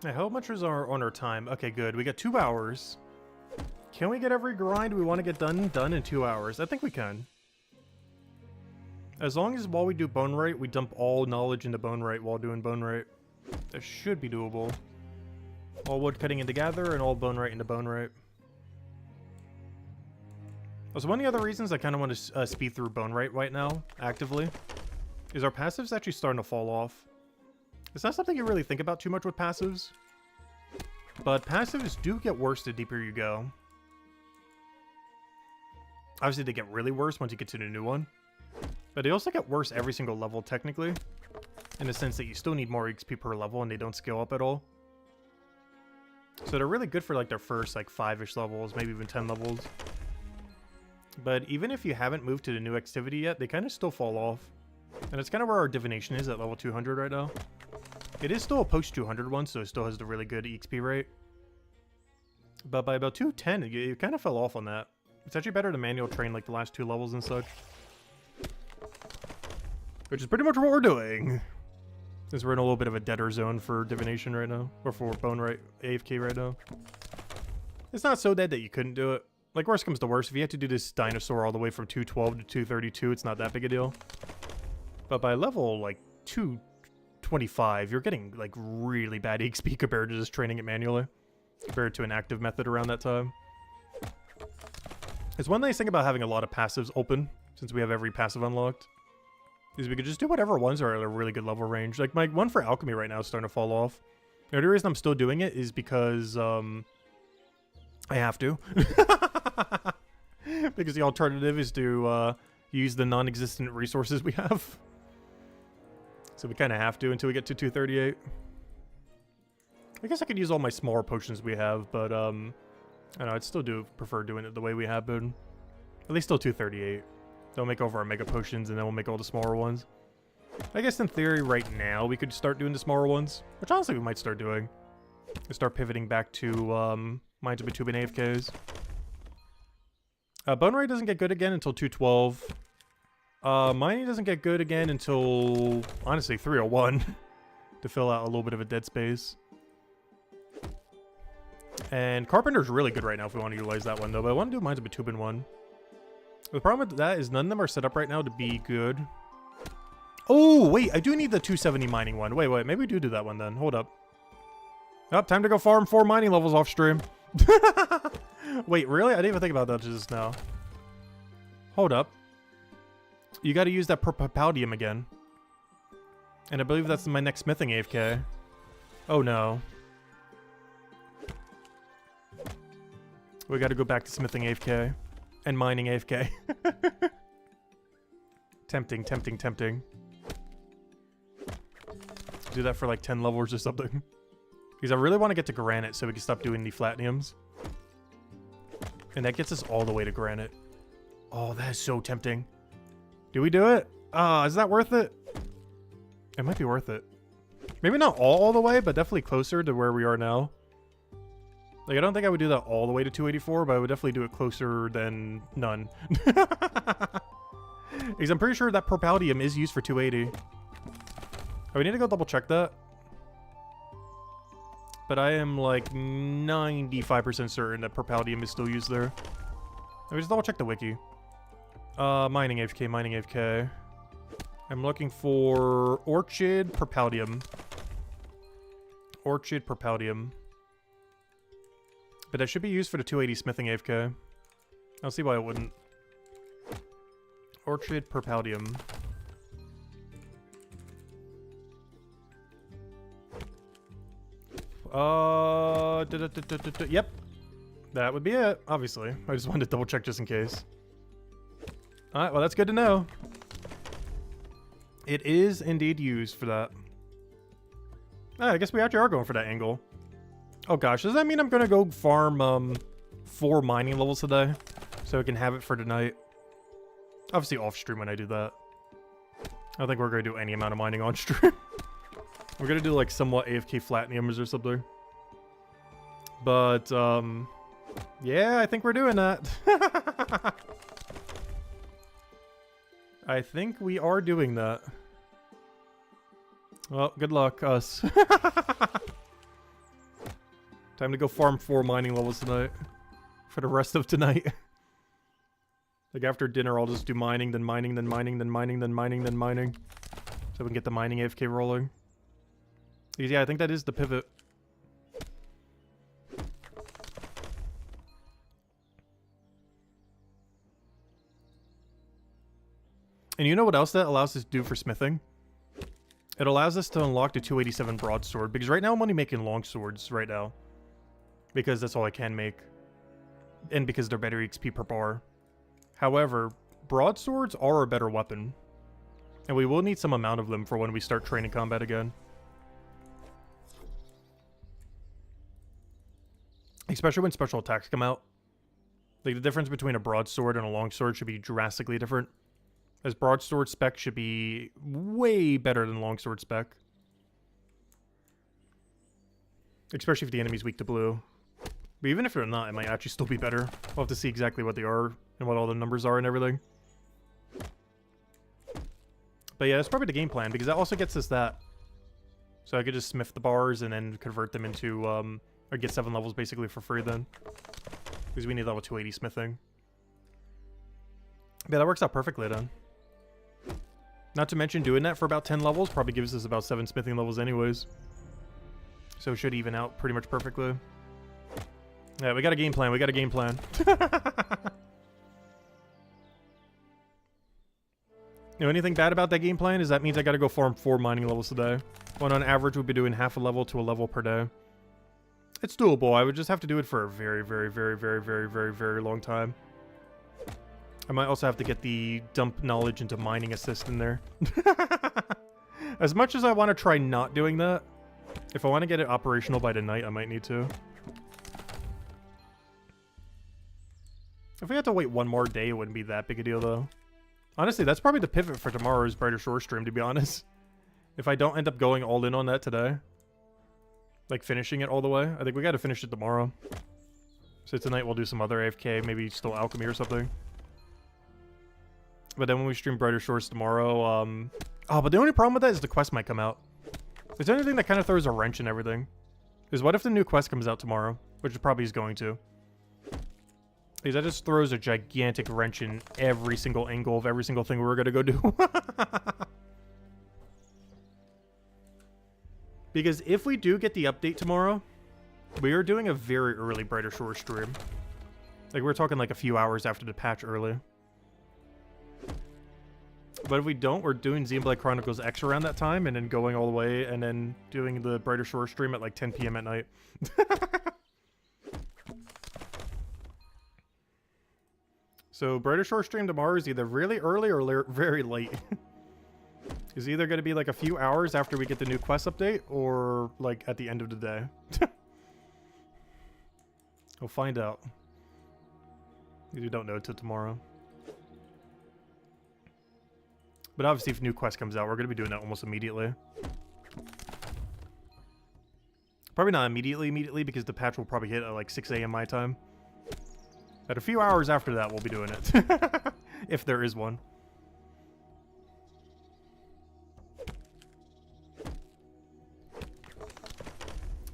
Hey, how much is our on our time? Okay, good. We got 2 hours. Can we get every grind we want to get done in 2 hours? I think we can. As long as while we do bone rate, we dump all knowledge into bone rate while doing bone rate. That should be doable. All wood cutting into gather and all bone rate into bone rate. Also, one of the other reasons I kind of want to speed through bone rate right now, actively, is our passives actually starting to fall off. It's not something you really think about too much with passives, but passives do get worse the deeper you go. Obviously, they get really worse once you get to the new one, but they also get worse every single level, technically, in the sense that you still need more XP per level and they don't scale up at all. So they're really good for like their first like 5-ish levels, maybe even 10 levels. But even if you haven't moved to the new activity yet, they kind of still fall off. And it's kind of where our divination is at level 200 right now. It is still a post 200 one, so it still has the really good XP rate. But by about 210, you kind of fell off on that. It's actually better to manual train like the last 2 levels and such. Which is pretty much what we're doing. Because we're in a little bit of a deader zone for divination right now. Or for bone rate AFK right now. It's not so dead that you couldn't do it. Like, worst comes to worst, if you had to do this dinosaur all the way from 212 to 232, it's not that big a deal. But by level, like, 225, you're getting, like, really bad XP compared to just training it manually. Compared to an active method around that time. It's one nice thing about having a lot of passives open, since we have every passive unlocked, is we could just do whatever ones are at a really good level range. Like, my one for alchemy right now is starting to fall off. The only reason I'm still doing it is because, I have to. Because the alternative is to use the non-existent resources we have. So we kind of have to until we get to 238. I guess I could use all my smaller potions we have, but I don't know, I'd still prefer doing it the way we have been. At least till 238. They'll make over our mega potions and then we'll make all the smaller ones. I guess in theory right now we could start doing the smaller ones, which honestly we might start doing. We'll start pivoting back to Mines of Bitumen AFKs. Bone Rate doesn't get good again until 212. Mining doesn't get good again until, honestly, 301. To fill out a little bit of a dead space. And Carpenter's really good right now if we want to utilize that one, though. But I want to do Mines of Bitumen one. The problem with that is none of them are set up right now to be good. Oh, wait, I do need the 270 mining one. Wait, maybe we do that one then. Hold up. Oh, time to go farm 4 mining levels off stream. Wait, really? I didn't even think about that just now. Hold up. You got to use that Propaldium again. And I believe that's my next smithing AFK. Oh no. We got to go back to smithing AFK. And mining AFK. Tempting, tempting, tempting. Do that for like 10 levels or something. Because I really want to get to granite so we can stop doing the platinums. And that gets us all the way to granite. Oh, that is so tempting. Do we do it? Is that worth it? It might be worth it. Maybe not all the way, but definitely closer to where we are now. Like, I don't think I would do that all the way to 284, but I would definitely do it closer than none. Because I'm pretty sure that Propaldium is used for 280. Oh, we need to go double check that. But I am like 95% certain that Propaldium is still used there. Let me just double check the wiki. Mining AFK, mining AFK. I'm looking for Orchid Propaldium. Orchid Propaldium. But that should be used for the 280 smithing AFK. I'll see why it wouldn't. Orchid Propaldium. Yep. That would be it, obviously. I just wanted to double check just in case. Alright, well that's good to know. It is indeed used for that. I guess we actually are going for that angle. Oh gosh, does that mean I'm gonna go farm 4 mining levels today? So we can have it for tonight. Obviously off stream when I do that. I don't think we're gonna do any amount of mining on stream. We're gonna do like somewhat AFK Flatniums or something. But yeah, I think we're doing that. I think we are doing that. Well, good luck, us. Time to go farm 4 mining levels tonight. For the rest of tonight. Like after dinner, I'll just do mining, then mining, then mining, then mining, then mining, then mining. So we can get the mining AFK rolling. Because yeah, I think that is the pivot. And you know what else that allows us to do for smithing? It allows us to unlock the 287 broadsword. Because right now I'm only making long swords right now. Because that's all I can make. And because they're better XP per bar. However, broadswords are a better weapon. And we will need some amount of them for when we start training combat again. Especially when special attacks come out. Like the difference between a broadsword and a longsword should be drastically different. As broadsword spec should be way better than longsword spec. Especially if the enemy's weak to blue. But even if they're not, it might actually still be better. We'll have to see exactly what they are and what all the numbers are and everything. But yeah, that's probably the game plan, because that also gets us that. So I could just smith the bars and then convert them into, or get 7 levels basically for free then. Because we need level 280 smithing. Yeah, that works out perfectly then. Not to mention doing that for about 10 levels probably gives us about 7 smithing levels anyways. So it should even out pretty much perfectly. Yeah, we got a game plan. We got a game plan. You know, anything bad about that game plan is that means I gotta go farm 4 mining levels today. When on average we'll be doing half a level to a level per day. It's doable. I would just have to do it for a very, very, very, very, very, very, very long time. I might also have to get the dump knowledge into mining assist in there. As much as I want to try not doing that, if I want to get it operational by tonight, I might need to. If we had to wait 1 more day, it wouldn't be that big a deal, though. Honestly, that's probably the pivot for tomorrow's Brighter Shore stream, to be honest. If I don't end up going all in on that today. Like, finishing it all the way. I think we gotta finish it tomorrow. So tonight we'll do some other AFK, maybe still Alchemy or something. But then when we stream Brighter Shores tomorrow, oh, but the only problem with that is the quest might come out. It's the only thing that kind of throws a wrench in everything. Is what if the new quest comes out tomorrow? Which it probably is going to. Because that just throws a gigantic wrench in every single angle of every single thing we were going to go do. Because if we do get the update tomorrow, we are doing a very early Brighter Shore stream. Like, we're talking like a few hours after the patch early. But if we don't, we're doing Xenoblade Chronicles X around that time, and then going all the way, and then doing the Brighter Shore stream at like 10 PM at night. So Brighter Shore stream tomorrow is either really early or very late. It's either going to be like a few hours after we get the new quest update, or like at the end of the day. We'll find out. You don't know until tomorrow. But obviously if new quest comes out, we're going to be doing that almost immediately. Probably not immediately, because the patch will probably hit at like 6 AM my time. At a few hours after that, we'll be doing it. If there is one.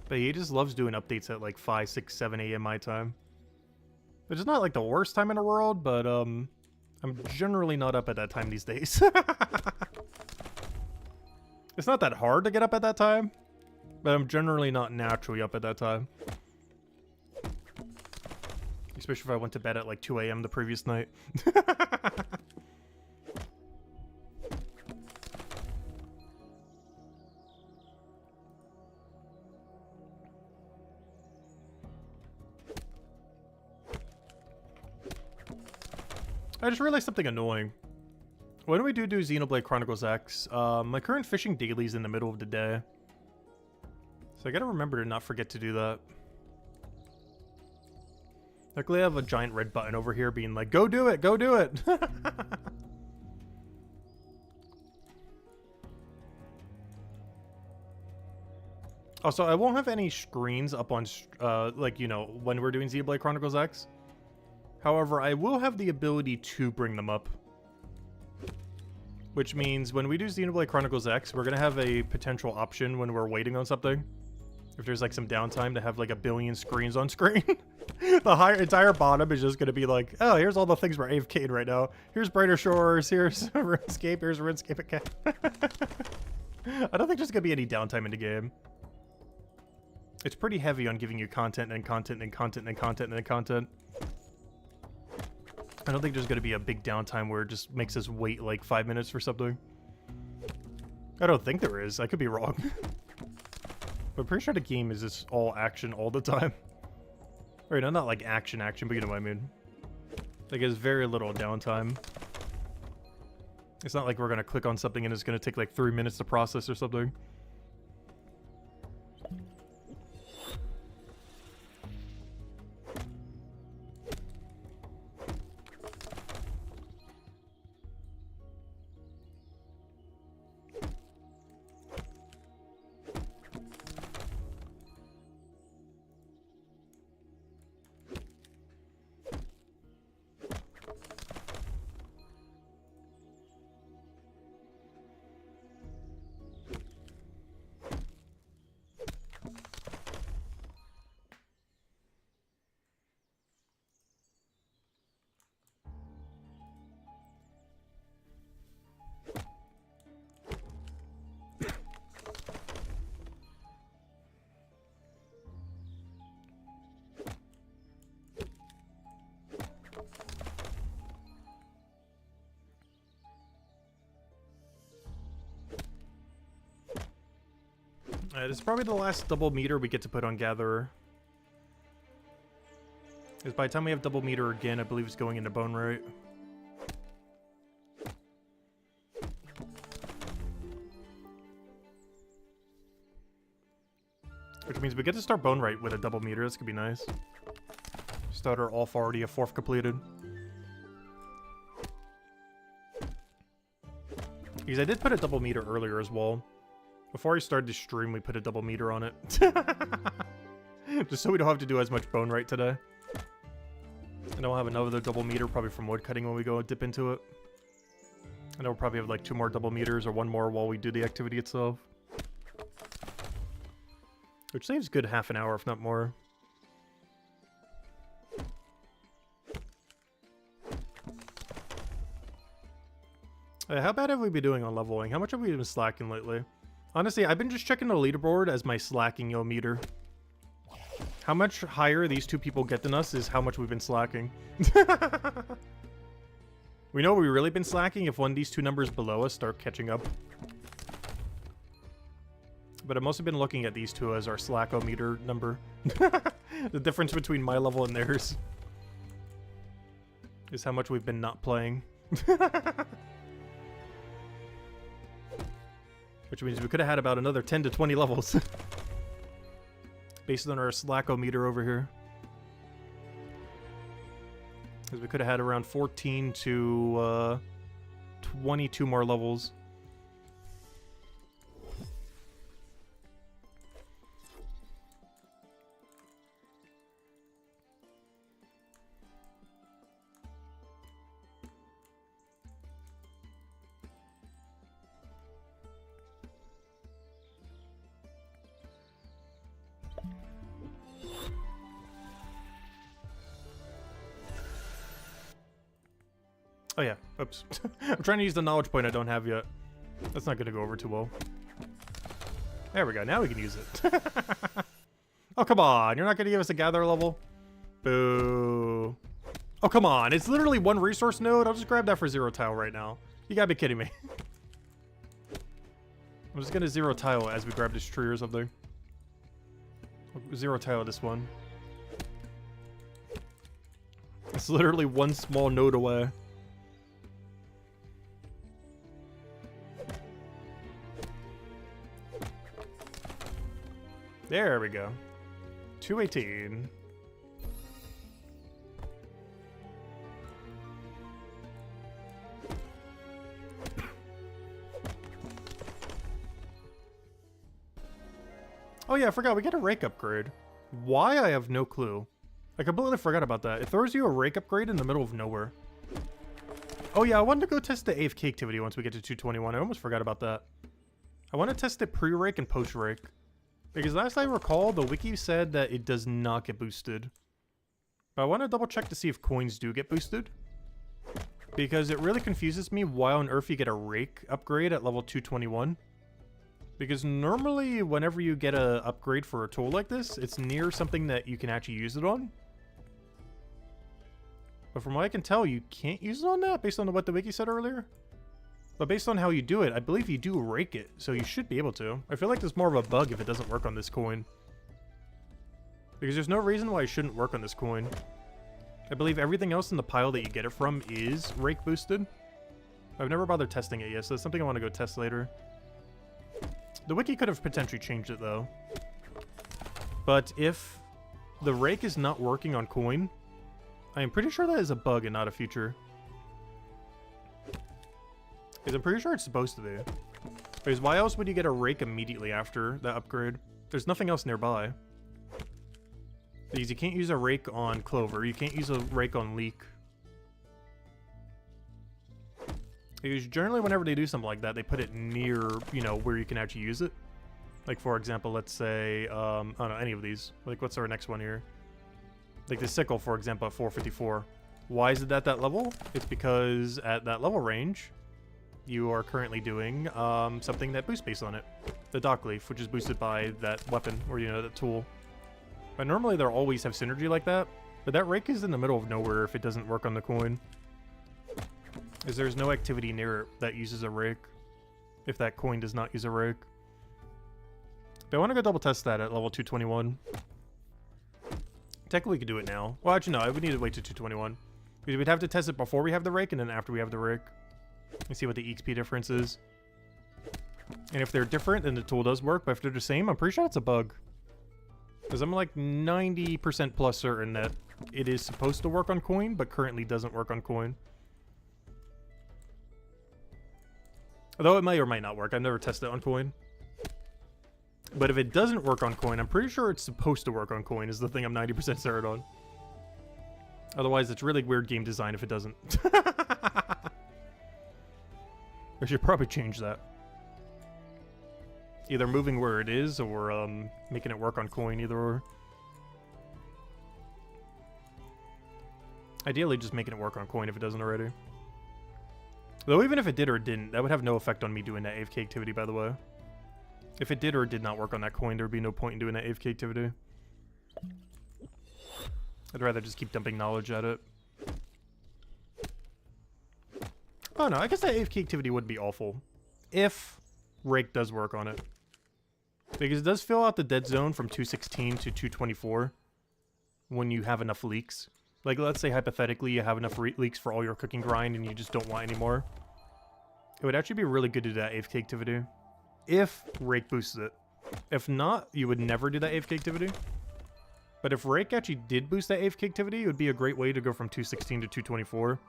But he just loves doing updates at like 5, 6, 7 AM my time. Which is not like the worst time in the world, but I'm generally not up at that time these days. It's not that hard to get up at that time, but I'm generally not naturally up at that time. Especially if I went to bed at like 2 AM the previous night. I just realized something annoying. When we do Xenoblade Chronicles X, my current fishing daily is in the middle of the day. So I gotta remember to not forget to do that. Luckily I have a giant red button over here being like, go do it, go do it! Also, I won't have any screens up on, like, you know, when we're doing Xenoblade Chronicles X. However, I will have the ability to bring them up. Which means when we do Xenoblade Chronicles X, we're going to have a potential option when we're waiting on something. If there's like some downtime to have like a billion screens on screen. The entire bottom is just going to be like, oh, here's all the things we're AFK'd right now. Here's Brighter Shores, here's RuneScape, here's RuneScape again. I don't think there's going to be any downtime in the game. It's pretty heavy on giving you content and content and content and content and content. I don't think there's going to be a big downtime where it just makes us wait like 5 minutes for something. I don't think there is. I could be wrong. But I'm pretty sure the game is just all action all the time. Or no, not like action, but you know what I mean. Like, there's very little downtime. It's not like we're gonna click on something and it's gonna take like 3 minutes to process or something. This is probably the last double meter we get to put on Gatherer. Because by the time we have double meter again, I believe it's going into Bone Right. Which means we get to start Bone Right with a double meter. This could be nice. Start our Alpha already a 4th completed. Because I did put a double meter earlier as well. Before I started the stream, we put a double meter on it. Just so we don't have to do as much Bone Right today. And then we'll have another double meter probably from woodcutting when we go dip into it. And then we'll probably have like 2 more double meters or 1 more while we do the activity itself. Which saves good half an hour, if not more. How bad have we been doing on leveling? How much have we been slacking lately? Honestly, I've been just checking the leaderboard as my slacking meter. How much higher these 2 people get than us is how much we've been slacking. We know we've really been slacking if one of these 2 numbers below us start catching up. But I've mostly been looking at these 2 as our slackometer number. The difference between my level and theirs is how much we've been not playing. Which means we could have had about another 10 to 20 levels. Based on our slackometer over here. Because we could have had around 14 to 22 more levels. Oh yeah, oops. I'm trying to use the knowledge point I don't have yet. That's not going to go over too well. There we go, now we can use it. Oh, come on, you're not going to give us a gather level? Boo. Oh, come on, it's literally 1 resource node? I'll just grab that for 0 tile right now. You gotta be kidding me. I'm just going to 0 tile as we grab this tree or something. 0 tile this one. It's literally 1 small node away. There we go. 218. Oh yeah, I forgot. We get a rake upgrade. Why? I have no clue. I completely forgot about that. It throws you a rake upgrade in the middle of nowhere. Oh yeah, I wanted to go test the AFK activity once we get to 221. I almost forgot about that. I want to test it pre-rake and post-rake. Because last I recall, the wiki said that it does not get boosted. But I want to double check to see if coins do get boosted. Because it really confuses me why on earth you get a rake upgrade at level 221. Because normally whenever you get a upgrade for a tool like this, it's near something that you can actually use it on. But from what I can tell, you can't use it on that based on what the wiki said earlier. But based on how you do it, I believe you do rake it, so you should be able to. I feel like there's more of a bug if it doesn't work on this coin. Because there's no reason why it shouldn't work on this coin. I believe everything else in the pile that you get it from is rake boosted. I've never bothered testing it yet, so that's something I want to go test later. The wiki could have potentially changed it though. But if the rake is not working on coin, I am pretty sure that is a bug and not a feature. Because I'm pretty sure it's supposed to be. Because why else would you get a rake immediately after that upgrade? There's nothing else nearby. Because you can't use a rake on Clover. You can't use a rake on Leek. Because generally whenever they do something like that, they put it near, you know, where you can actually use it. Like, for example, let's say, I don't know, any of these. Like, what's our next one here? Like the sickle, for example, at 454. Why is it at that level? It's because at that level range, you are currently doing something that boosts based on it. The Dock Leaf, which is boosted by that weapon, or, you know, that tool. But normally they'll always have synergy like that. But that rake is in the middle of nowhere if it doesn't work on the coin. Because there's no activity near it that uses a rake. If that coin does not use a rake. But I want to go double test that at level 221. Technically we could do it now. Well, actually no, I would need to wait to 221. Because we'd have to test it before we have the rake and then after we have the rake. And see what the EXP difference is. And if they're different, then the tool does work. But if they're the same, I'm pretty sure it's a bug. Because I'm like 90% plus certain that it is supposed to work on coin, but currently doesn't work on coin. Although it may or might not work. I've never tested it on coin. But if it doesn't work on coin, I'm pretty sure it's supposed to work on coin is the thing I'm 90% certain on. Otherwise, it's really weird game design if it doesn't. I should probably change that. Either moving where it is or making it work on coin, either or. Ideally, just making it work on coin if it doesn't already. Though even if it did or it didn't, that would have no effect on me doing that AFK activity, by the way. If it did or did not work on that coin, there would be no point in doing that AFK activity. I'd rather just keep dumping knowledge at it. Oh no, I guess that AFK activity would be awful. If Rake does work on it. Because it does fill out the dead zone from 216 to 224 when you have enough leaks. Like, let's say hypothetically you have enough leaks for all your cooking grind and you just don't want any more. It would actually be really good to do that AFK activity. If Rake boosts it. If not, you would never do that AFK activity. But if Rake actually did boost that AFK activity, it would be a great way to go from 216 to 224.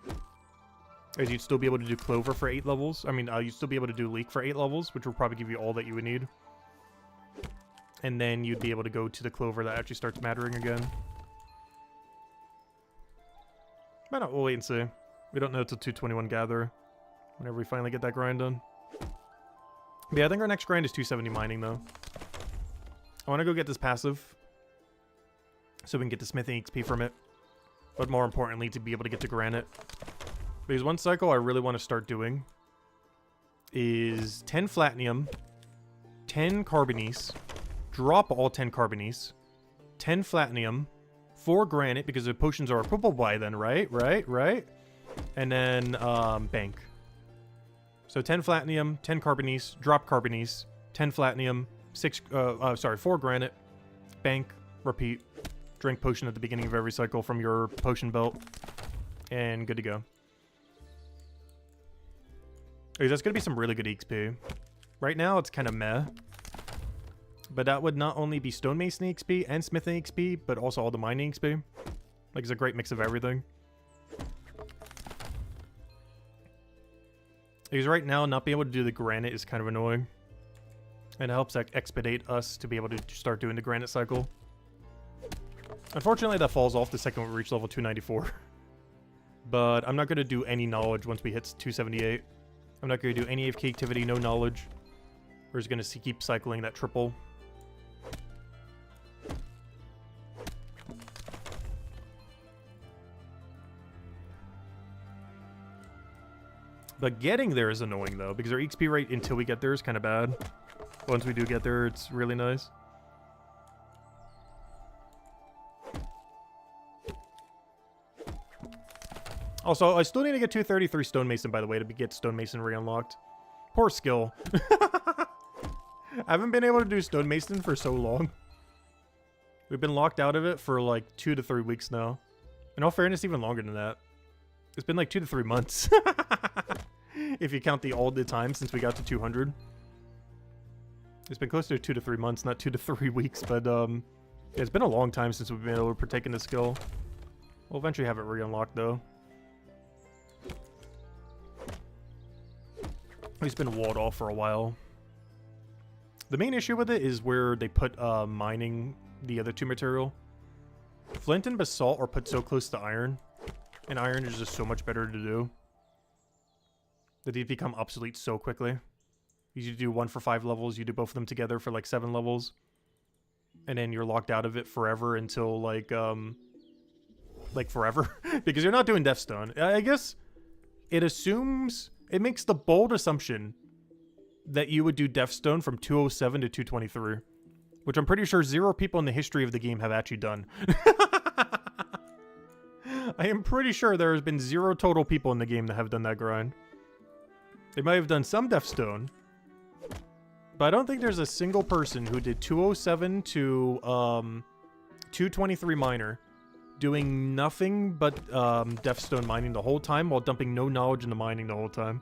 As you'd still be able to do Clover for 8 levels. I mean, you'd still be able to do Leak for 8 levels, which will probably give you all that you would need. And then you'd be able to go to the Clover that actually starts mattering again. But no, we'll wait and see. We don't know until 221 Gather. Whenever we finally get that grind done. But yeah, I think our next grind is 270 mining, though. I want to go get this passive. So we can get the smithing XP from it. But more importantly, to be able to get to granite. Because one cycle I really want to start doing is 10 Platinum, 10 Carbonice, drop all 10 Carbonice, 10 Platinum, 4 Granite, because the potions are equipable by then, right? Right? And then Bank. So 10 Platinum, 10 Carbonice, drop Carbonice, 10 Platinum, 4 Granite, Bank, repeat, drink potion at the beginning of every cycle from your potion belt, and good to go. Okay, that's going to be some really good XP. Right now, it's kind of meh. But that would not only be stonemason XP and smithing XP, but also all the mining XP. Like, it's a great mix of everything. Because right now, not being able to do the granite is kind of annoying. And it helps expedite us to be able to start doing the granite cycle. Unfortunately, that falls off the second we reach level 294. But I'm not going to do any knowledge once we hit 278. I'm not going to do any AFK activity, no knowledge. We're just going to keep cycling that triple. But getting there is annoying, though, because our XP rate until we get there is kind of bad. Once we do get there, it's really nice. Also, I still need to get 233 Stonemason, by the way, to get Stonemasonry unlocked. Poor skill. I haven't been able to do Stonemason for so long. We've been locked out of it for like 2 to 3 weeks now. In all fairness, even longer than that. It's been like 2 to 3 months. If you count all the time since we got to 200. It's been closer to 2 to 3 months, not 2 to 3 weeks, but yeah, it's been a long time since we've been able to partake in the skill. We'll eventually have it re-unlocked, though. It's been walled off for a while. The main issue with it is where they put mining the other 2 material. Flint and basalt are put so close to iron, and iron is just so much better to do. That they become obsolete so quickly. You do 1 for 5 levels, you do both of them together for like 7 levels. And then you're locked out of it forever until like forever. Because you're not doing Deathstone. I guess it makes the bold assumption that you would do Deathstone from 207 to 223. Which I'm pretty sure 0 people in the history of the game have actually done. I am pretty sure there has been 0 total people in the game that have done that grind. They might have done some Deathstone, but I don't think there's a single person who did 207 to 223 minor, doing nothing but Deathstone mining the whole time while dumping no knowledge into mining the whole time.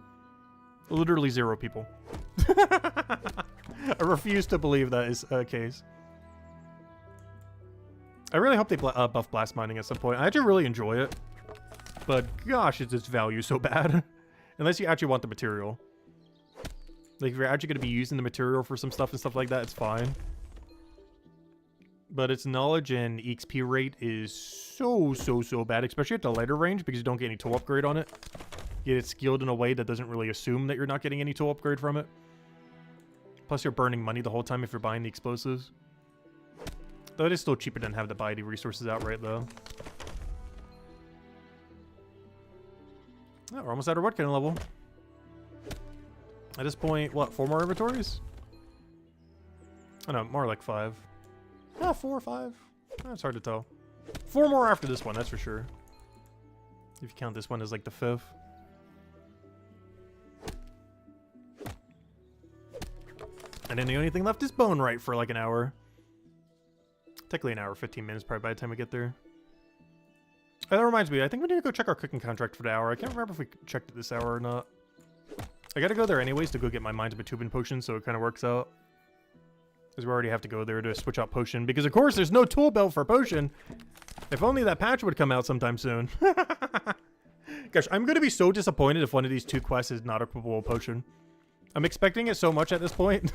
Literally 0 people. I refuse to believe that is a case. I really hope they buff blast mining at some point. I actually really enjoy it, but gosh, is its value so bad. Unless you actually want the material. Like, if you're actually going to be using the material for some stuff and stuff like that, it's fine. But its knowledge and XP rate is so bad, especially at the lighter range, because you don't get any tool upgrade on it. You get it skilled in a way that doesn't really assume that you're not getting any tool upgrade from it. Plus, you're burning money the whole time if you're buying the explosives. Though it is still cheaper than have to buy the resources outright, though. Oh, we're almost at our wood cannon level. At this point, what, 4 more inventories? Oh no, more like 5. Ah, 4 or 5. It's hard to tell. 4 more after this one, that's for sure. If you count this one as like the 5th. And then the only thing left is Bone Right for like an hour. Technically an hour, 15 minutes probably by the time we get there. Oh, that reminds me, I think we need to go check our cooking contract for the hour. I can't remember if we checked it this hour or not. I gotta go there anyways to go get my Minds of Bitubin potion, so it kind of works out. Because we already have to go there to switch out potion. Because of course there's no tool belt for potion. If only that patch would come out sometime soon. Gosh, I'm gonna be so disappointed if one of these 2 quests is not equipable potion. I'm expecting it so much at this point.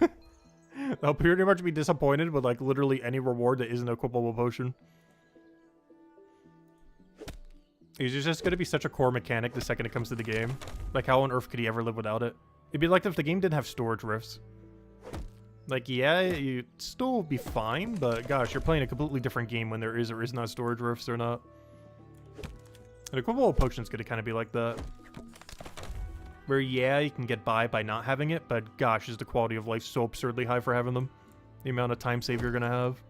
I'll pretty much be disappointed with like literally any reward that isn't equipable potion. It's just going to be such a core mechanic the second it comes to the game. Like, how on earth could he ever live without it? It'd be like if the game didn't have storage rifts. Like, yeah, you'd still be fine, but gosh, you're playing a completely different game when there is or is not storage rifts or not. An equipable potion's going to kind of be like that. Where, yeah, you can get by not having it, but gosh, is the quality of life so absurdly high for having them. The amount of time save you're going to have.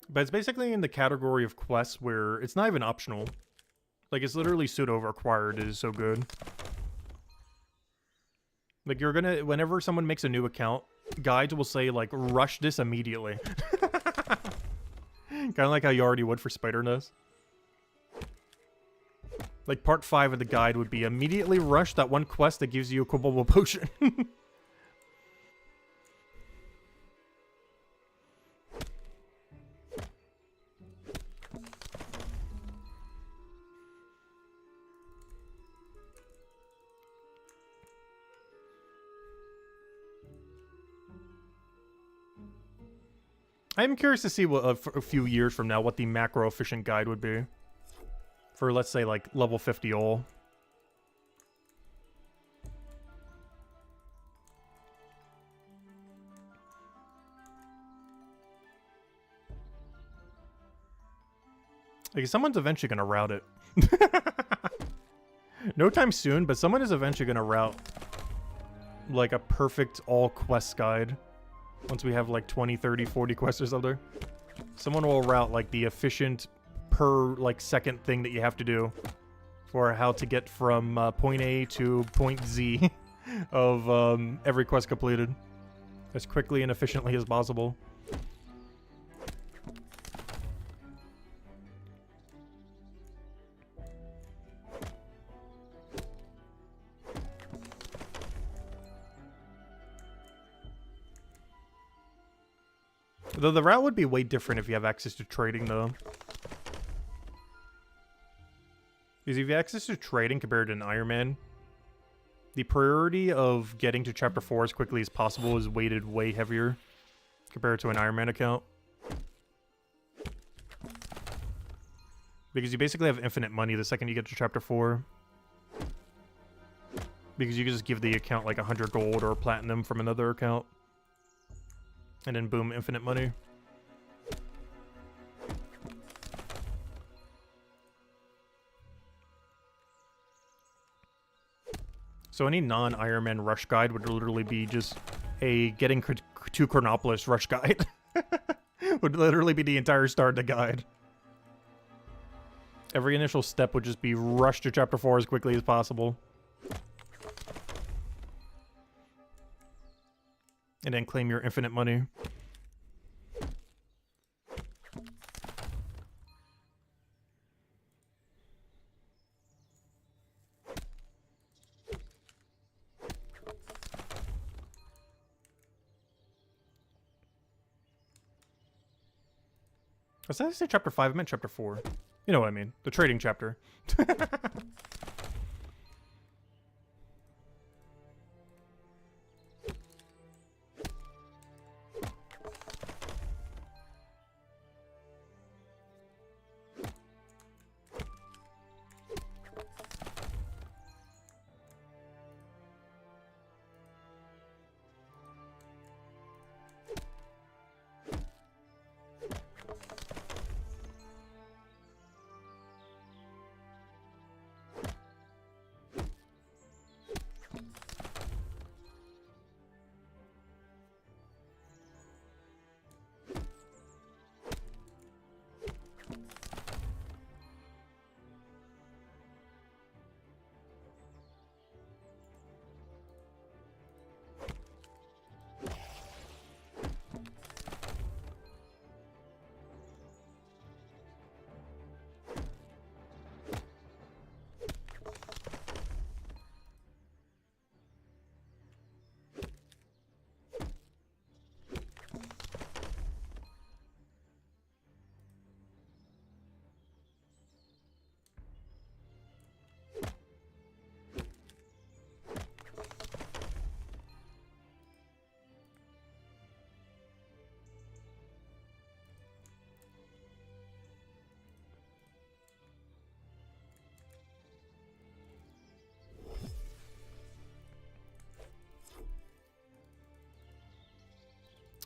But it's basically in the category of quests where it's not even optional. Like, it's literally pseudo-required. It is so good. Like, you're gonna... Whenever someone makes a new account, guides will say, like, rush this immediately. Kind of like how you already would for Spider Nest. Like, part 5 of the guide would be immediately rush that one quest that gives you a equipable potion. I'm curious to see what a few years from now what the macro efficient guide would be for, let's say, like level 50 all. Like, someone's eventually gonna route it. No time soon, but someone is eventually gonna route like a perfect all quest guide. Once we have like 20, 30, 40 quests or something. Someone will route like the efficient per like second thing that you have to do for how to get from point A to point Z of every quest completed as quickly and efficiently as possible. Though the route would be way different if you have access to trading, though. Because if you have access to trading compared to an Iron Man, the priority of getting to Chapter 4 as quickly as possible is weighted way heavier compared to an Iron Man account. Because you basically have infinite money the second you get to Chapter 4. Because you can just give the account like 100 gold or platinum from another account. And then boom, infinite money. So any non-Iron Man rush guide would literally be just a getting to Chronopolis rush guide. Would literally be the entire start of the guide. Every initial step would just be rush to Chapter 4 as quickly as possible. And then claim your infinite money. Did I say Chapter 5? I meant Chapter 4. You know what I mean. The trading chapter.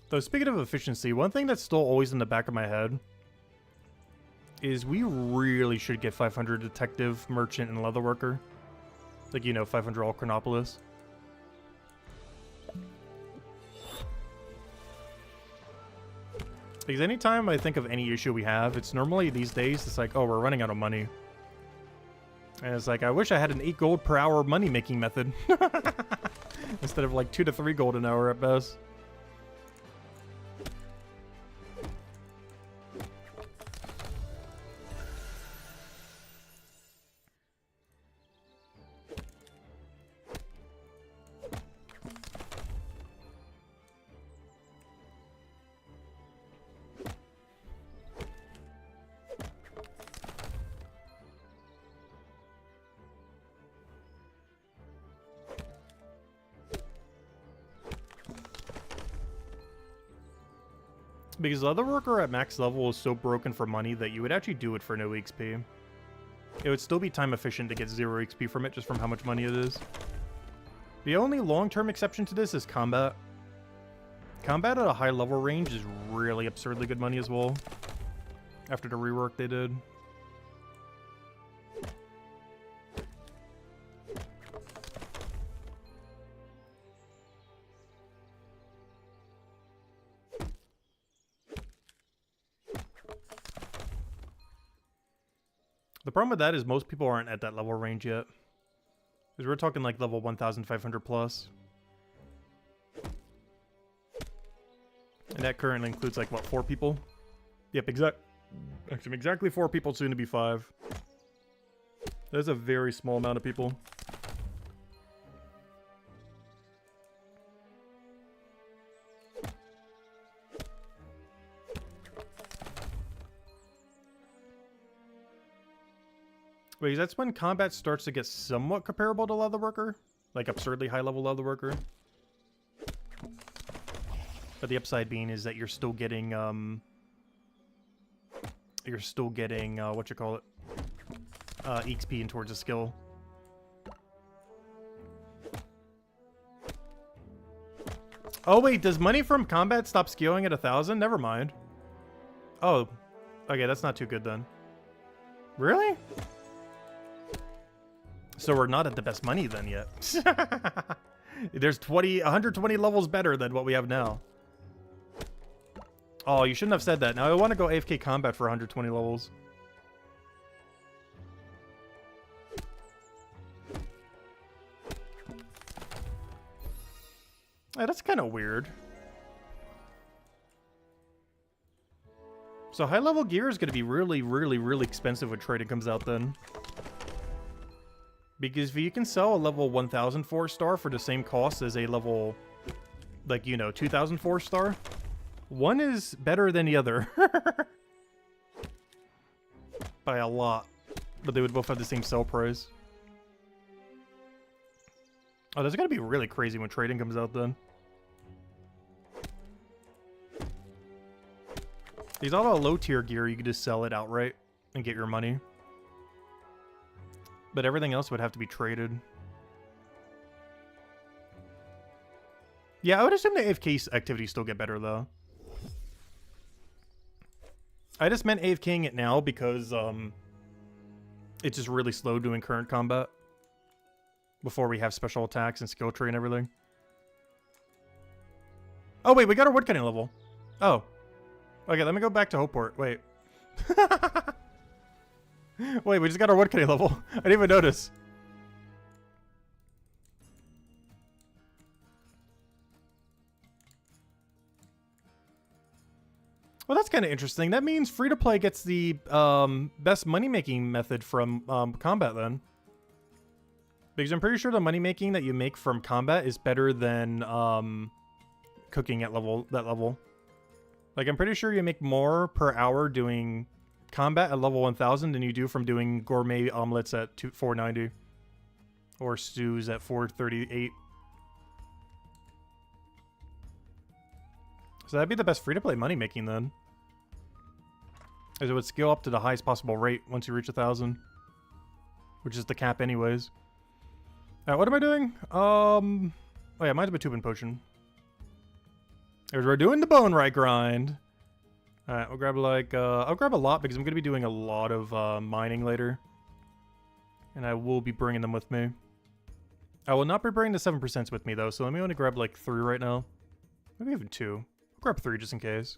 Though, speaking of efficiency, one thing that's still always in the back of my head is we really should get 500 Detective, Merchant, and Leatherworker. Like, you know, 500 all Chronopolis. Because anytime I think of any issue we have, it's normally these days, it's like, oh, we're running out of money. And it's like, I wish I had an 8 gold per hour money-making method. Instead of like 2 to 3 gold an hour at best. Because Leatherworker at max level is so broken for money that you would actually do it for no XP. It would still be time efficient to get 0 XP from it just from how much money it is. The only long-term exception to this is combat. Combat at a high level range is really absurdly good money as well. After the rework they did. The problem with that is most people aren't at that level range yet. Because we're talking like level 1,500 plus. And that currently includes like, what, 4 people? Yep, exactly 4 people, soon to be 5. That's a very small amount of people. Wait, that's when combat starts to get somewhat comparable to Leatherworker? Like absurdly high level Leatherworker? But the upside being is that you're still getting, what you call it? XP in towards a skill. Oh wait, does money from combat stop scaling at 1,000? Never mind. Oh, okay, that's not too good then. Really? So we're not at the best money then yet. There's 120 levels better than what we have now. Oh, you shouldn't have said that. Now I want to go AFK combat for 120 levels. Hey, that's kind of weird. So high level gear is going to be really, really, really expensive when trading comes out then. Because if you can sell a level 1,000 4-star for the same cost as a level, like, you know, 2,000 4-star, one is better than the other. By a lot. But they would both have the same sell price. Oh, that's going to be really crazy when trading comes out then. These all the low tier gear, you can just sell it outright and get your money. But everything else would have to be traded. Yeah, I would assume the AFK activities still get better, though. I just meant AFKing it now because it's just really slow doing current combat. Before we have special attacks and skill tree and everything. Oh, wait, we got our woodcutting level. Oh. Okay, let me go back to Hopeport. Wait. Wait, we just got our woodcutting level. I didn't even notice. Well, that's kind of interesting. That means free-to-play gets the best money-making method from combat, then. Because I'm pretty sure the money-making that you make from combat is better than cooking at that level. Like, I'm pretty sure you make more per hour doing combat at level 1,000 than you do from doing gourmet omelets at 490. Or stews at 438. So that'd be the best free-to-play money-making, then. As it would scale up to the highest possible rate once you reach 1,000. Which is the cap anyways. Alright, what am I doing? Oh yeah, mine's a Batubin potion. We're doing the bone right grind. Alright, we'll grab like, I'll grab a lot because I'm going to be doing a lot of mining later. And I will be bringing them with me. I will not be bringing the 7% with me though, so let me only grab like 3 right now. Maybe even 2. I'll grab 3 just in case.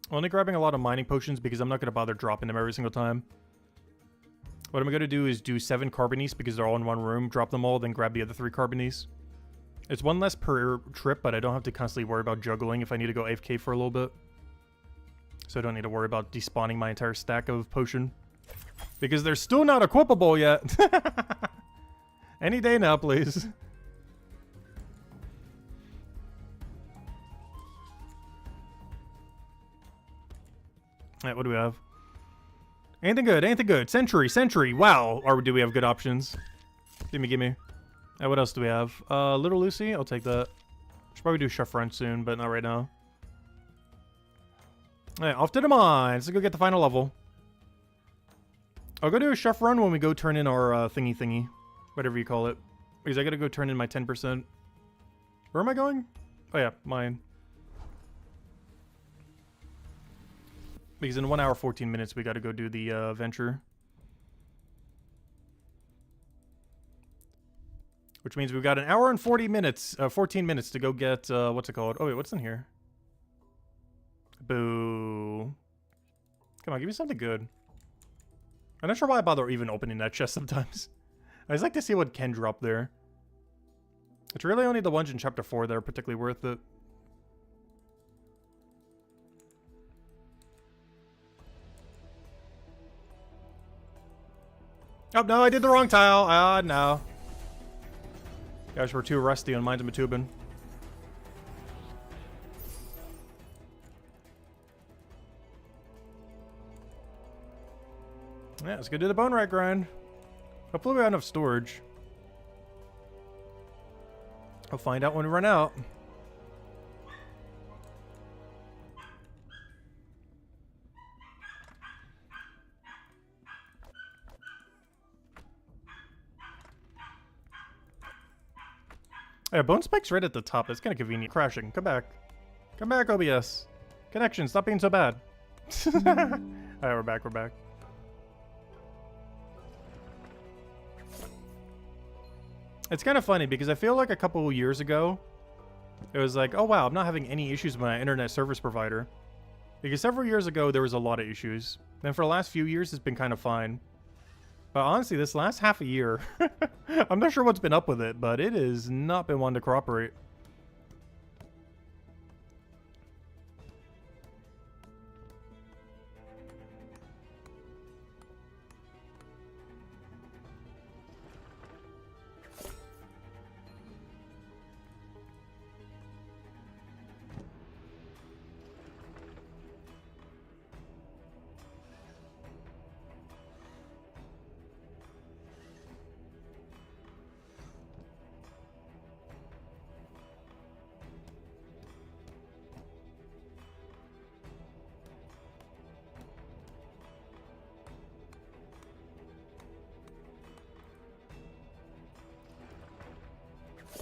Only grabbing a lot of mining potions because I'm not going to bother dropping them every single time. What I'm going to do is do 7 Carbonease because they're all in one room, drop them all, then grab the other 3 Carbonease. It's 1 less per trip, but I don't have to constantly worry about juggling if I need to go AFK for a little bit. So I don't need to worry about despawning my entire stack of potion. Because they're still not equipable yet. Any day now, please. Alright, what do we have? Anything good, anything good. Sentry, wow. Or do we have good options? Gimme. What else do we have? Little Lucy, I'll take that. Should probably do chef run soon, but not right now. Alright, off to the mines. Let's go get the final level. I'll go do a chef run when we go turn in our thingy. Whatever you call it. Because I gotta go turn in my 10%. Where am I going? Oh yeah, mine. Because in 1 hour, 14 minutes, we gotta go do the venture. Which means we've got an hour and 14 minutes to go get, what's it called? Oh wait, what's in here? Boo. Come on, give me something good. I'm not sure why I bother even opening that chest sometimes. I just like to see what can drop there. It's really only the ones in chapter 4 that are particularly worth it. Oh no, I did the wrong tile. Ah, no. Guys, we're too rusty on Mines of Matubin. Yeah, let's go do the bone rack grind. Hopefully we have enough storage. I'll find out when we run out. Yeah, bone spike's right at the top. That's kind of convenient. Crashing. Come back. Come back, OBS. Connection, stop being so bad. Alright, we're back, we're back. It's kind of funny because I feel like a couple years ago, it was like, oh wow, I'm not having any issues with my internet service provider. Because several years ago, there was a lot of issues. And for the last few years, it's been kind of fine. But honestly, this last half a year, I'm not sure what's been up with it, but it has not been one to cooperate.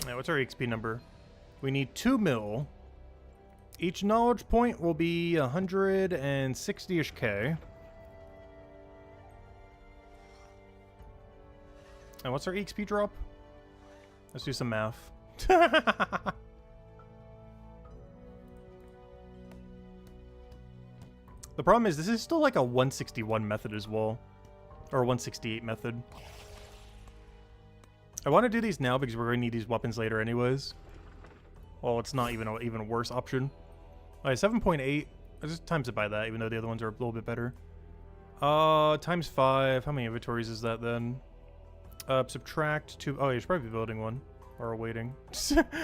Now, what's our XP number? We need 2 mil. Each knowledge point will be 160-ish K. And what's our XP drop? Let's do some math. The problem is this is still like a 161 method as well. Or a 168 method. I want to do these now because we're going to need these weapons later anyways. Well, it's not even an even worse option. Alright, 7.8. I just times it by that, even though the other ones are a little bit better. Times 5. How many inventories is that then? Subtract 2. Oh, you should probably be building one. Or waiting.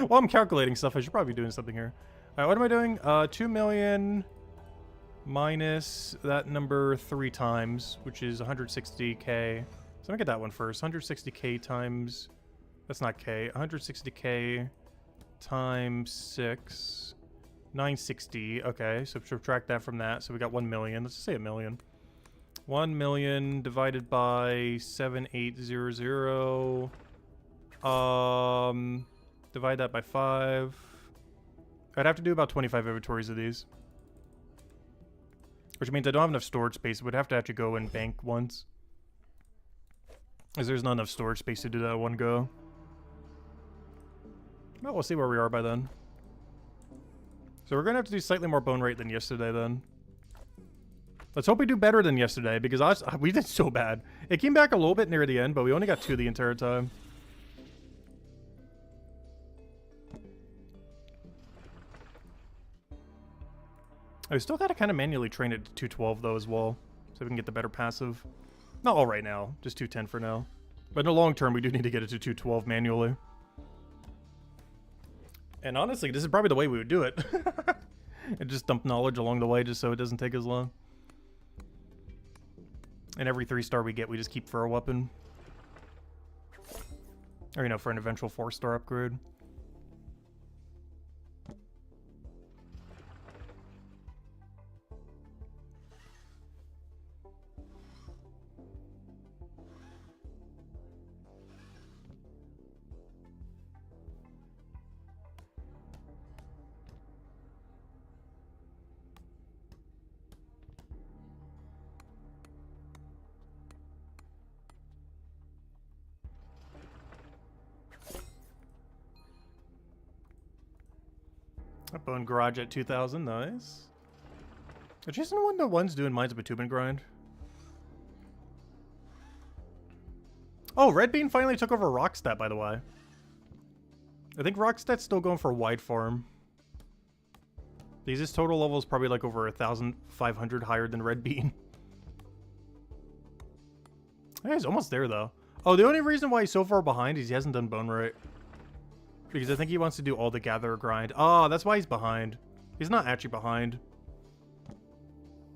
While I'm calculating stuff, I should probably be doing something here. Alright, what am I doing? 2 million minus that number 3 times, which is 160k. So let me get that one first. 160k times... That's not k. 160k times 6. 960. Okay, so subtract that from that. So we got 1 million. Let's just say 1 million. 1 million divided by 7800. Divide that by 5. I'd have to do about 25 inventories of these. Which means I don't have enough storage space. Would have to actually go and bank once. Because there's not enough storage space to do that at one go. Well, we'll see where we are by then. So we're going to have to do slightly more bone rate than yesterday then. Let's hope we do better than yesterday, because we did so bad. It came back a little bit near the end, but we only got 2 the entire time. I still got to kind of manually train it to 212 though as well, so we can get the better passive. Not all right now, just 210 for now. But in the long term, we do need to get it to 212 manually. And honestly, this is probably the way we would do it. And just dump knowledge along the way just so it doesn't take as long. And every 3-star we get, we just keep for a weapon. Or, you know, for an eventual 4-star upgrade. A bone garage at 2,000, nice. Isn't one of the ones doing Mines of Bitumen grind? Oh, Red Bean finally took over Rockstat, by the way. I think Rockstat's still going for wide farm. His total level is probably like over 1,500 higher than Red Bean. Yeah, he's almost there, though. Oh, the only reason why he's so far behind is he hasn't done Bone right. Because I think he wants to do all the Gatherer grind. Oh, that's why he's behind. He's not actually behind.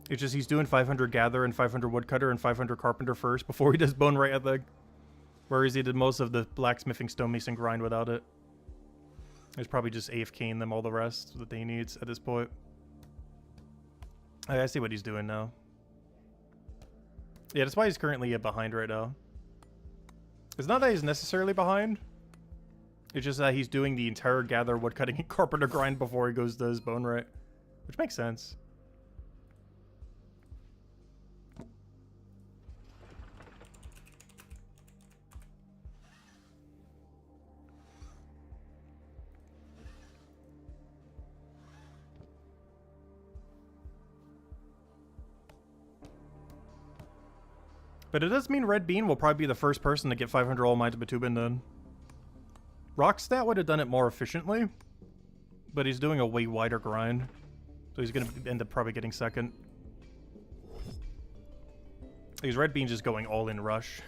It's just he's doing 500 Gather and 500 Woodcutter and 500 Carpenter first before he does Bone right, I think. Whereas he did most of the Blacksmithing Stonemason grind without it. He's probably just AFKing them all the rest that he needs at this point. I see what he's doing now. Yeah, that's why he's currently behind right now. It's not that he's necessarily behind. It's just that he's doing the entire Gather, Woodcutting, and Carpenter grind before he goes to his Bone right. Which makes sense. But it does mean Red Bean will probably be the first person to get 500 All Mines of Bitumen done. Rockstat would have done it more efficiently, but he's doing a way wider grind. So he's going to end up probably getting second. Because Red Bean's just going all in rush.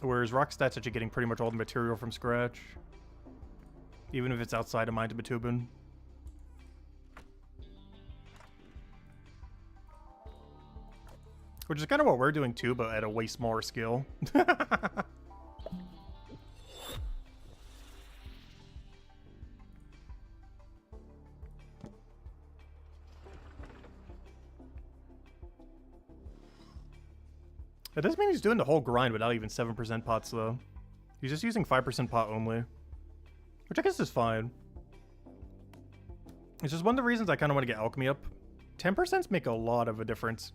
Whereas Rockstat's actually getting pretty much all the material from scratch. Even if it's outside of Mines of Bitumen. Which is kind of what we're doing too, but at a way smaller scale. That doesn't mean he's doing the whole grind without even 7% pots though. He's just using 5% pot only. Which I guess is fine. It's just one of the reasons I kind of want to get Alchemy up. 10% make a lot of a difference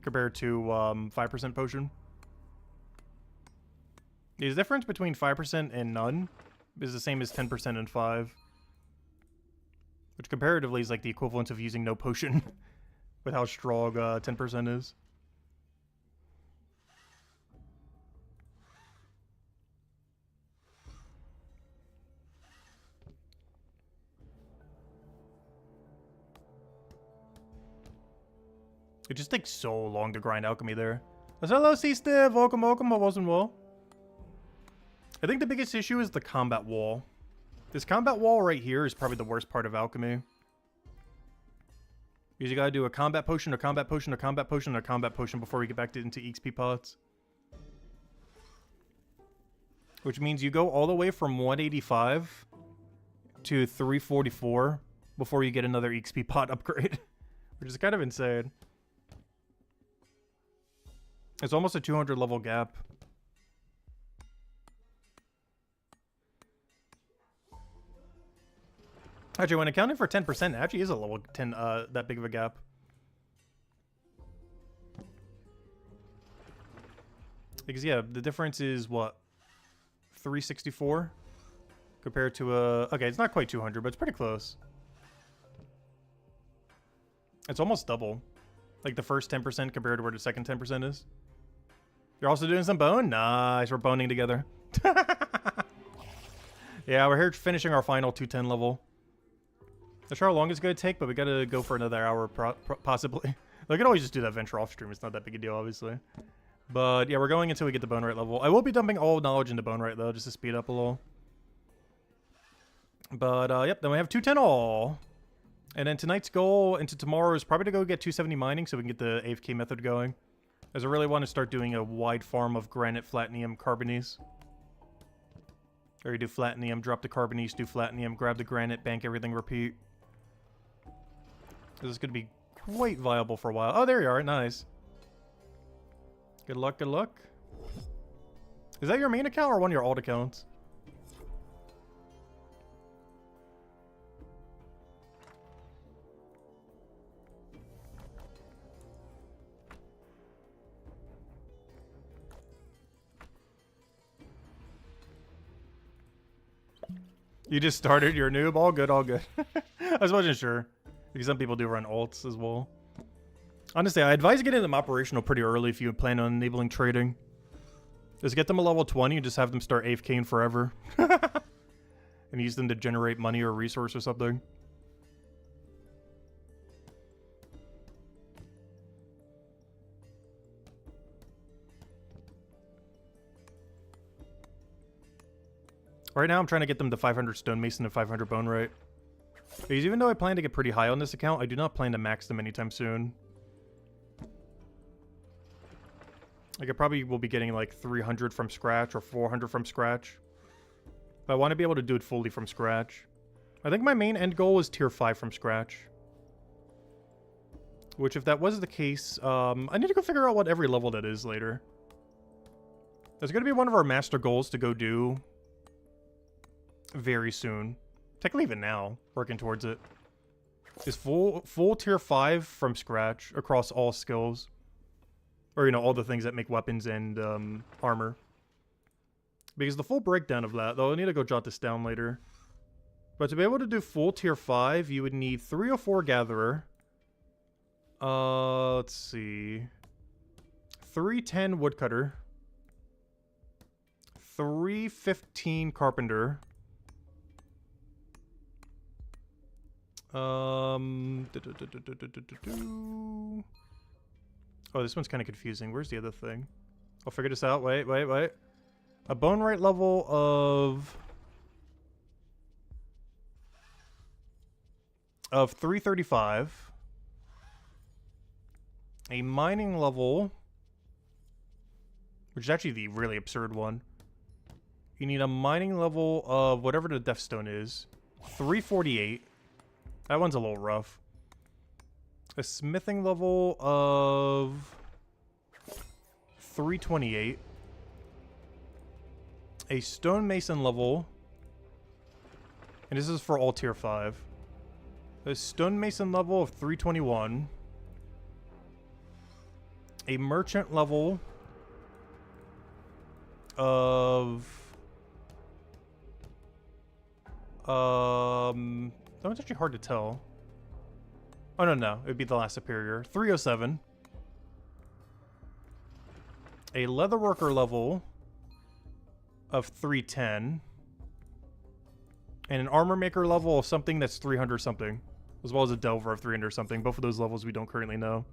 compared to 5% potion. The difference between 5% and none is the same as 10% and 5. Which comparatively is like the equivalent of using no potion with how strong 10% is. It just takes so long to grind Alchemy there. Hello, C-Steve. Welcome, welcome. I wasn't well. I think the biggest issue is the combat wall. This combat wall right here is probably the worst part of Alchemy. Because you gotta do a combat potion, a combat potion, a combat potion, and a combat potion before we get back into EXP pots. Which means you go all the way from 185 to 344 before you get another EXP pot upgrade. Which is kind of insane. It's almost a 200 level gap. Actually, when accounting for 10%, it actually is a level 10, that big of a gap. Because, yeah, the difference is, what? 364? Compared to okay, it's not quite 200, but it's pretty close. It's almost double. Like the first 10% compared to where the second 10% is. You're also doing some bone? Nice, we're boning together. Yeah, we're here finishing our final 210 level. Not sure how long it's going to take, but we got to go for another hour possibly. I could always just do that venture off stream. It's not that big a deal, obviously. But yeah, we're going until we get the Bone Right level. I will be dumping all knowledge into Bone Right, though, just to speed up a little. But yep, then we have 210 all. And then tonight's goal into tomorrow is probably to go get 270 mining so we can get the AFK method going. As I really want to start doing a wide farm of granite, flatinium, carbonies. Or you do flatinium, drop the carbonies, do flatinium, grab the granite, bank everything, repeat. This is going to be quite viable for a while. Oh, there you are. Nice. Good luck, good luck. Is that your main account or one of your alt accounts? You just started your noob. All good, all good. I just wasn't sure. Because some people do run ults as well. Honestly, I advise getting them operational pretty early if you plan on enabling trading. Just get them a level 20 and just have them start AFKing forever. And use them to generate money or resource or something. Right now, I'm trying to get them to 500 Stonemason and 500 Bone Rate. Because even though I plan to get pretty high on this account, I do not plan to max them anytime soon. Like, I probably will be getting like 300 from scratch or 400 from scratch. But I want to be able to do it fully from scratch. I think my main end goal is tier 5 from scratch. Which, if that was the case, I need to go figure out what every level that is later. That's going to be one of our master goals to go do very soon. Technically even now, working towards it. Is full tier 5 from scratch across all skills. Or, you know, all the things that make weapons and armor. Because the full breakdown of that, though, I need to go jot this down later. But to be able to do full tier 5, you would need 304 Gatherer. Let's see. 310 Woodcutter. 315 Carpenter. Oh, this one's kind of confusing. Where's the other thing? I'll figure this out. Wait. A bone rate level of 335. A mining level, which is actually the really absurd one. You need a mining level of whatever the Death Stone is. 348. That one's a little rough. A smithing level of 328. A stonemason level, and this is for all tier 5. A stonemason level of 321. A merchant level of that one's actually hard to tell. Oh, no. It would be the last superior. 307. A leatherworker level of 310. And an armor maker level of something that's 300 something. As well as a delver of 300 something. Both of those levels we don't currently know.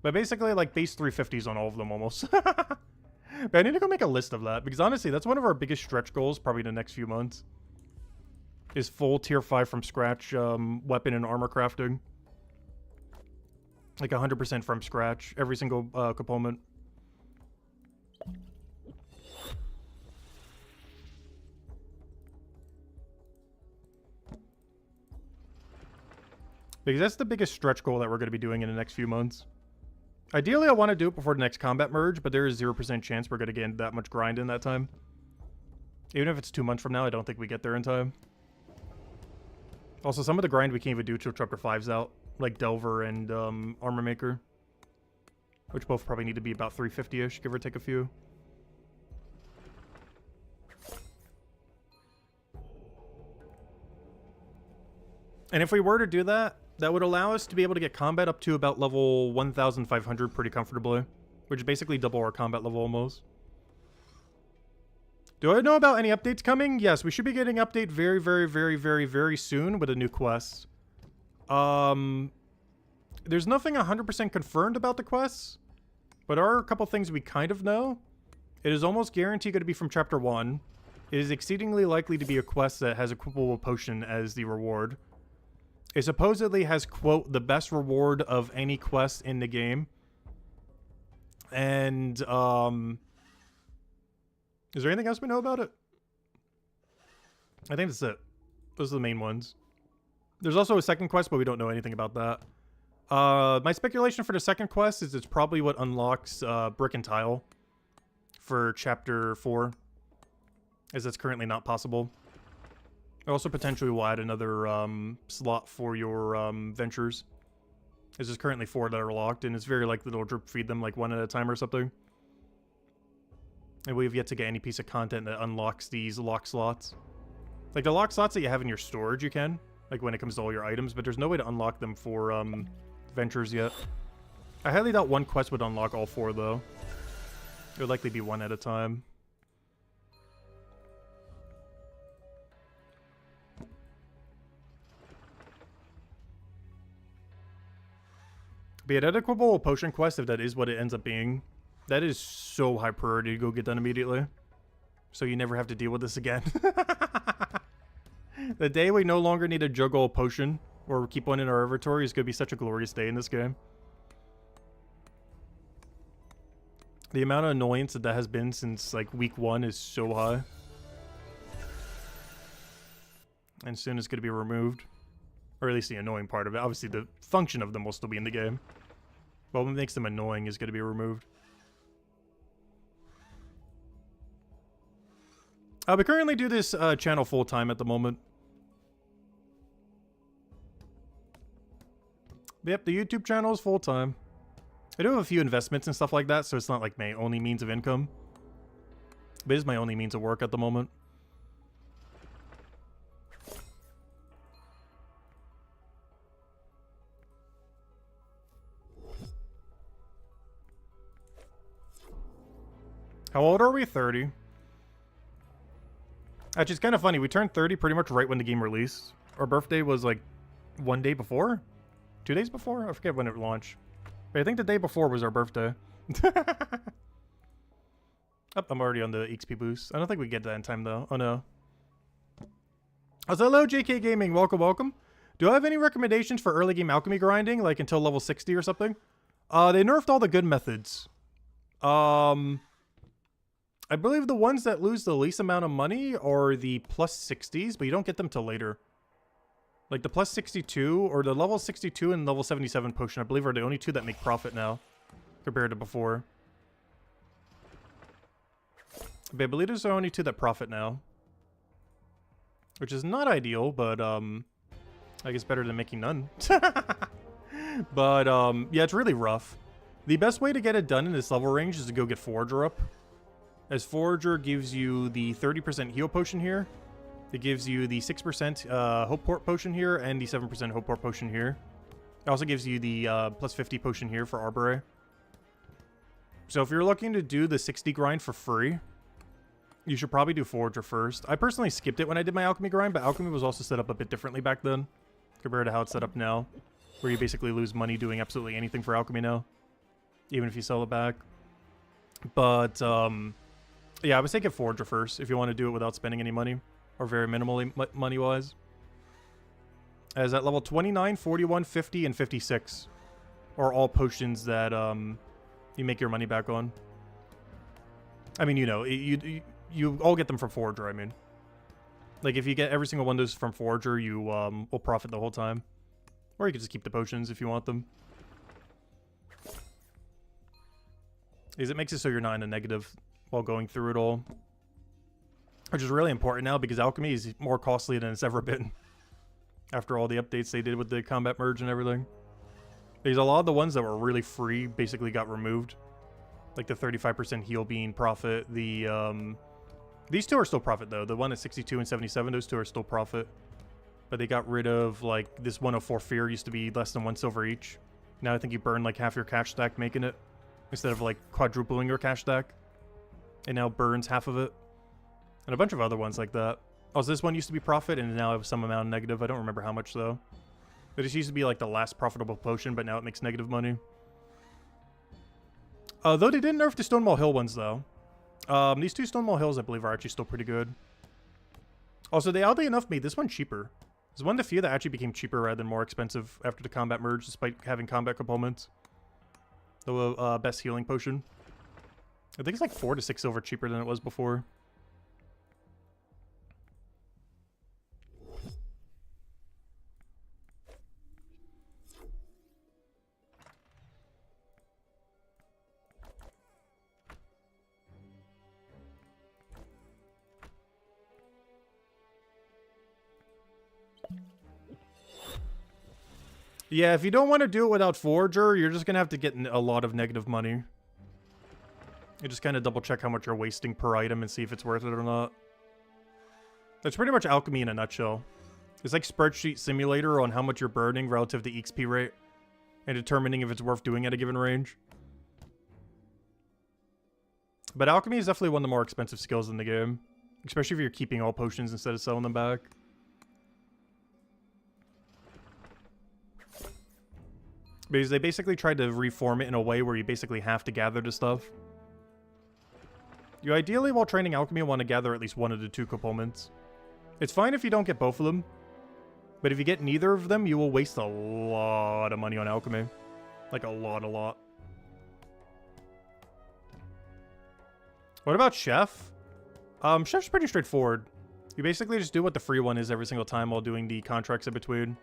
But basically, like, base 350s on all of them almost. But I need to go make a list of that. Because honestly, that's one of our biggest stretch goals probably in the next few months. Is full tier 5 from scratch weapon and armor crafting. Like 100% from scratch. Every single component. Because that's the biggest stretch goal that we're going to be doing in the next few months. Ideally, I want to do it before the next combat merge, but there is 0% chance we're going to get that much grind in that time. Even if it's 2 months from now, I don't think we get there in time. Also, some of the grind we can't even do till chapter 5's out. Like Delver and Armor Maker. Which both probably need to be about 350-ish, give or take a few. And if we were to do that, that would allow us to be able to get combat up to about level 1,500 pretty comfortably. Which is basically double our combat level almost. Do I know about any updates coming? Yes, we should be getting an update very, very, very, very, very soon with a new quest. There's nothing 100% confirmed about the quests, but there are a couple things we kind of know. It is almost guaranteed going to be from Chapter 1. It is exceedingly likely to be a quest that has a equipable potion as the reward. It supposedly has, quote, the best reward of any quest in the game. And, is there anything else we know about it? I think that's it. Those are the main ones. There's also a second quest, but we don't know anything about that. My speculation for the second quest is it's probably what unlocks Brick and Tile for Chapter 4, as that's currently not possible. It also potentially will add another slot for your ventures. There's currently 4 that are locked, and it's very likely they'll drip feed them like one at a time or something. And we have yet to get any piece of content that unlocks these lock slots. Like, the lock slots that you have in your storage, you can. Like, when it comes to all your items, but there's no way to unlock them for, ventures yet. I highly doubt one quest would unlock all 4, though. It would likely be one at a time. Be an equitable potion quest, if that is what it ends up being. That is so high priority to go get done immediately. So you never have to deal with this again. The day we no longer need to juggle a potion or keep one in our inventory is going to be such a glorious day in this game. The amount of annoyance that has been since like week 1 is so high. And soon it's going to be removed. Or at least the annoying part of it. Obviously the function of them will still be in the game. But what makes them annoying is going to be removed. We currently do this channel full-time at the moment. Yep, the YouTube channel is full-time. I do have a few investments and stuff like that, so it's not like my only means of income. But it is my only means of work at the moment. How old are we? 30. Actually, it's kind of funny. We turned 30 pretty much right when the game released. Our birthday was like 1 day before? 2 days before? I forget when it launched. But I think the day before was our birthday. Oh, I'm already on the XP boost. I don't think we get that in time though. Oh no. Hello, JK Gaming. Welcome, welcome. Do I have any recommendations for early game alchemy grinding, like until level 60 or something? They nerfed all the good methods. I believe the ones that lose the least amount of money are the plus 60s, but you don't get them till later. Like the plus 62 or the level 62 and level 77 potion, I believe, are the only 2 that make profit now compared to before. But I believe those are the only 2 that profit now. Which is not ideal, but I guess better than making none. But yeah, it's really rough. The best way to get it done in this level range is to go get Forager up. As Forager gives you the 30% heal potion here. It gives you the 6% Hope Port potion here and the 7% Hope Port potion here. It also gives you the plus 50 potion here for Arbore. So if you're looking to do the 60 grind for free, you should probably do Forager first. I personally skipped it when I did my Alchemy grind, but Alchemy was also set up a bit differently back then compared to how it's set up now, where you basically lose money doing absolutely anything for Alchemy now, even if you sell it back. But yeah, I would say get Forager first if you want to do it without spending any money, or very minimally money-wise. As at level 29, 41, 50, and 56 are all potions that you make your money back on. I mean, you know, you all get them from Forager, I mean. Like, if you get every single one of those from Forager, you will profit the whole time. Or you can just keep the potions if you want them. Because it makes it so you're not in a negative while going through it all. Which is really important now because alchemy is more costly than it's ever been. After all the updates they did with the combat merge and everything. Because a lot of the ones that were really free basically got removed. Like the 35% heal being profit. The these 2 are still profit though. The one at 62 and 77, those 2 are still profit. But they got rid of like this 104 fear used to be less than 1 silver each. Now I think you burn like half your cash stack making it. Instead of like quadrupling your cash stack. It now burns half of it. And a bunch of other ones like that. Also, this one used to be profit and now have some amount of negative. I don't remember how much though. But it used to be like the last profitable potion, but now it makes negative money. Though they didn't nerf the Stonewall Hill ones though. These 2 Stonewall Hills I believe are actually still pretty good. Also, they oddly enough made this one cheaper. There's one of the few that actually became cheaper rather than more expensive after the combat merge, despite having combat components. The best healing potion. I think it's like 4 to 6 silver cheaper than it was before. Yeah, if you don't want to do it without Forager, you're just going to have to get a lot of negative money. You just kind of double check how much you're wasting per item and see if it's worth it or not. That's pretty much alchemy in a nutshell. It's like spreadsheet simulator on how much you're burning relative to XP rate and determining if it's worth doing at a given range. But alchemy is definitely one of the more expensive skills in the game, especially if you're keeping all potions instead of selling them back. Because they basically tried to reform it in a way where you basically have to gather the stuff. You ideally, while training alchemy, want to gather at least one of the two components. It's fine if you don't get both of them, but if you get neither of them, you will waste a lot of money on alchemy. Like a lot. What about Chef? Chef's pretty straightforward. You basically just do what the free one is every single time while doing the contracts in between.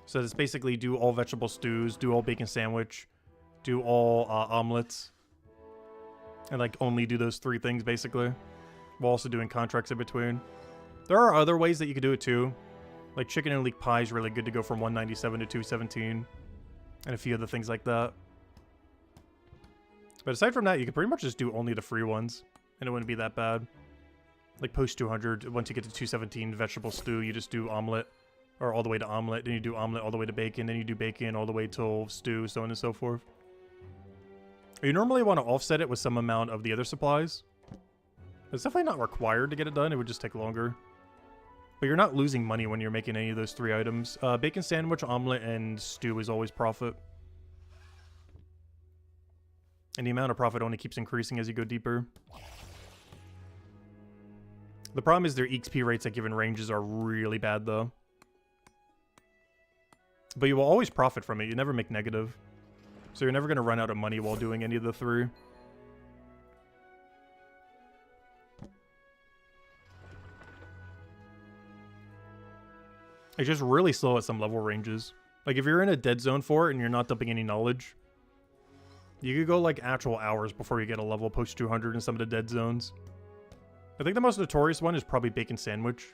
So it's basically do all vegetable stews, do all bacon sandwich, do all omelets. And like only do those 3 things basically. While also doing contracts in between. There are other ways that you could do it too. Like chicken and leek pie is really good to go from 197 to 217. And a few other things like that. But aside from that, you can pretty much just do only the free ones. And it wouldn't be that bad. Like post 200, once you get to 217 vegetable stew, you just do omelet. Or all the way to omelet, then you do omelet all the way to bacon, then you do bacon all the way till stew, so on and so forth. You normally want to offset it with some amount of the other supplies. It's definitely not required to get it done, it would just take longer. But you're not losing money when you're making any of those 3 items. Bacon sandwich, omelet, and stew is always profit. And the amount of profit only keeps increasing as you go deeper. The problem is their XP rates at given ranges are really bad though. But you will always profit from it. You never make negative. So you're never going to run out of money while doing any of the 3. It's just really slow at some level ranges. Like if you're in a dead zone for it and you're not dumping any knowledge, you could go like actual hours before you get a level post 200 in some of the dead zones. I think the most notorious one is probably bacon sandwich.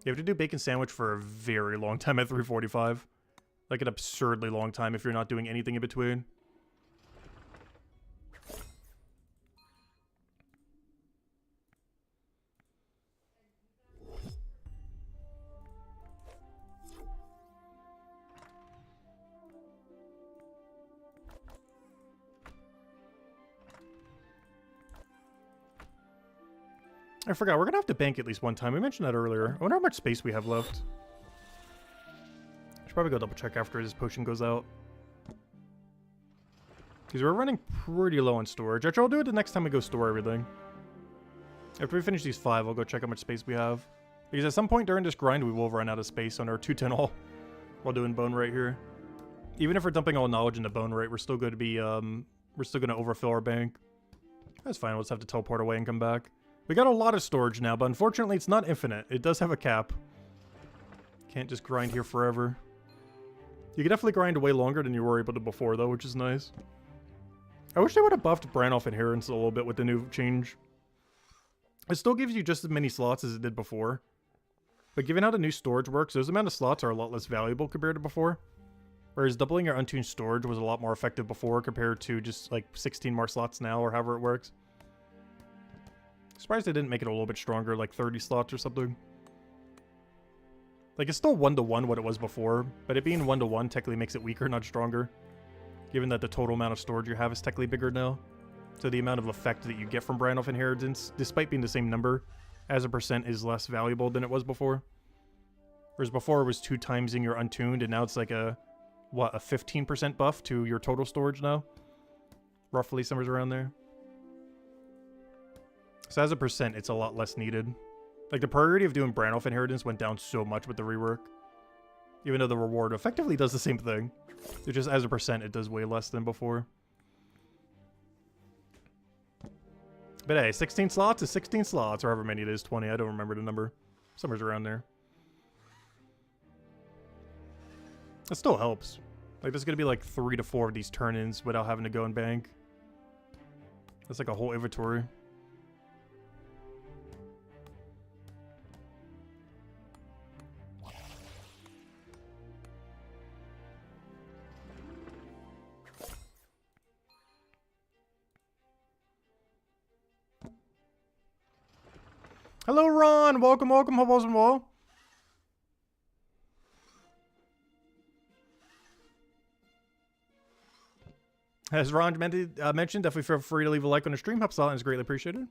You have to do bacon sandwich for a very long time at 345. Like an absurdly long time if you're not doing anything in between. I forgot, we're gonna have to bank at least one time. We mentioned that earlier. I wonder how much space we have left. I should probably go double check after this potion goes out. Because we're running pretty low on storage. Actually, I'll do it the next time we go store everything. After we finish these 5, I'll go check how much space we have. Because at some point during this grind, we will run out of space on our 210 all while doing bone right here. Even if we're dumping all knowledge into bone right, we're still going to be, we're still going to overfill our bank. That's fine, we'll just have to teleport away and come back. We got a lot of storage now, but unfortunately it's not infinite. It does have a cap. Can't just grind here forever. You can definitely grind way longer than you were able to before, though, which is nice. I wish they would have buffed Branolf Inheritance a little bit with the new change. It still gives you just as many slots as it did before. But given how the new storage works, those amount of slots are a lot less valuable compared to before. Whereas doubling your untuned storage was a lot more effective before compared to just like 16 more slots now or however it works. Surprised they didn't make it a little bit stronger, like 30 slots or something. Like, it's still 1-to-1 what it was before, but it being 1-to-1 technically makes it weaker, not stronger. Given that the total amount of storage you have is technically bigger now. So the amount of effect that you get from Branolf Inheritance, despite being the same number, as a percent is less valuable than it was before. Whereas before it was 2 times in your untuned, and now it's like a, what, a 15% buff to your total storage now? Roughly somewhere around there. So as a percent, it's a lot less needed. Like, the priority of doing Branolf Inheritance went down so much with the rework. Even though the reward effectively does the same thing. It just, as a percent, it does way less than before. But hey, 16 slots is 16 slots, or however many it is, 20, I don't remember the number. Somewhere's around there. It still helps. Like, there's gonna be like 3 to 4 of these turn-ins without having to go and bank. That's like a whole inventory. Hello, Ron. Welcome, welcome, Hobos and Wall. As Ron mentioned, definitely feel free to leave a like on the stream. Helps a lot and is greatly appreciated.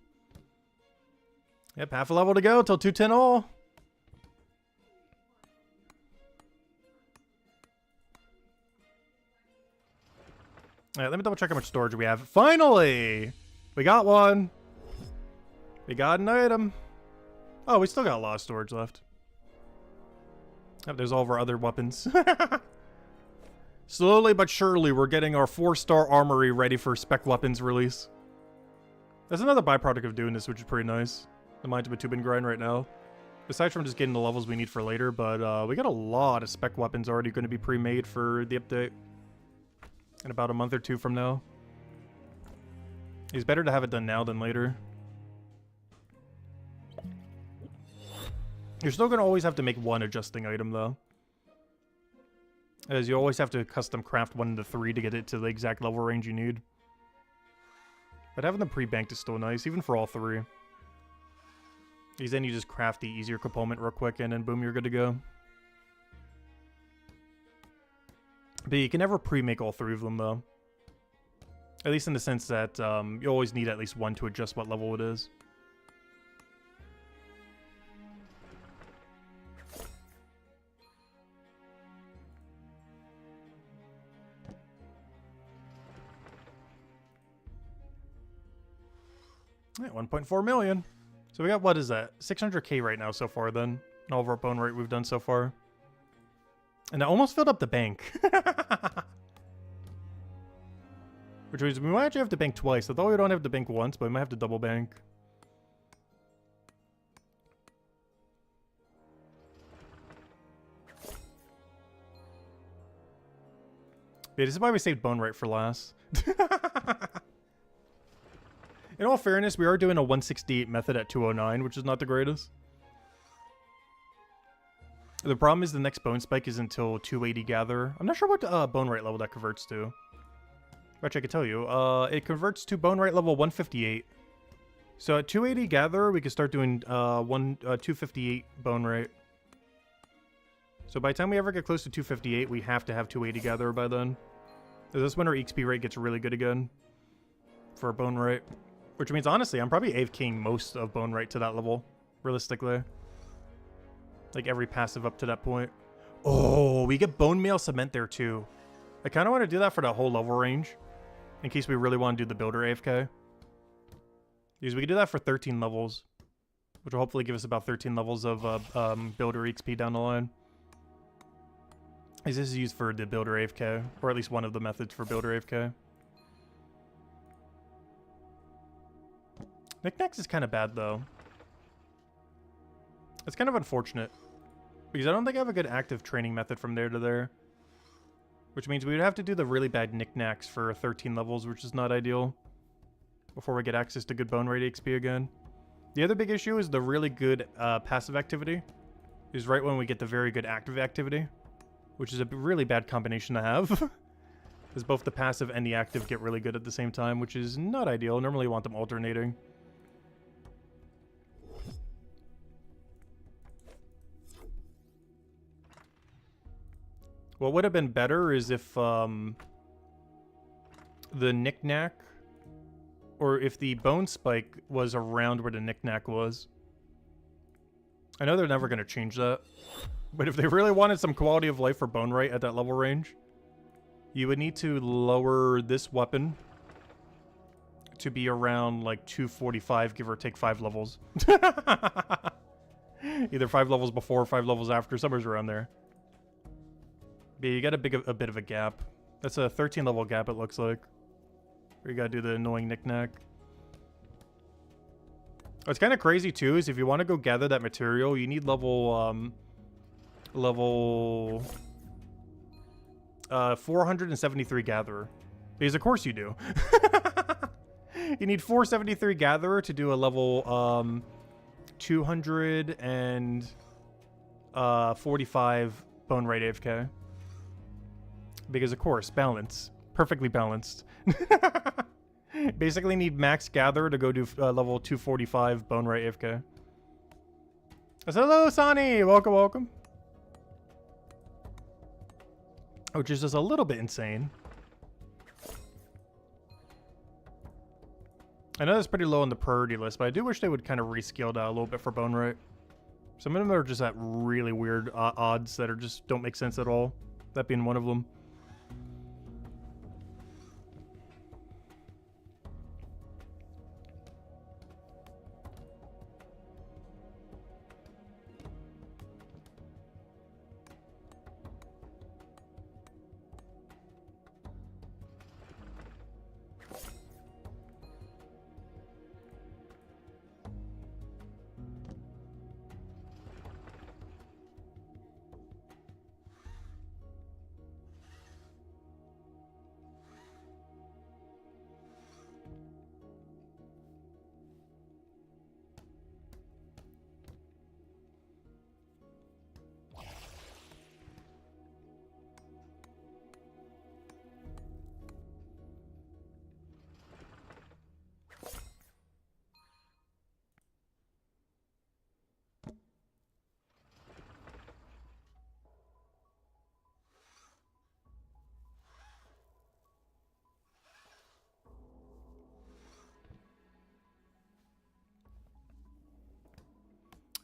Yep, half a level to go till 210 all. Alright, let me double check how much storage we have. Finally! We got one. We got an item. Oh, we still got a lot of storage left. Yep, there's all of our other weapons. Slowly but surely, we're getting our 4-star armory ready for spec weapons release. That's another byproduct of doing this, which is pretty nice. The Mind of a Tubin grind right now. Aside from just getting the levels we need for later, but we got a lot of spec weapons already going to be pre-made for the update. In about a month or two from now. It's better to have it done now than later. You're still going to always have to make one adjusting item, though. As you always have to custom craft 1 to 3 to get it to the exact level range you need. But having them pre-banked is still nice, even for all 3. Because then you just craft the easier component real quick, and then boom, you're good to go. But you can never pre-make all 3 of them, though. At least in the sense that you always need at least 1 to adjust what level it is. Yeah, 1.4 million. So we got, what is that? 600k right now so far, then. All of our bone rate we've done so far. And I almost filled up the bank. Which means we might actually have to bank twice. I thought we don't have to bank once, but we might have to double bank. Yeah, this is why we saved bone rate for last. In all fairness, we are doing a 168 method at 209, which is not the greatest. The problem is the next bone spike is until 280 gather. I'm not sure what bone rate level that converts to. Actually, I can tell you. It converts to bone rate level 158. So at 280 gather, we can start doing 258 bone rate. So by the time we ever get close to 258, we have to have 280 gather by then. This when our XP rate gets really good again for bone rate. Which means, honestly, I'm probably AFKing most of bone rate to that level, realistically. Like every passive up to that point. Oh, we get bone meal cement there too. I kind of want to do that for that whole level range. In case we really want to do the builder AFK. Because we can do that for 13 levels. Which will hopefully give us about 13 levels of builder XP down the line. This is used for the builder AFK. Or at least one of the methods for builder AFK. Knickknacks is kind of bad, though. It's kind of unfortunate. Because I don't think I have a good active training method from there to there. Which means we would have to do the really bad knickknacks for 13 levels, which is not ideal. Before we get access to good bone rate XP again. The other big issue is the really good passive activity. Is right when we get the very good active activity. Which is a really bad combination to have. Because both the passive and the active get really good at the same time, which is not ideal. Normally you want them alternating. What would have been better is if the knickknack, or if the bone spike was around where the knickknack was. I know they're never going to change that, but if they really wanted some quality of life for bone rate at that level range, you would need to lower this weapon to be around like 245, give or take 5 levels. Either 5 levels before or 5 levels after, somewhere's around there. But you got a bit of a gap. That's a 13 level gap, it looks like. Where you gotta do the annoying knickknack. What's kind of crazy too is if you want to go gather that material, you need level 473 gatherer. Because of course you do. You need 473 gatherer to do a level 245 bone rate AFK. Because of course, balance. Perfectly balanced. Basically need max gather to go do level 245 bone rate AFK. So hello, Sonny. Welcome, welcome. Which is just a little bit insane. I know that's pretty low on the priority list, but I do wish they would kind of rescale that a little bit for bone rate. Some of them are just at really weird odds that are just don't make sense at all. That being one of them.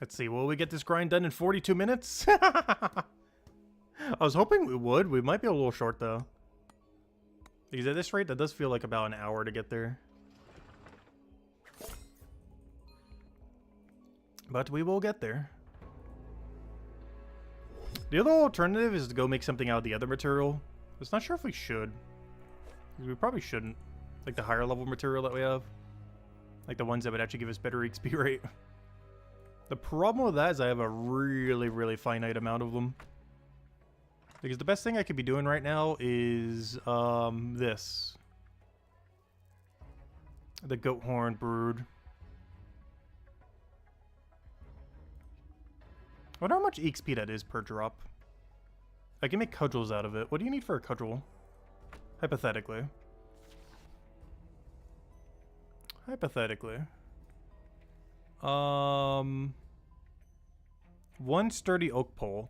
Let's see, will we get this grind done in 42 minutes? I was hoping we would. We might be a little short, though. Because at this rate, that does feel like about an hour to get there. But we will get there. The other alternative is to go make something out of the other material. I was not sure if we should. We probably shouldn't. Like the higher level material that we have. Like the ones that would actually give us better XP rate. The problem with that is I have a really, really finite amount of them. Because the best thing I could be doing right now is this. The goat horn brood. I wonder how much XP that is per drop. I can make cudgels out of it. What do you need for a cudgel? Hypothetically. Hypothetically. One sturdy oak pole.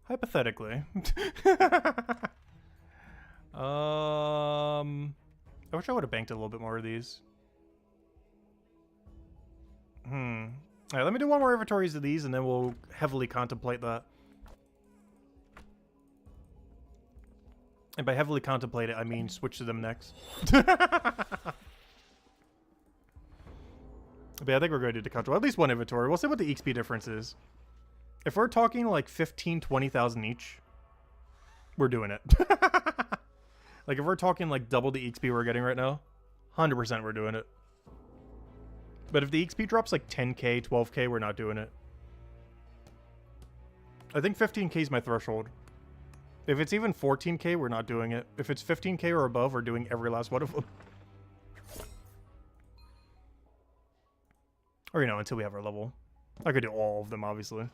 Hypothetically. I wish I would have banked a little bit more of these. Alright, let me do one more inventories of these and then we'll heavily contemplate that. And by heavily contemplate it, I mean switch to them next. But yeah, I think we're going to do the control. At least one inventory. We'll see what the XP difference is. If we're talking like 15, 20,000 each, we're doing it. Like if we're talking like double the XP we're getting right now, 100% we're doing it. But if the XP drops like 10k, 12k, we're not doing it. I think 15k is my threshold. If it's even 14k, we're not doing it. If it's 15k or above, we're doing every last one of them. Or, you know, until we have our level. I could do all of them, obviously.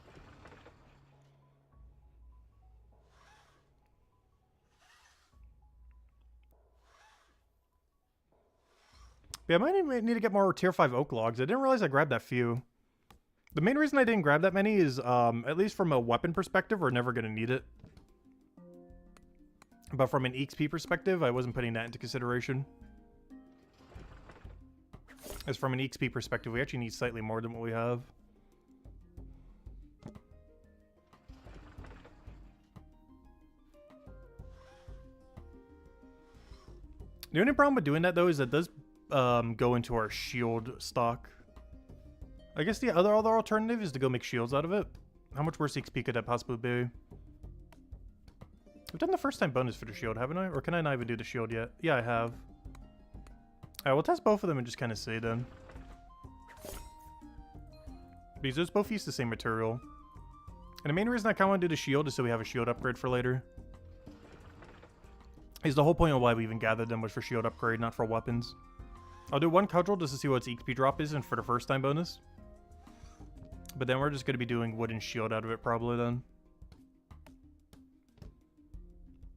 Yeah, I might need to get more tier 5 oak logs. I didn't realize I grabbed that few. The main reason I didn't grab that many is, at least from a weapon perspective, we're never going to need it. But from an XP perspective, I wasn't putting that into consideration. As from an XP perspective, we actually need slightly more than what we have. The only problem with doing that, though, is that does go into our shield stock. I guess the other alternative is to go make shields out of it. How much worse XP could that possibly be? I've done the first time bonus for the shield, haven't I? Or can I not even do the shield yet? Yeah, I have. Alright, we'll test both of them and just kind of see then. Because those both use the same material. And the main reason I kind of want to do the shield is so we have a shield upgrade for later. Is the whole point of why we even gathered them was for shield upgrade, not for weapons. I'll do one cudgel just to see what its XP drop is and for the first time bonus. But then we're just going to be doing wooden shield out of it probably then.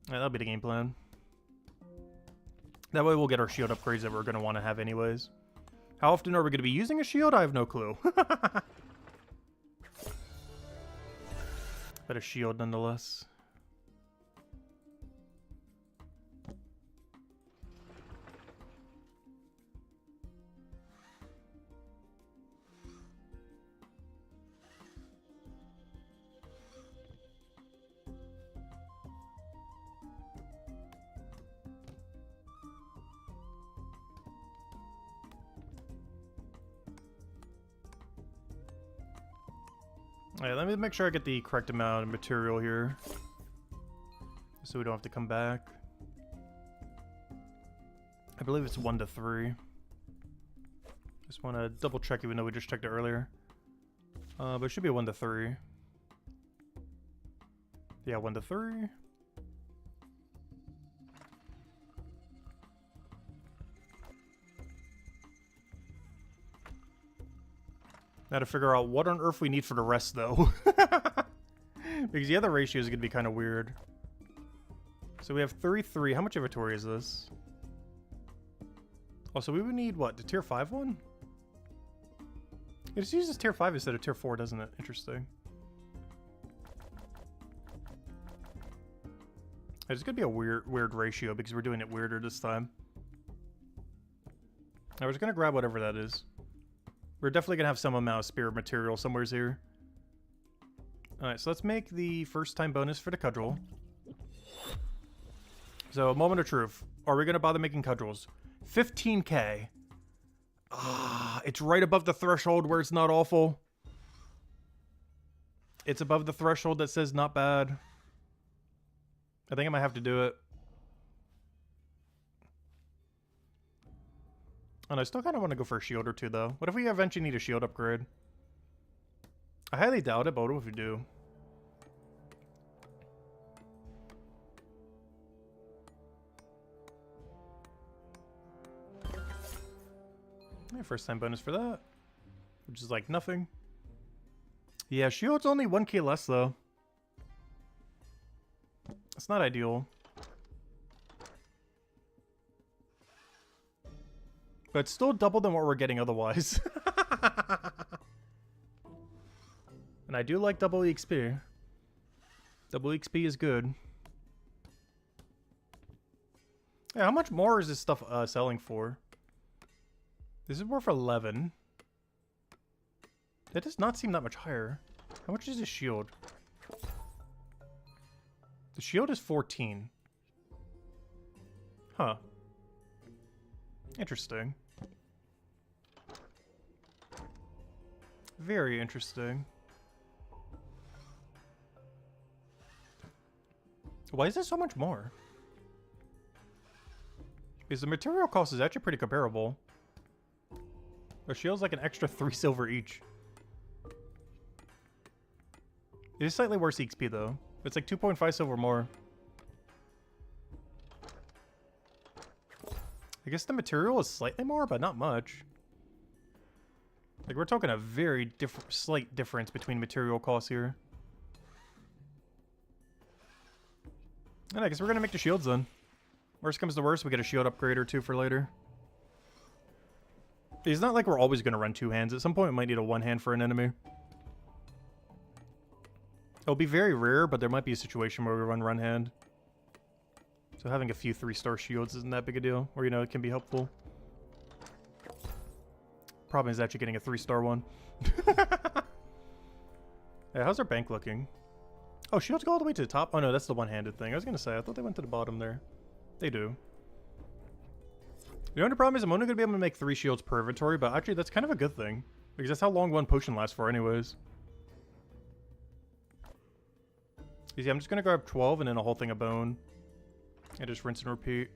Yeah, that'll be the game plan. That way we'll get our shield upgrades that we're going to want to have anyways. How often are we going to be using a shield? I have no clue. But a shield nonetheless. Alright, let me make sure I get the correct amount of material here, so we don't have to come back. I believe it's 1 to 3. Just want to double check, even though we just checked it earlier. But it should be 1 to 3. Yeah, 1 to 3. Now to figure out what on earth we need for the rest, though. Because the other ratio is going to be kind of weird. So we have 33. How much inventory is this? Oh, so we would need, what, the tier 5 one? It just uses tier 5 instead of tier 4, doesn't it? Interesting. It's going to be a weird ratio because we're doing it weirder this time. I was going to grab whatever that is. We're definitely going to have some amount of spirit material somewhere here. Alright, so let's make the first time bonus for the cudgel. So, a moment of truth. Are we going to bother making cudgels? 15k. Ah, it's right above the threshold where it's not awful. It's above the threshold that says not bad. I think I might have to do it. And I still kind of want to go for a shield or two, though. What if we eventually need a shield upgrade? I highly doubt it, but what if we do? Yeah, first time bonus for that. Which is like nothing. Yeah, shield's only 1k less, though. It's not ideal. But it's still double than what we're getting otherwise. And I do like double EXP. Double EXP is good. Yeah, how much more is this stuff selling for? This is worth 11. That does not seem that much higher. How much is this shield? The shield is 14. Huh. Interesting. Very interesting. Why is this so much more? Because the material cost is actually pretty comparable. The shield's like an extra 3 silver each. It is slightly worse XP though. It's like 2.5 silver more. I guess the material is slightly more, but not much. Like, we're talking a very slight difference between material costs here. And I guess we're gonna make the shields then. Worst comes to worst, we get a shield upgrade or two for later. It's not like we're always gonna run 2 hands. At some point, we might need a 1 hand for an enemy. It'll be very rare, but there might be a situation where we run hand. So having a few 3-star shields isn't that big a deal. Or, you know, it can be helpful. Problem is actually getting a 3-star one. Yeah, how's our bank looking? Oh, shields go all the way to the top? Oh no, that's the one-handed thing. I was gonna say, I thought they went to the bottom there. They do. The only problem is I'm only gonna be able to make 3 shields per inventory, but actually that's kind of a good thing. Because that's how long one potion lasts for anyways. Easy, I'm just gonna grab 12 and then a whole thing of bone. And just rinse and repeat.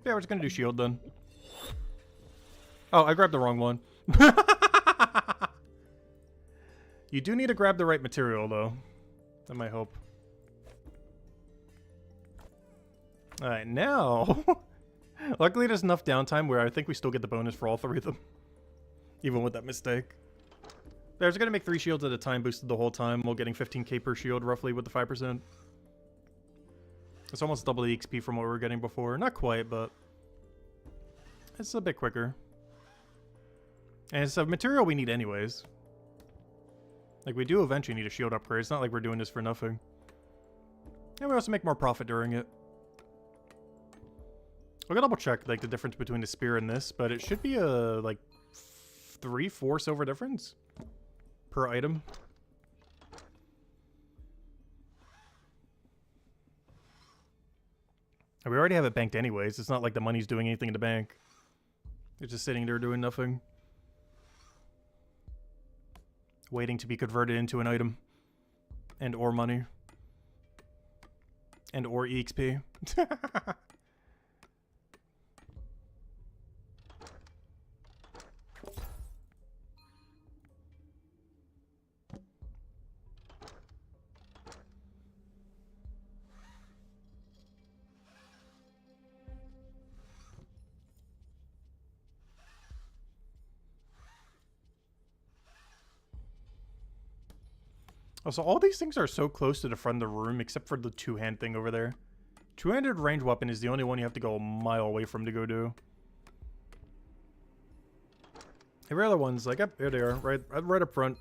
Yeah, we're just gonna do shield then. Oh, I grabbed the wrong one. You do need to grab the right material though. That might help. Alright, now... Luckily there's enough downtime where I think we still get the bonus for all 3 of them. Even with that mistake. There's gonna make 3 shields at a time, boosted the whole time, while getting 15k per shield roughly with the 5%. It's almost double the XP from what we were getting before. Not quite, but it's a bit quicker. And it's a material we need anyways. Like, we do eventually need a shield upgrade. It's not like we're doing this for nothing. And we also make more profit during it. We'll double check, like, the difference between the spear and this, but it should be a, like, 3-4 silver difference per item. And we already have it banked anyways. It's not like the money's doing anything in the bank. It's just sitting there doing nothing. Waiting to be converted into an item. And or money. And or EXP. Also, all these things are so close to the front of the room, except for the two-hand thing over there. Two-handed range weapon is the only one you have to go a mile away from to go do. Every other one's like, up there they are, right up front.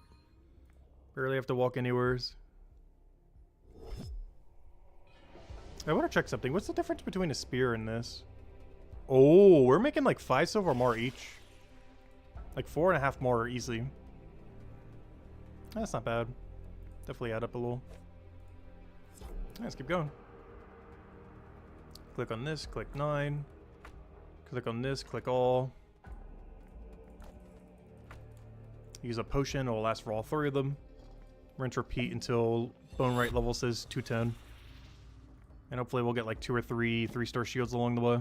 Barely have to walk anywheres. I want to check something. What's the difference between a spear and this? Oh, we're making like 5 silver more each. Like 4.5 more easily. That's not bad. Definitely add up a little. Let's keep going. Click on this, click 9. Click on this, click all. Use a potion, it will last for all 3 of them. Rinse, repeat until bone rate level says 210. And hopefully we'll get like 2 or 3 3-star shields along the way.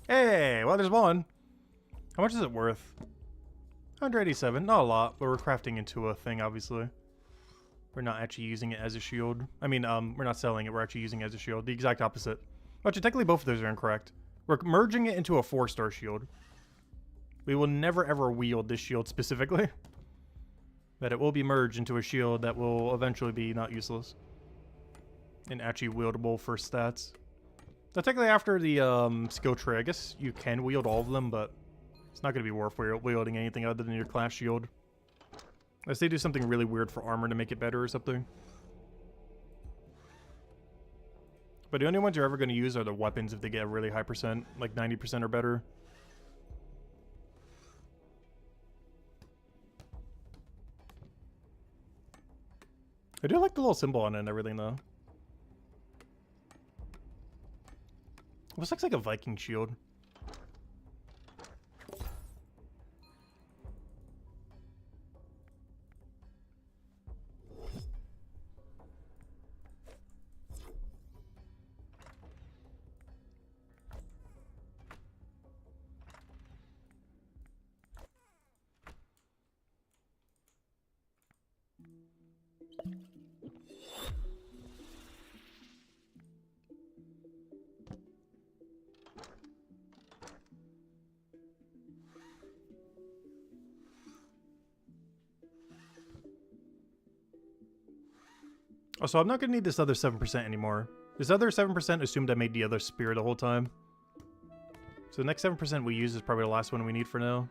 Hey, well, there's one. How much is it worth? 187. Not a lot, but we're crafting into a thing, obviously. We're not actually using it as a shield. I mean, we're not selling it. We're actually using it as a shield. The exact opposite. Actually, technically, both of those are incorrect. We're merging it into a 4-star shield. We will never, ever wield this shield specifically. But it will be merged into a shield that will eventually be not useless. And actually wieldable for stats. So technically after the skill tree, I guess you can wield all of them, but it's not going to be worth wielding anything other than your class shield. Unless they do something really weird for armor to make it better or something. But the only ones you're ever going to use are the weapons if they get a really high percent, like 90% or better. I do like the little symbol on it and everything though. This looks like a Viking shield. Oh, so I'm not going to need this other 7% anymore. This other 7% assumed I made the other spear the whole time. So the next 7% we use is probably the last one we need for now.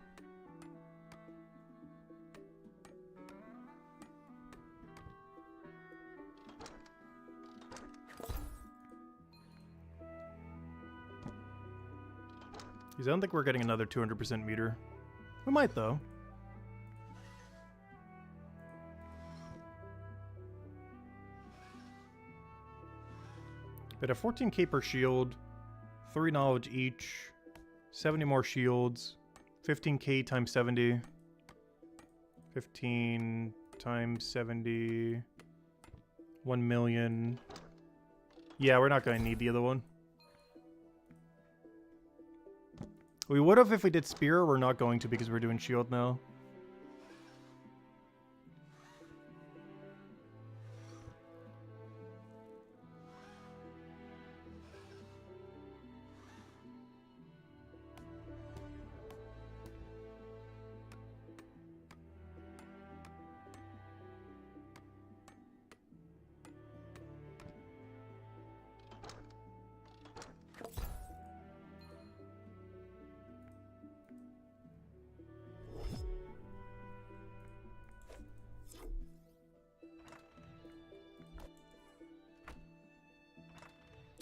Because I don't think we're getting another 200% meter. We might though. But a 14k per shield, 3 knowledge each, 70 more shields, 15k times 70, 15 times 70, 1 million. Yeah, we're not going to need the other one. We would have if we did spear, we're not going to because we're doing shield now.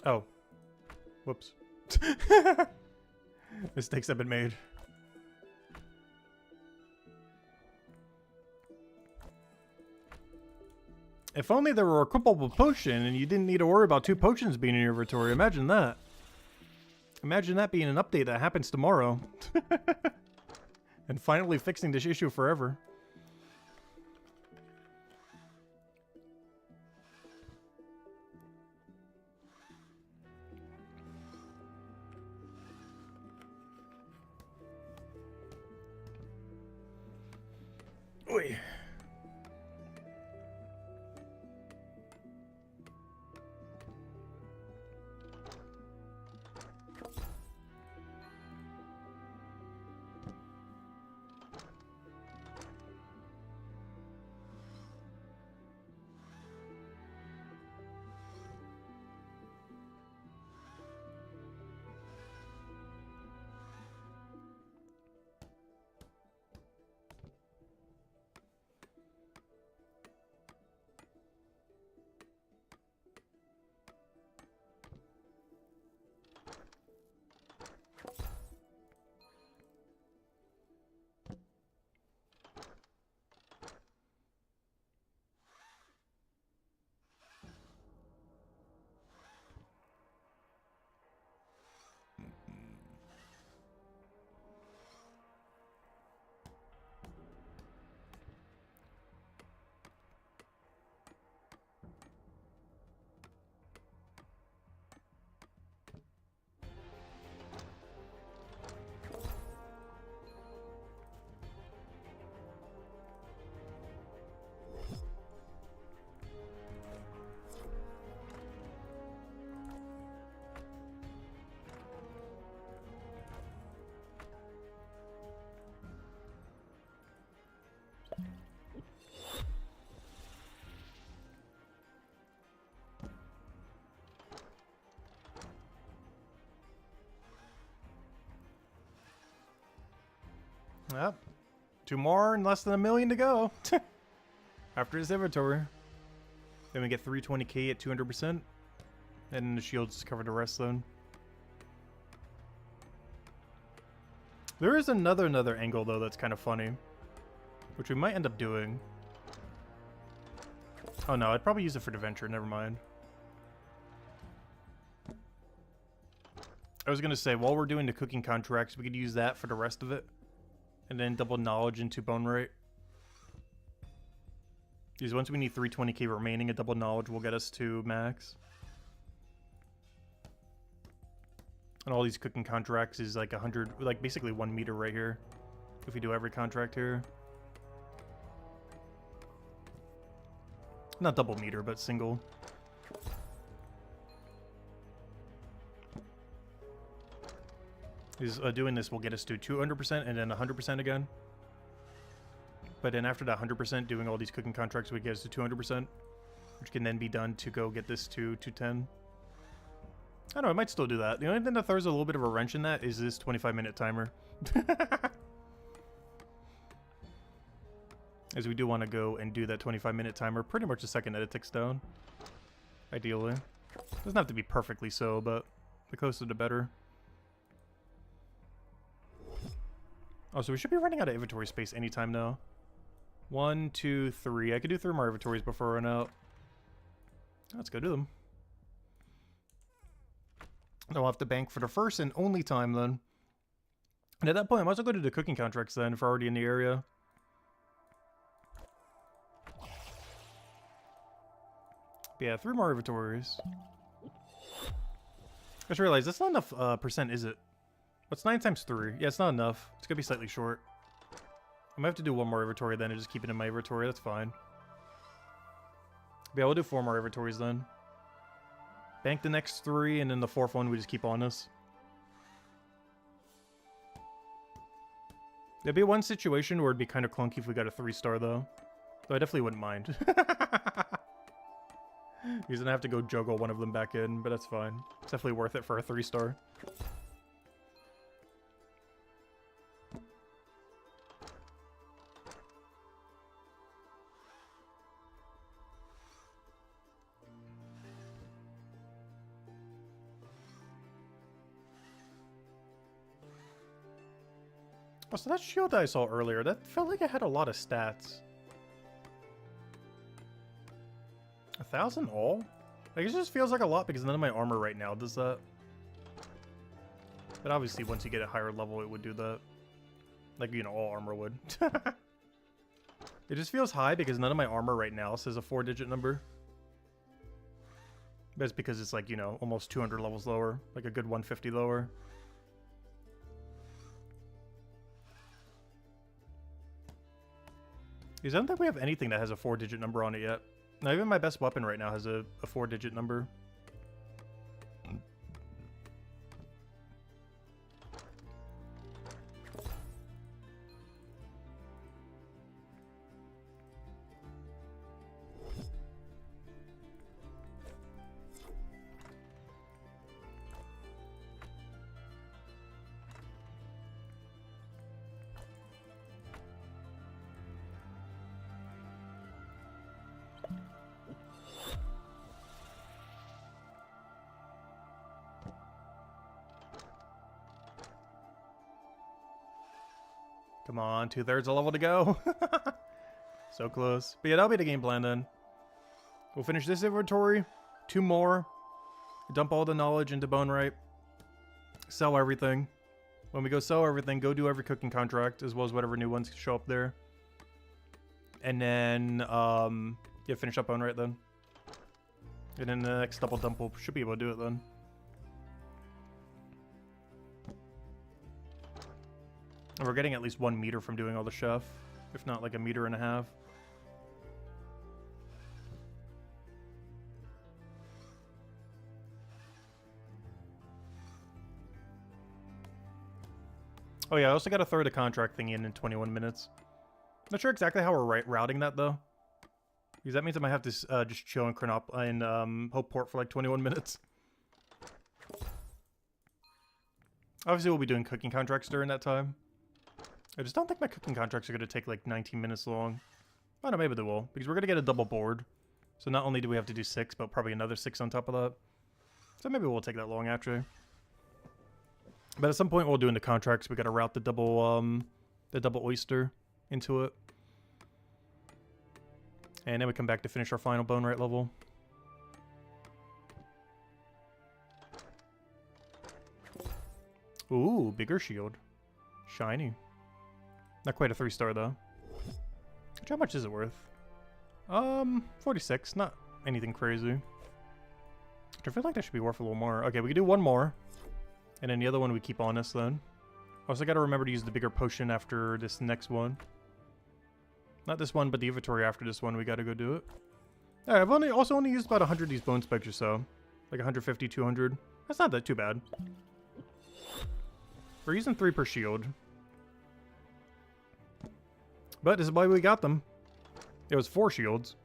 Oh. Whoops. Mistakes have been made. If only there were a equipable potion and you didn't need to worry about 2 potions being in your inventory. Imagine that. Imagine that being an update that happens tomorrow. And finally fixing this issue forever. Oi. Yep. 2 more and less than 1 million to go. After his inventory. Then we get 320k at 200%. And the shields cover the rest then. There is another angle though that's kind of funny. Which we might end up doing. Oh no, I'd probably use it for the venture, never mind. I was gonna say, while we're doing the cooking contracts, we could use that for the rest of it. And then double knowledge into bone rate. Because once we need 320k remaining, a double knowledge will get us to max. And all these cooking contracts is like 100, like basically 1 meter right here. If we do every contract here. Not double meter, but single. Is doing this will get us to 200% and then 100% again. But then after that 100%, doing all these cooking contracts would get us to 200%, which can then be done to go get this to 210. I don't know, I might still do that. The only thing that throws a little bit of a wrench in that is this 25-minute timer. As we do want to go and do that 25-minute timer pretty much the second that it ticks down. Ideally. Doesn't have to be perfectly so, but the closer the better. Oh, so we should be running out of inventory space anytime now. 1, 2, 3. I could do 3 more inventories before I run out. Let's go do them. I'll have to bank for the first and only time then. And at that point, I might as well go to the cooking contracts then if we're already in the area. But yeah, 3 more inventories. I just realized that's not enough percent, is it? What's 9 times 3? Yeah, it's not enough. It's gonna be slightly short. I might have to do 1 more inventory then and just keep it in my inventory. That's fine. But yeah, we'll do 4 more inventories then. Bank the next 3, and then the 4th one we just keep on us. There'd be one situation where it'd be kind of clunky if we got a 3-star though. Though I definitely wouldn't mind. He's gonna have to go juggle one of them back in, but that's fine. It's definitely worth it for a 3-star. Oh, so that shield I saw earlier, that felt like it had a lot of stats. 1,000 all? Like, it just feels like a lot because none of my armor right now does that. But obviously, once you get a higher level, it would do that. Like, you know, all armor would. It just feels high because none of my armor right now says a 4-digit number. But it's because it's like, you know, almost 200 levels lower. Like a good 150 lower. Because I don't think we have anything that has a 4-digit number on it yet. Not even my best weapon right now has a 4-digit number. Come on, 2/3 a level to go. So close. But yeah, that'll be the game plan then. We'll finish this inventory. 2 more. Dump all the knowledge into Boneright. Sell everything. When we go sell everything, go do every cooking contract, as well as whatever new ones show up there. And then, yeah, finish up Boneright then. And then the next double dump, we should be able to do it then. And we're getting at least 1 meter from doing all the chef, if not like 1.5 meters. Oh yeah, I also got to throw the contract thing in 21 minutes. Not sure exactly how we're routing that though, because that means I might have to just chill in Hope Port for like 21 minutes. Obviously, we'll be doing cooking contracts during that time. I just don't think my cooking contracts are going to take like 19 minutes long. I don't know, maybe they will, because we're going to get a double board. So not only do we have to do 6, but probably another 6 on top of that. So maybe it won't take that long actually. But at some point while doing the contracts, we got to route the double oyster into it. And then we come back to finish our final Boneright level. Ooh, bigger shield. Shiny. Not quite a 3-star though. How much is it worth? 46. Not anything crazy. I feel like that should be worth a little more. Okay, we can do 1 more. And then the other one we keep on us then. Also gotta remember to use the bigger potion after this next one. Not this one, but the inventory after this one, we gotta go do it. Alright, I've also only used about 100 of these bone spikes or so. Like 150, 200. That's not that too bad. We're using 3 per shield. But this is why we got them. It was 4 shields.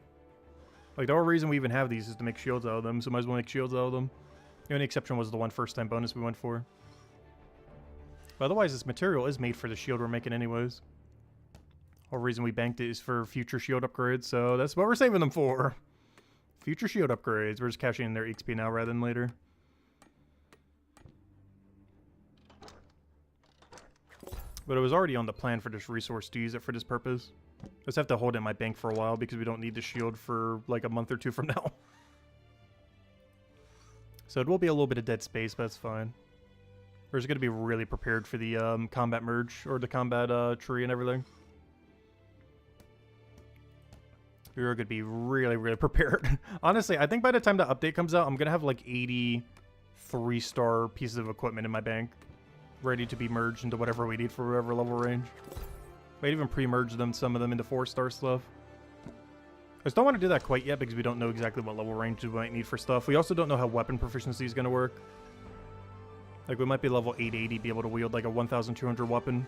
Like, the whole reason we even have these is to make shields out of them, so might as well make shields out of them. The only exception was the one first-time bonus we went for. But otherwise, this material is made for the shield we're making anyways. Whole reason we banked it is for future shield upgrades, so that's what we're saving them for. Future shield upgrades. We're just cashing in their XP now rather than later. But it was already on the plan for this resource to use it for this purpose. I just have to hold it in my bank for a while because we don't need the shield for like a month or 2 from now. So it will be a little bit of dead space, but that's fine. We're just going to be really prepared for the combat merge, or the combat tree and everything. We're going to be really, really prepared. Honestly, I think by the time the update comes out, I'm going to have like 80 3-star pieces of equipment in my bank, ready to be merged into whatever we need for whatever level range. Might even pre-merge them, some of them into 4-star stuff. I just don't want to do that quite yet because we don't know exactly what level range we might need for stuff. We also don't know how weapon proficiency is going to work. Like, we might be level 880, be able to wield like a 1,200 weapon.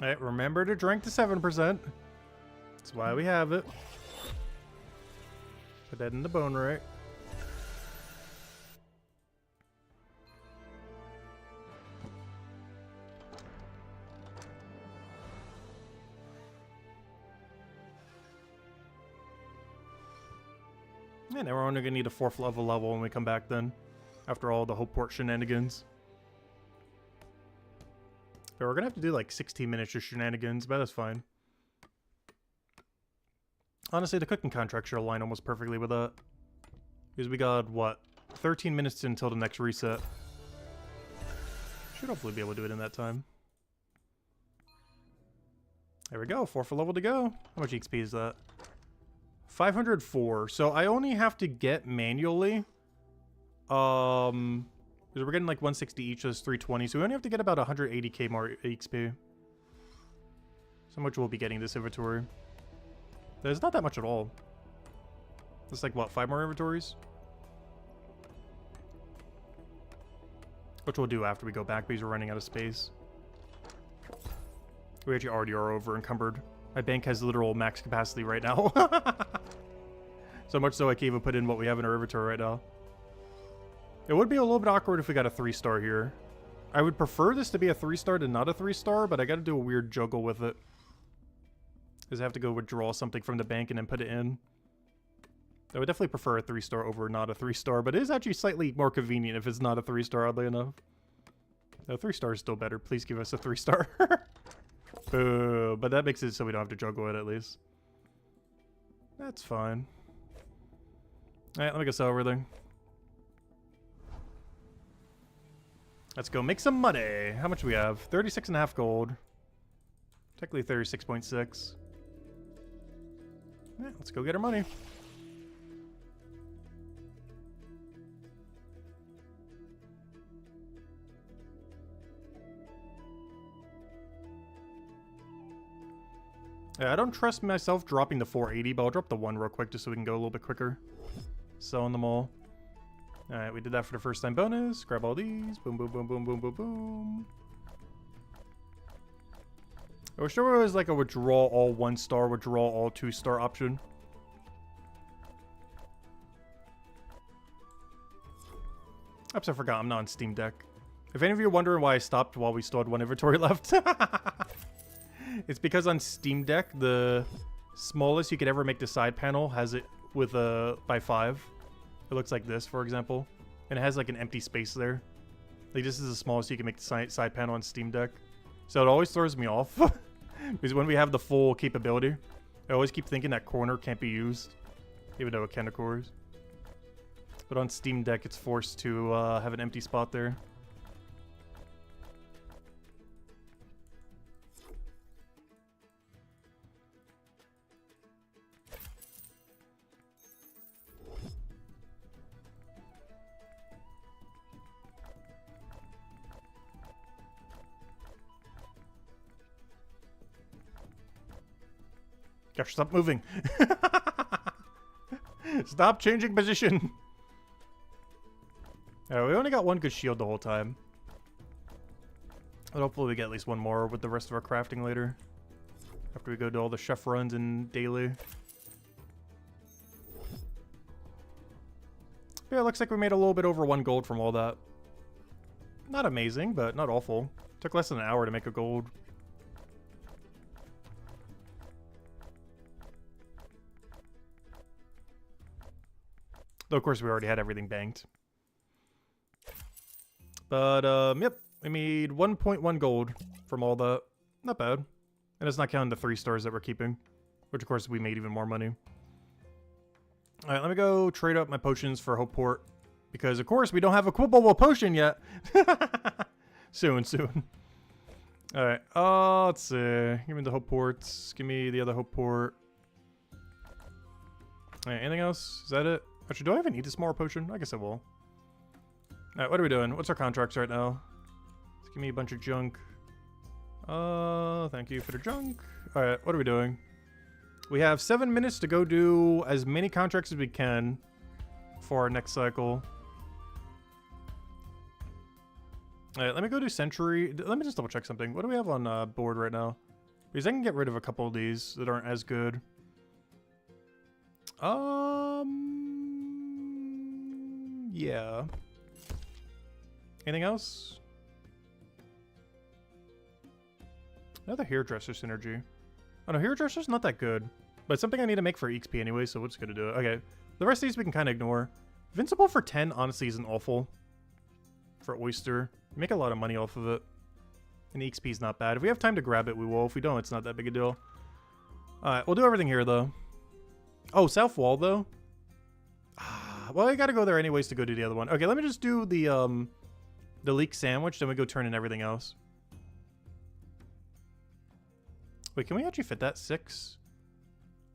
All right, remember to drink to 7%. That's why we have it. Put that in the bone rate. Yeah, now we're only gonna need a 4th level when we come back then. After all the Hopeport shenanigans. But we're gonna have to do like 16 minutes of shenanigans, but that's fine. Honestly, the cooking contract should align almost perfectly with that. Because we got, what, 13 minutes until the next reset. Should hopefully be able to do it in that time. There we go, 4th level to go. How much XP is that? 504. So I only have to get manually. Because we're getting like 160 each, so it's 320. So we only have to get about 180k more XP. So much we'll be getting this inventory. There's not that much at all. It's like, what, 5 more inventories? Which we'll do after we go back because we're running out of space. We actually already are over encumbered. My bank has literal max capacity right now. So much so I can't even put in what we have in our inventory right now. It would be a little bit awkward if we got a 3-star here. I would prefer this to be a 3-star to not a 3-star, but I gotta do a weird juggle with it. Because I have to go withdraw something from the bank and then put it in. I would definitely prefer a 3-star over not a 3-star, but it is actually slightly more convenient if it's not a 3-star, oddly enough. No, 3-star is still better. Please give us a 3-star. But that makes it so we don't have to juggle it at least. That's fine. Alright, let me go sell everything. Let's go make some money. How much do we have? 36.5 gold. Technically 36.6. Yeah, let's go get our money. Yeah, I don't trust myself dropping the 480, but I'll drop the 1 real quick just so we can go a little bit quicker. Selling them all. Alright, we did that for the first time bonus. Grab all these. Boom, boom, boom, boom, boom, boom, boom. I wish there was like a withdraw all 1-star, withdraw all 2-star option. Oops, I forgot. I'm not on Steam Deck. If any of you are wondering why I stopped while we still had 1 inventory left. It's because on Steam Deck, the smallest you could ever make the side panel has it with a by 5. It looks like this, for example. And it has like an empty space there. Like this is the smallest you can make the side panel on Steam Deck. So it always throws me off. Because when we have the full capability, I always keep thinking that corner can't be used. Even though it can, of course. But on Steam Deck, it's forced to have an empty spot there. Gosh, stop moving. Stop changing position. We only got 1 good shield the whole time. But hopefully we get at least 1 more with the rest of our crafting later. After we go do all the chef runs and daily. Yeah, it looks like we made a little bit over 1 gold from all that. Not amazing, but not awful. Took less than an hour to make a gold. Though, of course, we already had everything banked. But, yep. We made 1.1 gold from all that. Not bad. And it's not counting the 3 stars that we're keeping. Which, of course, we made even more money. Alright, let me go trade up my potions for Hopeport. Because, of course, we don't have a equipable potion yet. Soon. Alright, let's see. Give me the Hopeports. Give me the other Hopeport. Alright, anything else? Is that it? Actually, do I even need this more potion? I guess I will. Alright, what are we doing? What's our contracts right now? Let's give me a bunch of junk. Thank you for the junk. Alright, what are we doing? We have 7 minutes to go do as many contracts as we can for our next cycle. Alright, let me go do Century. Let me just double check something. What do we have on board right now? Because I can get rid of a couple of these that aren't as good. Yeah. Anything else? Another hairdresser synergy. Oh no, hairdresser's not that good. But it's something I need to make for EXP anyway, so we're just gonna do it. Okay. The rest of these we can kind of ignore. Invincible for 10 honestly isn't awful. For Oyster. You make a lot of money off of it. And EXP is not bad. If we have time to grab it, we will. If we don't, it's not that big a deal. Alright, we'll do everything here though. Oh, South Wall though? Well, I gotta go there anyways to go do the other one. Okay, let me just do the leek sandwich, then we go turn in everything else. Wait, can we actually fit that? 6?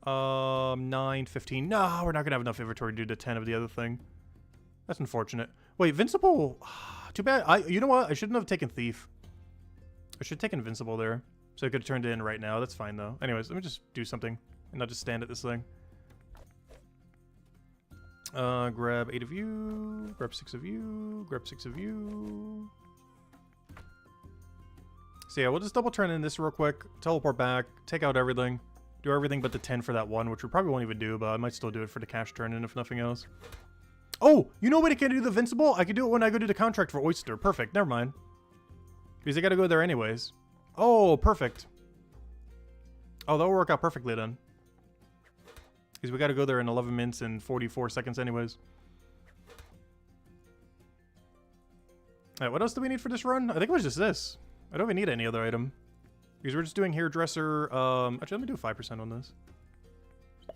9, 15. No, we're not gonna have enough inventory to do the 10 of the other thing. That's unfortunate. Wait, Invincible. Too bad. You know what? I shouldn't have taken Thief. I should have taken Invincible there. So I could have turned it in right now. That's fine though. Anyways, let me just do something and not just stand at this thing. Grab 8 of you. Grab 6 of you. Grab 6 of you. So yeah, we'll just double turn in this real quick. Teleport back. Take out everything. Do everything but the 10 for that one, which we probably won't even do, but I might still do it for the cash turn in if nothing else. Oh, you know what I can do the Invincible? I can do it when I go to the contract for Oyster. Perfect. Never mind. Because I gotta go there anyways. Oh, perfect. Oh, that'll work out perfectly then. Because we gotta go there in 11 minutes and 44 seconds anyways. Alright, what else do we need for this run? I think it was just this. I don't even need any other item. Because we're just doing hairdresser. Actually, let me do 5% on this. I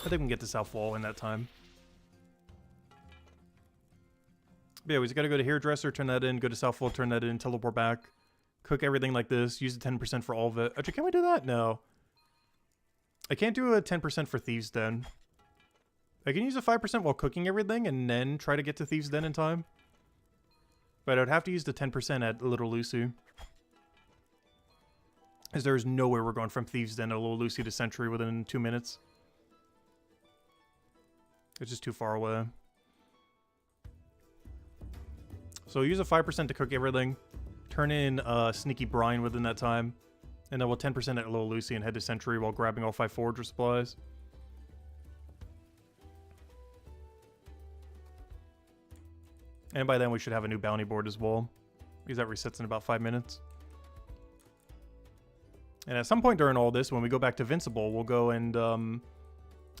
think we can get to South Wall in that time. But yeah, we just gotta go to hairdresser, turn that in, go to South Wall, turn that in, teleport back, cook everything like this, use the 10% for all of it. Actually, can we do that? No. I can't do a 10% for Thieves' Den. I can use a 5% while cooking everything and then try to get to Thieves' Den in time. But I would have to use the 10% at Little Lucy. As there's no way we're going from Thieves' Den to Little Lucy to Sentry within 2 minutes. It's just too far away. So use a 5% to cook everything. Turn in Sneaky Brine within that time. And then we'll 10% at Little Lucy and head to Sentry while grabbing all 5 Forager supplies. And by then we should have a new bounty board as well. Because that resets in about 5 minutes. And at some point during all this, when we go back to Invincible, we'll go and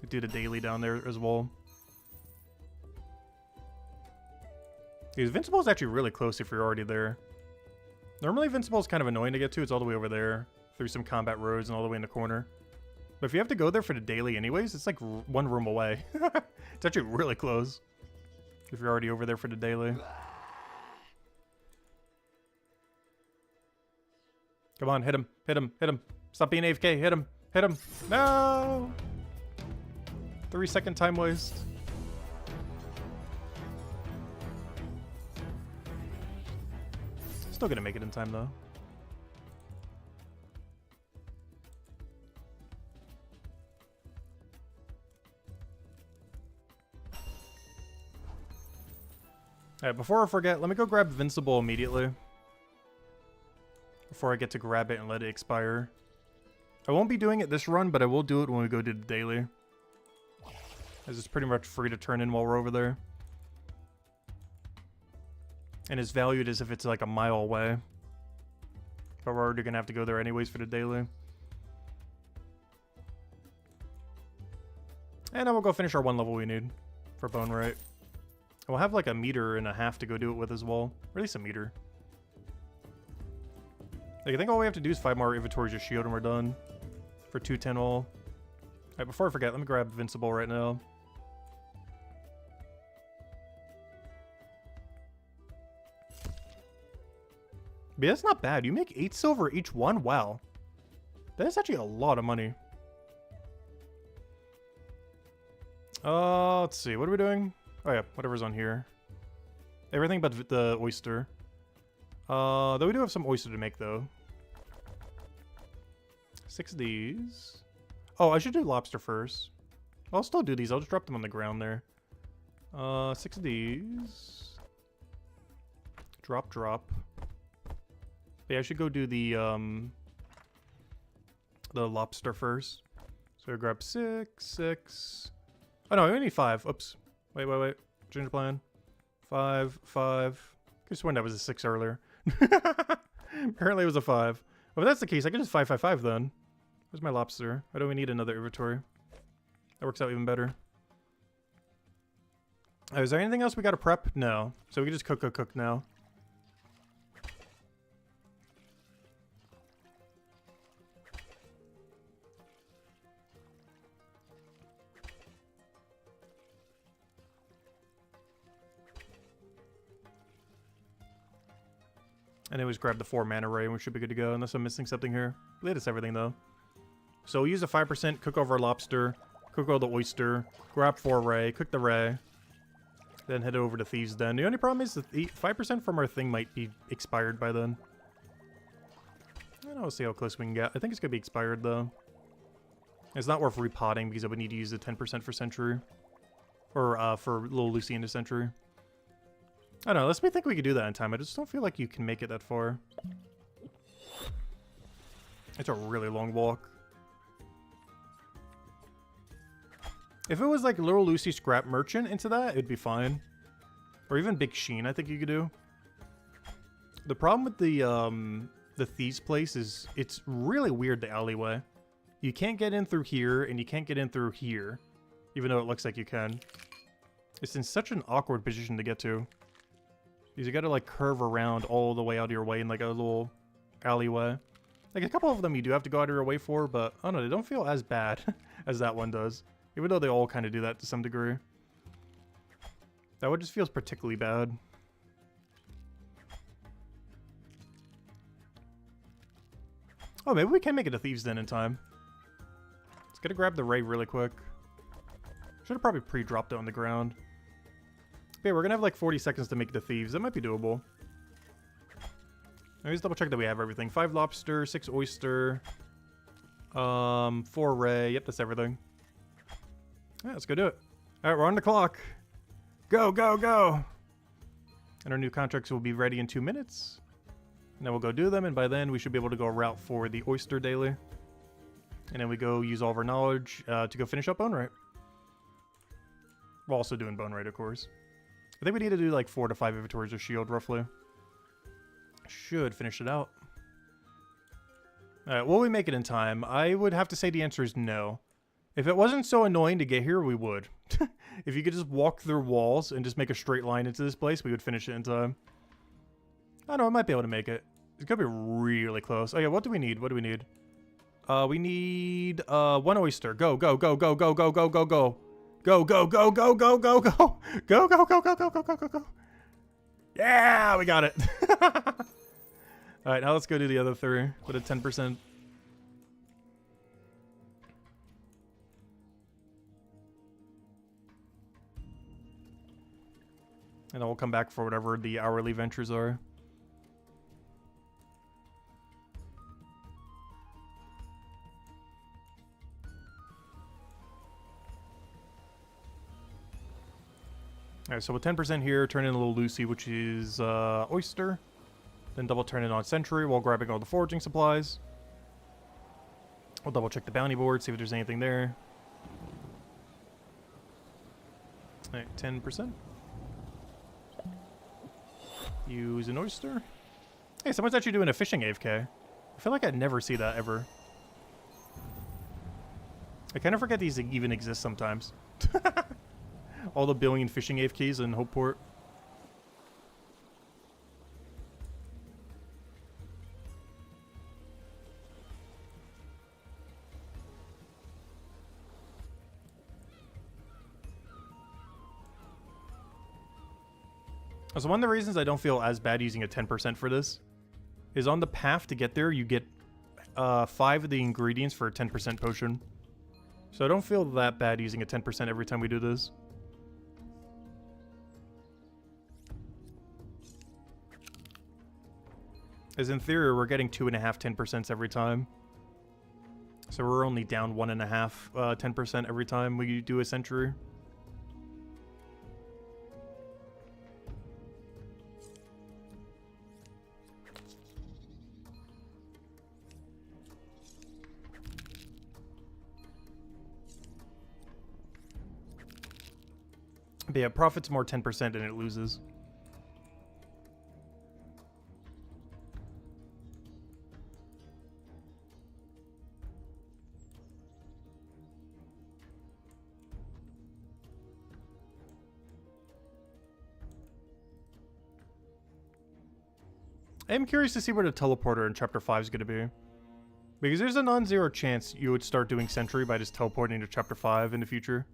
do the daily down there as well. Because Invincible is actually really close if you're already there. Normally Invincible is kind of annoying to get to. It's all the way over there, through some combat roads and all the way in the corner. But if you have to go there for the daily anyways, it's like 1 room away. It's actually really close. If you're already over there for the daily. Come on, hit him, hit him, hit him. Stop being AFK, hit him, hit him. No! 3-second time waste. Still gonna make it in time though. Alright, before I forget, let me go grab Invincible immediately. Before I get to grab it and let it expire. I won't be doing it this run, but I will do it when we go to the daily. As it's pretty much free to turn in while we're over there. And it's valued as if it's like a mile away. But we're already gonna have to go there anyways for the daily. And then we'll go finish our 1 level we need for Bone Rite. We'll have like a meter and a half to go do it with as well. Or at least a meter. Like, I think all we have to do is 5 more inventories of shield and we're done. For 210 all. Alright, before I forget, let me grab Invincible right now. But that's not bad. You make 8 silver each one? Wow. That is actually a lot of money. Let's see. What are we doing? Oh yeah, whatever's on here. Everything but the oyster. Though we do have some oyster to make though. 6 of these. Oh, I should do lobster first. I'll still do these. I'll just drop them on the ground there. 6 of these. Drop, drop. Yeah, I should go do the the lobster first. So we grab 6, 6. Oh no, we only need 5. Oops. Wait. Change the plan. 5, 5. Could have sworn that was a 6 earlier. Apparently it was a 5. Well, if that's the case, I can just 5, 5, 5 then. Where's my lobster? Why do we need another inventory? That works out even better. Oh, is there anything else we gotta prep? No. So we can just cook now. And then we just grab the 4 mana ray and we should be good to go, unless I'm missing something here. Latest everything though. So we'll use a 5%, cook over our lobster, cook over the oyster, grab 4 ray, cook the ray, then head over to Thieves' Den. The only problem is that 5% from our thing might be expired by then. And I'll see how close we can get. I think it's gonna be expired though. It's not worth repotting because I would need to use the 10% for Sentry. Or for Little Lucy into Sentry. I don't know, let's me think we could do that in time. I just don't feel like you can make it that far. It's a really long walk. If it was like Little Lucy Scrap Merchant into that, it'd be fine. Or even Big Sheen, I think you could do. The problem with the Thieves' place is it's really weird, the alleyway. You can't get in through here, and you can't get in through here. Even though it looks like you can. It's in such an awkward position to get to. Because you gotta like curve around all the way out of your way in like a little alleyway. Like a couple of them you do have to go out of your way for, but I don't know, they don't feel as bad as that one does. Even though they all kind of do that to some degree. That one just feels particularly bad. Oh, maybe we can make it a Thieves' Den in time. Let's gotta grab the ray really quick. Should have probably pre-dropped it on the ground. Okay, we're gonna have like 40 seconds to make it to Thieves. That might be doable. Let me just double check that we have everything. 5 lobster, 6 oyster, 4 ray. Yep, that's everything. Yeah, let's go do it. Alright, we're on the clock. Go, go, go! And our new contracts will be ready in 2 minutes. And then we'll go do them, and by then we should be able to go route for the oyster daily. And then we go use all of our knowledge to go finish up Bone Right. We're also doing Bone Right, of course. I think we need to do like 4 to 5 inventories of shield, roughly. Should finish it out. Alright, will we make it in time? I would have to say the answer is no. If it wasn't so annoying to get here, we would. If you could just walk through walls and just make a straight line into this place, we would finish it in time. I don't know, I might be able to make it. It's gonna be really close. Oh yeah, what do we need? What do we need? We need 1 oyster. Go, go, go, go, go, go, go, go, go. Go, go, go, go, go, go, go. Go, go, go, go, go, go, go, go, go. Yeah, we got it. Alright, now let's go do the other 3 with a 10%. And then we'll come back for whatever the hourly ventures are. Alright, so with 10% here, turn in a Little Lucy, which is oyster. Then double turn it on Sentry while grabbing all the foraging supplies. We'll double check the bounty board, see if there's anything there. Alright, 10%. Use an oyster. Hey, someone's actually doing a fishing AFK. I feel like I never see that ever. I kind of forget these even exist sometimes. All the billion fishing AFKs in Hopeport. So one of the reasons I don't feel as bad using a 10% for this is on the path to get there, you get 5 of the ingredients for a 10% potion. So I don't feel that bad using a 10% every time we do this. As in theory, we're getting 2.5 10% every time. So we're only down 1.5 10% every time we do a Sentry. But yeah, profits more 10% and it loses. I am curious to see where the teleporter in Chapter 5 is going to be. Because there's a non-zero chance you would start doing Sentry by just teleporting to Chapter 5 in the future.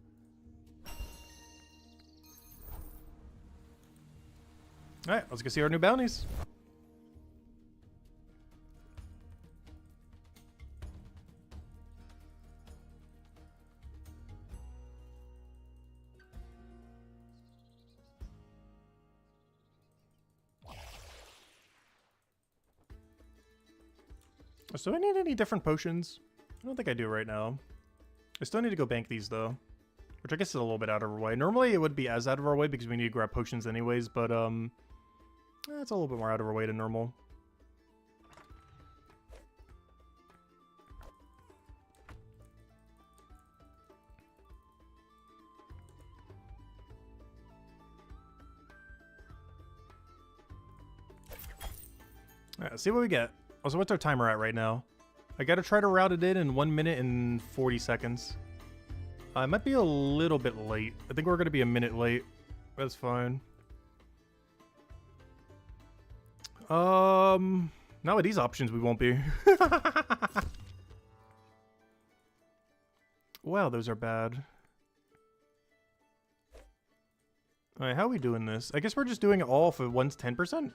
Alright, let's go see our new bounties. So do I need any different potions? I don't think I do right now. I still need to go bank these though. Which I guess is a little bit out of our way. Normally it would be as out of our way because we need to grab potions anyways, but it's a little bit more out of our way than normal. Alright, let's see what we get. Also, what's our timer at right now? I gotta try to route it in 1 minute and 40 seconds. I might be a little bit late. I think we're gonna be a minute late. That's fine. Now with these options, we won't be. Wow, those are bad. Alright, how are we doing this? I guess we're just doing it all for one's 10%?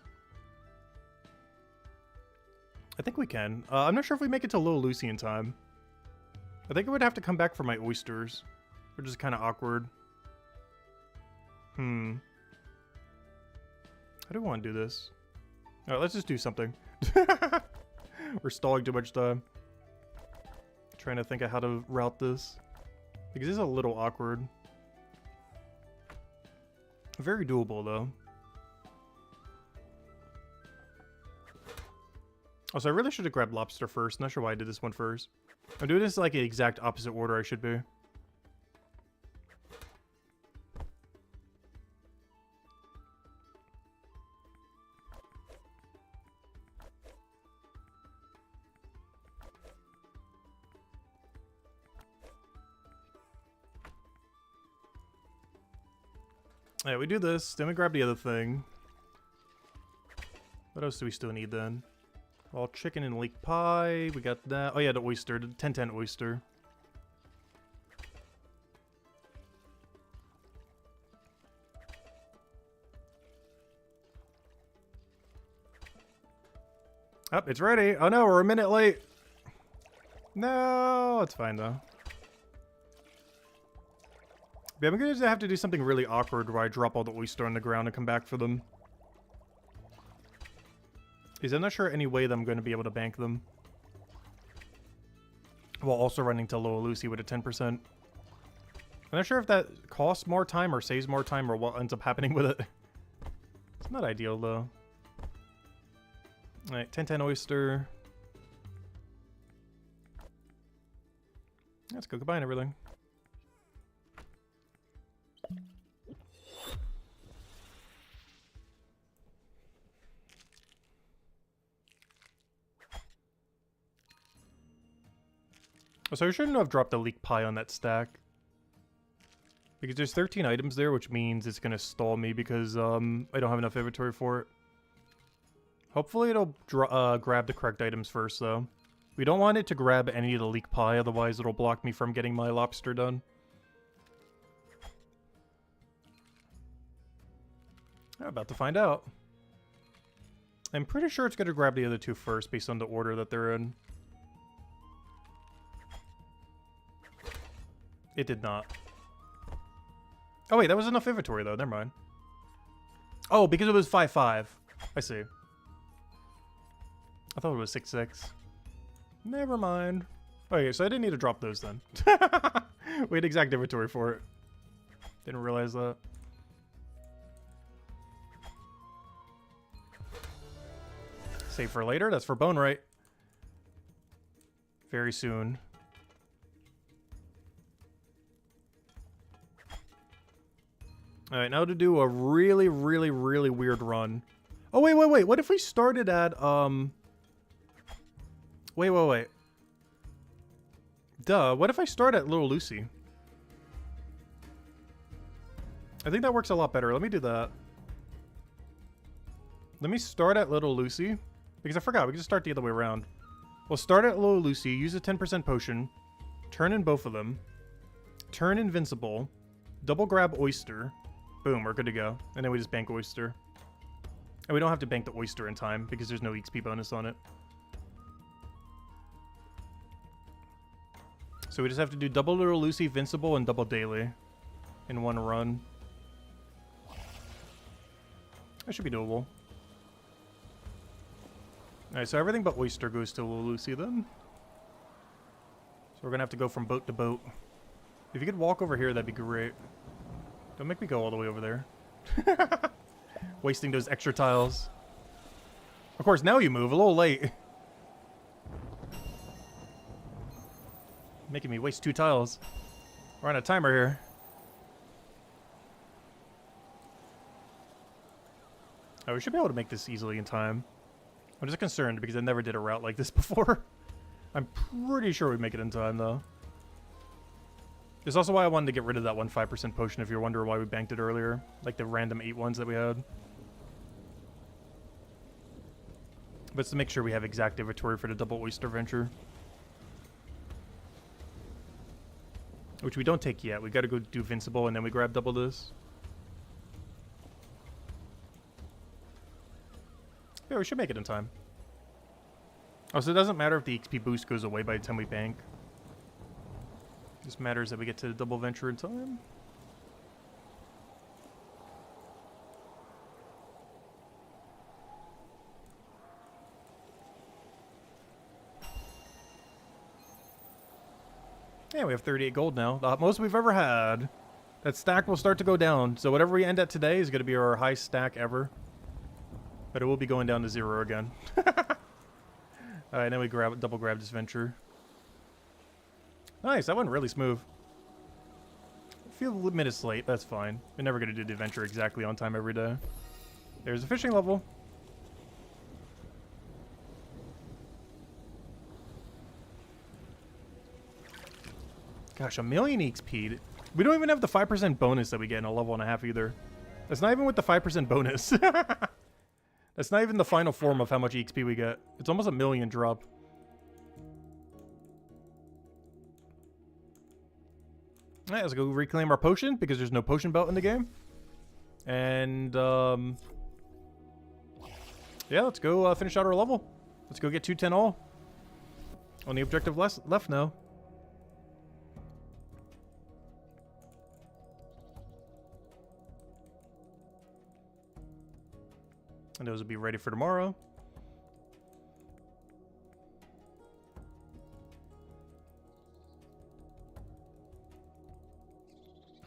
I think we can. I'm not sure if we make it to Little Lucy in time. I think I would have to come back for my oysters, which is kind of awkward. How do I want to do this? Alright, let's just do something. We're stalling too much time. Trying to think of how to route this. Because it's a little awkward. Very doable, though. Also, I really should have grabbed lobster first. Not sure why I did this one first. I'm doing this like the exact opposite order I should be. Yeah, we do this, then we grab the other thing. What else do we still need then? Well, chicken and leek pie, we got that. Oh yeah, the oyster, the 1010 oyster. Oh, it's ready. Oh no, we're a minute late. No, it's fine though. Yeah, I'm gonna have to do something really awkward where I drop all the oyster on the ground and come back for them. Because I'm not sure any way that I'm going to be able to bank them. While also running to Little Lucy with a 10%. I'm not sure if that costs more time or saves more time or what ends up happening with it. It's not ideal though. Alright, 1010 oyster. Let's go combine everything. So I shouldn't have dropped the leek pie on that stack. Because there's 13 items there, which means it's going to stall me because I don't have enough inventory for it. Hopefully it'll grab the correct items first, though. We don't want it to grab any of the leek pie, otherwise it'll block me from getting my lobster done. I'm about to find out. I'm pretty sure it's going to grab the other two first based on the order that they're in. It did not. Oh wait, that was enough inventory though, never mind. Oh, because it was 5-5. I see. I thought it was 6-6. Never mind. Okay, so I didn't need to drop those then. We had exact inventory for it. Didn't realize that. Save for later, that's for bone right. Very soon. Alright, now to do a really, really, really weird run. Oh, wait, wait, wait. What if we started at, Wait, wait, wait. Duh, what if I start at Little Lucy? I think that works a lot better. Let me do that. Let me start at Little Lucy. Because I forgot, we can just start the other way around. We'll start at Little Lucy, use a 10% potion, turn in both of them, turn Invincible, double grab Oyster. Boom, we're good to go. And then we just bank Oyster. And we don't have to bank the Oyster in time because there's no XP bonus on it. So we just have to do double Little Lucy, Invincible, and double Daily in one run. That should be doable. Alright, so everything but Oyster goes to Little Lucy then. So we're gonna have to go from boat to boat. If you could walk over here, that'd be great. Don't make me go all the way over there. Wasting those extra tiles. Of course, now you move. A little late. Making me waste 2 tiles. We're on a timer here. Oh, we should be able to make this easily in time. I'm just concerned because I never did a route like this before. I'm pretty sure we make it in time, though. It's also why I wanted to get rid of that 5% potion if you're wondering why we banked it earlier. Like the random 8 ones that we had. But it's to make sure we have exact inventory for the double Oyster Venture. Which we don't take yet. We gotta go do Invincible and then we grab double this. Yeah, we should make it in time. Oh, so it doesn't matter if the XP boost goes away by the time we bank. It just matters that we get to the double venture in time. Yeah, we have 38 gold now. The most we've ever had. That stack will start to go down. So whatever we end at today is going to be our highest stack ever. But it will be going down to 0 again. Alright, then we double grab this venture. Nice, that went really smooth. A few minutes late, that's fine. We're never going to do the venture exactly on time every day. There's the fishing level. Gosh, 1,000,000 XP. We don't even have the 5% bonus that we get in a level and a half either. That's not even with the 5% bonus. That's not even the final form of how much XP we get. It's almost 1,000,000 drop. Alright, let's go reclaim our potion because there's no potion belt in the game. And, yeah, let's go finish out our level. Let's go get 210 all. Only objective left now. And those will be ready for tomorrow.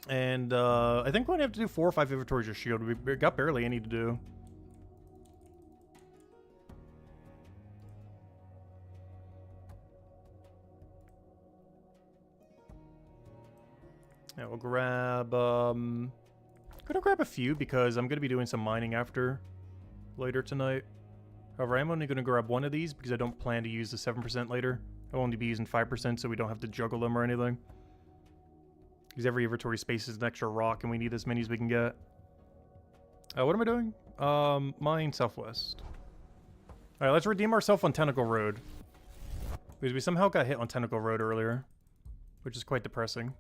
And I think we're going to have to do 4 or 5 inventories of shield. We got barely any to do. Yeah, we'll grab... I'm going to grab a few because I'm going to be doing some mining after later tonight. However, I'm only going to grab one of these because I don't plan to use the 7% later. I'll only be using 5% so we don't have to juggle them or anything. Because every inventory space is an extra rock and we need as many as we can get. What am I doing? Mine southwest. Alright, let's redeem ourselves on Tentacle Road. Because we somehow got hit on Tentacle Road earlier. Which is quite depressing.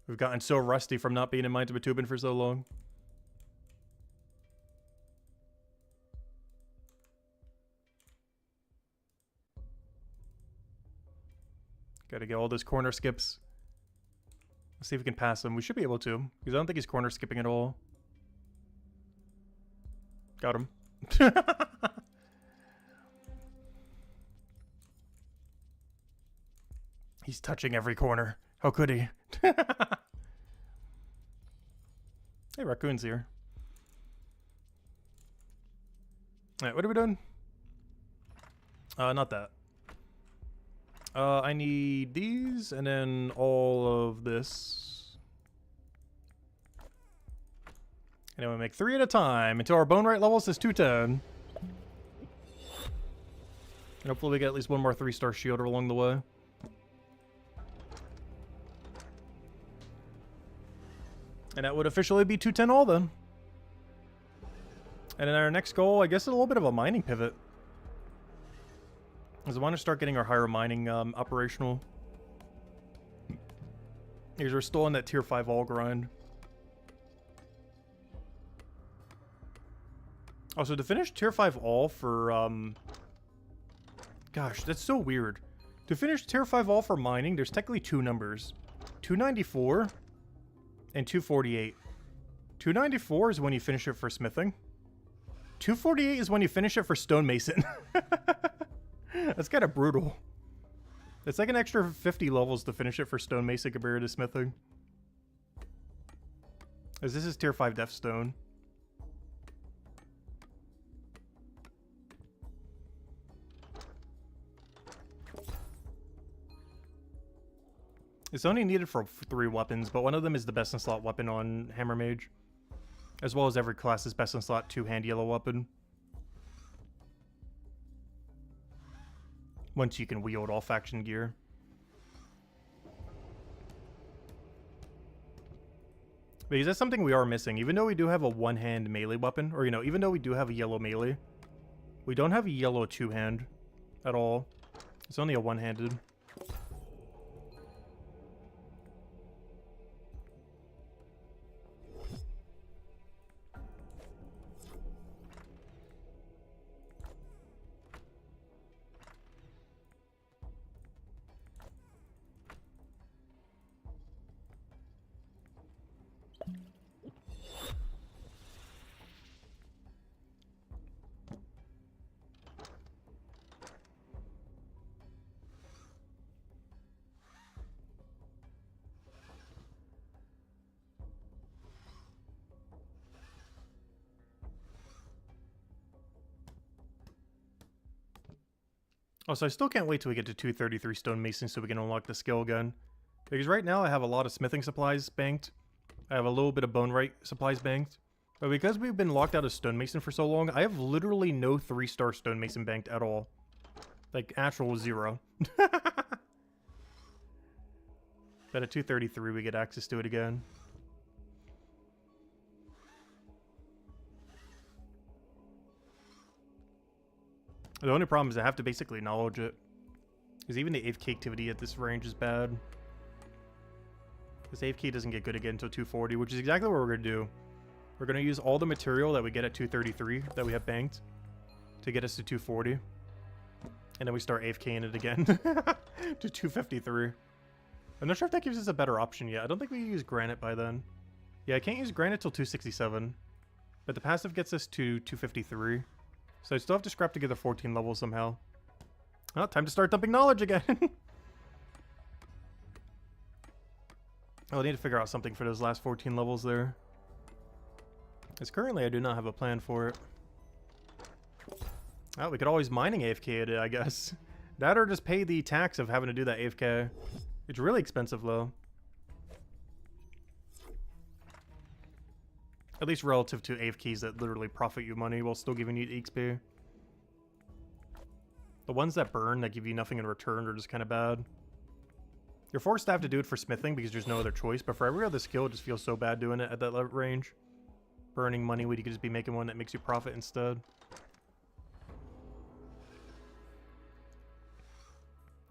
We've gotten so rusty from not being in Mines of Batubin for so long. Gotta get all those corner skips. Let's see if we can pass him. We should be able to, because I don't think he's corner skipping at all. Got him. He's touching every corner. How could he? Hey, Raccoon's here. Alright, what are we doing? Not that. I need these, and then all of this. And then we make 3 at a time until our bone rate level says 210. And hopefully we get at least one more 3-star shield along the way. And that would officially be 210 all then. And then our next goal, I guess, is a little bit of a mining pivot. Because I want to start getting our higher mining operational. Because we're still in that tier 5 all grind. Also, to finish tier 5 all for, gosh, that's so weird. To finish tier 5 all for mining, there's technically 2 numbers. 294 and 248. 294 is when you finish it for smithing. 248 is when you finish it for stonemason. That's kind of brutal. It's like an extra 50 levels to finish it for stonemason compared to smithing. As this is tier 5 def stone. It's only needed for 3 weapons, but one of them is the best in slot weapon on Hammer Mage. As well as every class's best in slot 2-hand yellow weapon. Once you can wield all faction gear. Because that's something we are missing. Even though we do have a 1-hand melee weapon, or even though we do have a yellow melee, we don't have a yellow 2-hand at all. It's only a 1-handed. Also, I still can't wait till we get to 233 stonemason so we can unlock the skill again. Because right now I have a lot of smithing supplies banked. I have a little bit of bone right supplies banked. But because we've been locked out of stonemason for so long, I have literally no 3-star stonemason banked at all. Like, actual 0. But at 233 we get access to it again. The only problem is I have to basically knowledge it. Because even the AFK activity at this range is bad. This AFK doesn't get good again until 240, which is exactly what we're going to do. We're going to use all the material that we get at 233 that we have banked to get us to 240. And then we start AFKing it again to 253. I'm not sure if that gives us a better option yet. I don't think we use granite by then. Yeah, I can't use granite till 267. But the passive gets us to 253. So I still have to scrap together 14 levels somehow. Oh, time to start dumping knowledge again. Oh, I need to figure out something for those last 14 levels there. Because currently I do not have a plan for it. Oh, we could always mining AFK it, I guess. That or just pay the tax of having to do that AFK. It's really expensive though. At least relative to AFKs that literally profit you money while still giving you XP. The ones that burn that give you nothing in return are just kind of bad. You're forced to have to do it for smithing because there's no other choice, but for every other skill it just feels so bad doing it at that range. Burning money when you could just be making one that makes you profit instead.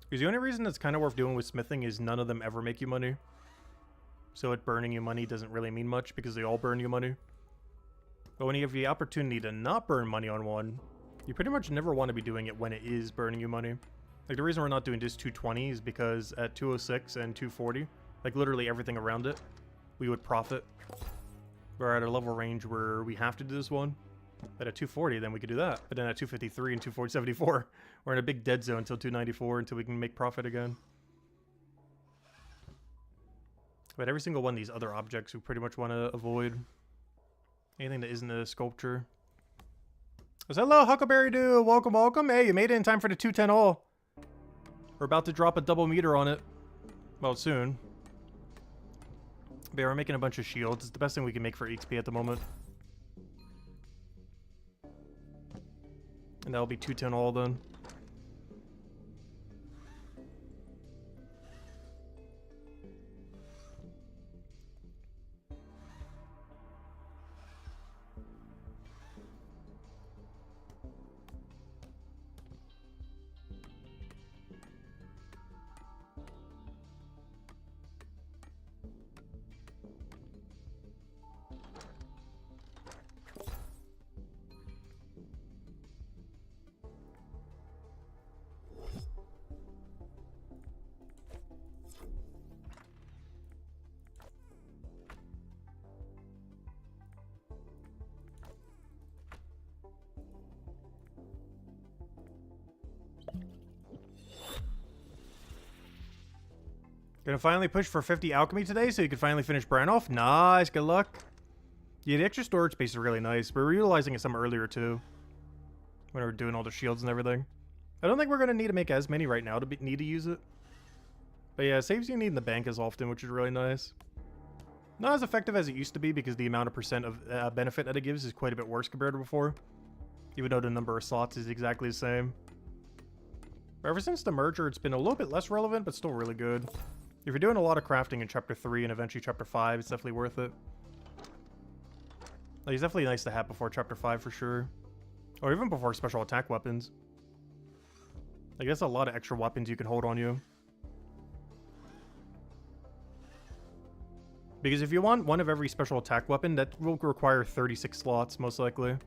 Because the only reason that's kind of worth doing with smithing is none of them ever make you money. So it burning you money doesn't really mean much because they all burn you money. But when you have the opportunity to not burn money on one, you pretty much never want to be doing it when it is burning you money. Like the reason we're not doing just 220 is because at 206 and 240, like literally everything around it, we would profit. We're at a level range where we have to do this one. But at 240, then we could do that. But then at 253 and 274, we're in a big dead zone until 294 until we can make profit again. But every single one of these other objects we pretty much want to avoid. Anything that isn't a sculpture. So hello, Huckleberry Doo. Welcome, welcome. Hey, you made it in time for the 210 all. We're about to drop a double meter on it. Well, soon. But yeah, we're making a bunch of shields. It's the best thing we can make for XP at the moment. And that'll be 210 all then. Gonna finally push for 50 alchemy today so you can finally finish Bran off. Nice, good luck. Yeah, the extra storage space is really nice. We were utilizing it some earlier too. When we were doing all the shields and everything. I don't think we're gonna need to make as many right now to need to use it. But yeah, it saves you needing the bank as often, which is really nice. Not as effective as it used to be because the amount of percent of benefit that it gives is quite a bit worse compared to before. Even though the number of slots is exactly the same. But ever since the merger, it's been a little bit less relevant, but still really good. If you're doing a lot of crafting in Chapter 3 and eventually Chapter 5, it's definitely worth it. Like, it's definitely nice to have before Chapter 5 for sure. Or even before special attack weapons. Like, that's a lot of extra weapons you can hold on you. Because if you want one of every special attack weapon, that will require 36 slots, most likely.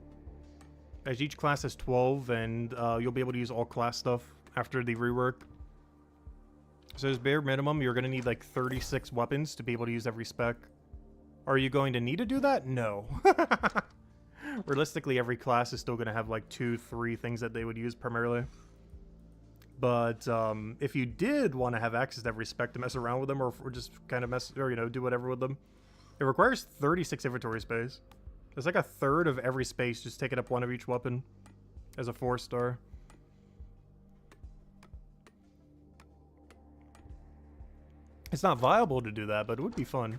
As each class has 12, and you'll be able to use all class stuff after the rework. So as bare minimum, you're going to need like 36 weapons to be able to use every spec. Are you going to need to do that? No. Realistically, every class is still going to have like 2-3 things that they would use primarily. But if you did want to have access to every spec to mess around with them, or just kind of mess, or, you know, do whatever with them, it requires 36 inventory space. It's like a third of every space just taking up one of each weapon as a 4-star. It's not viable to do that, but it would be fun.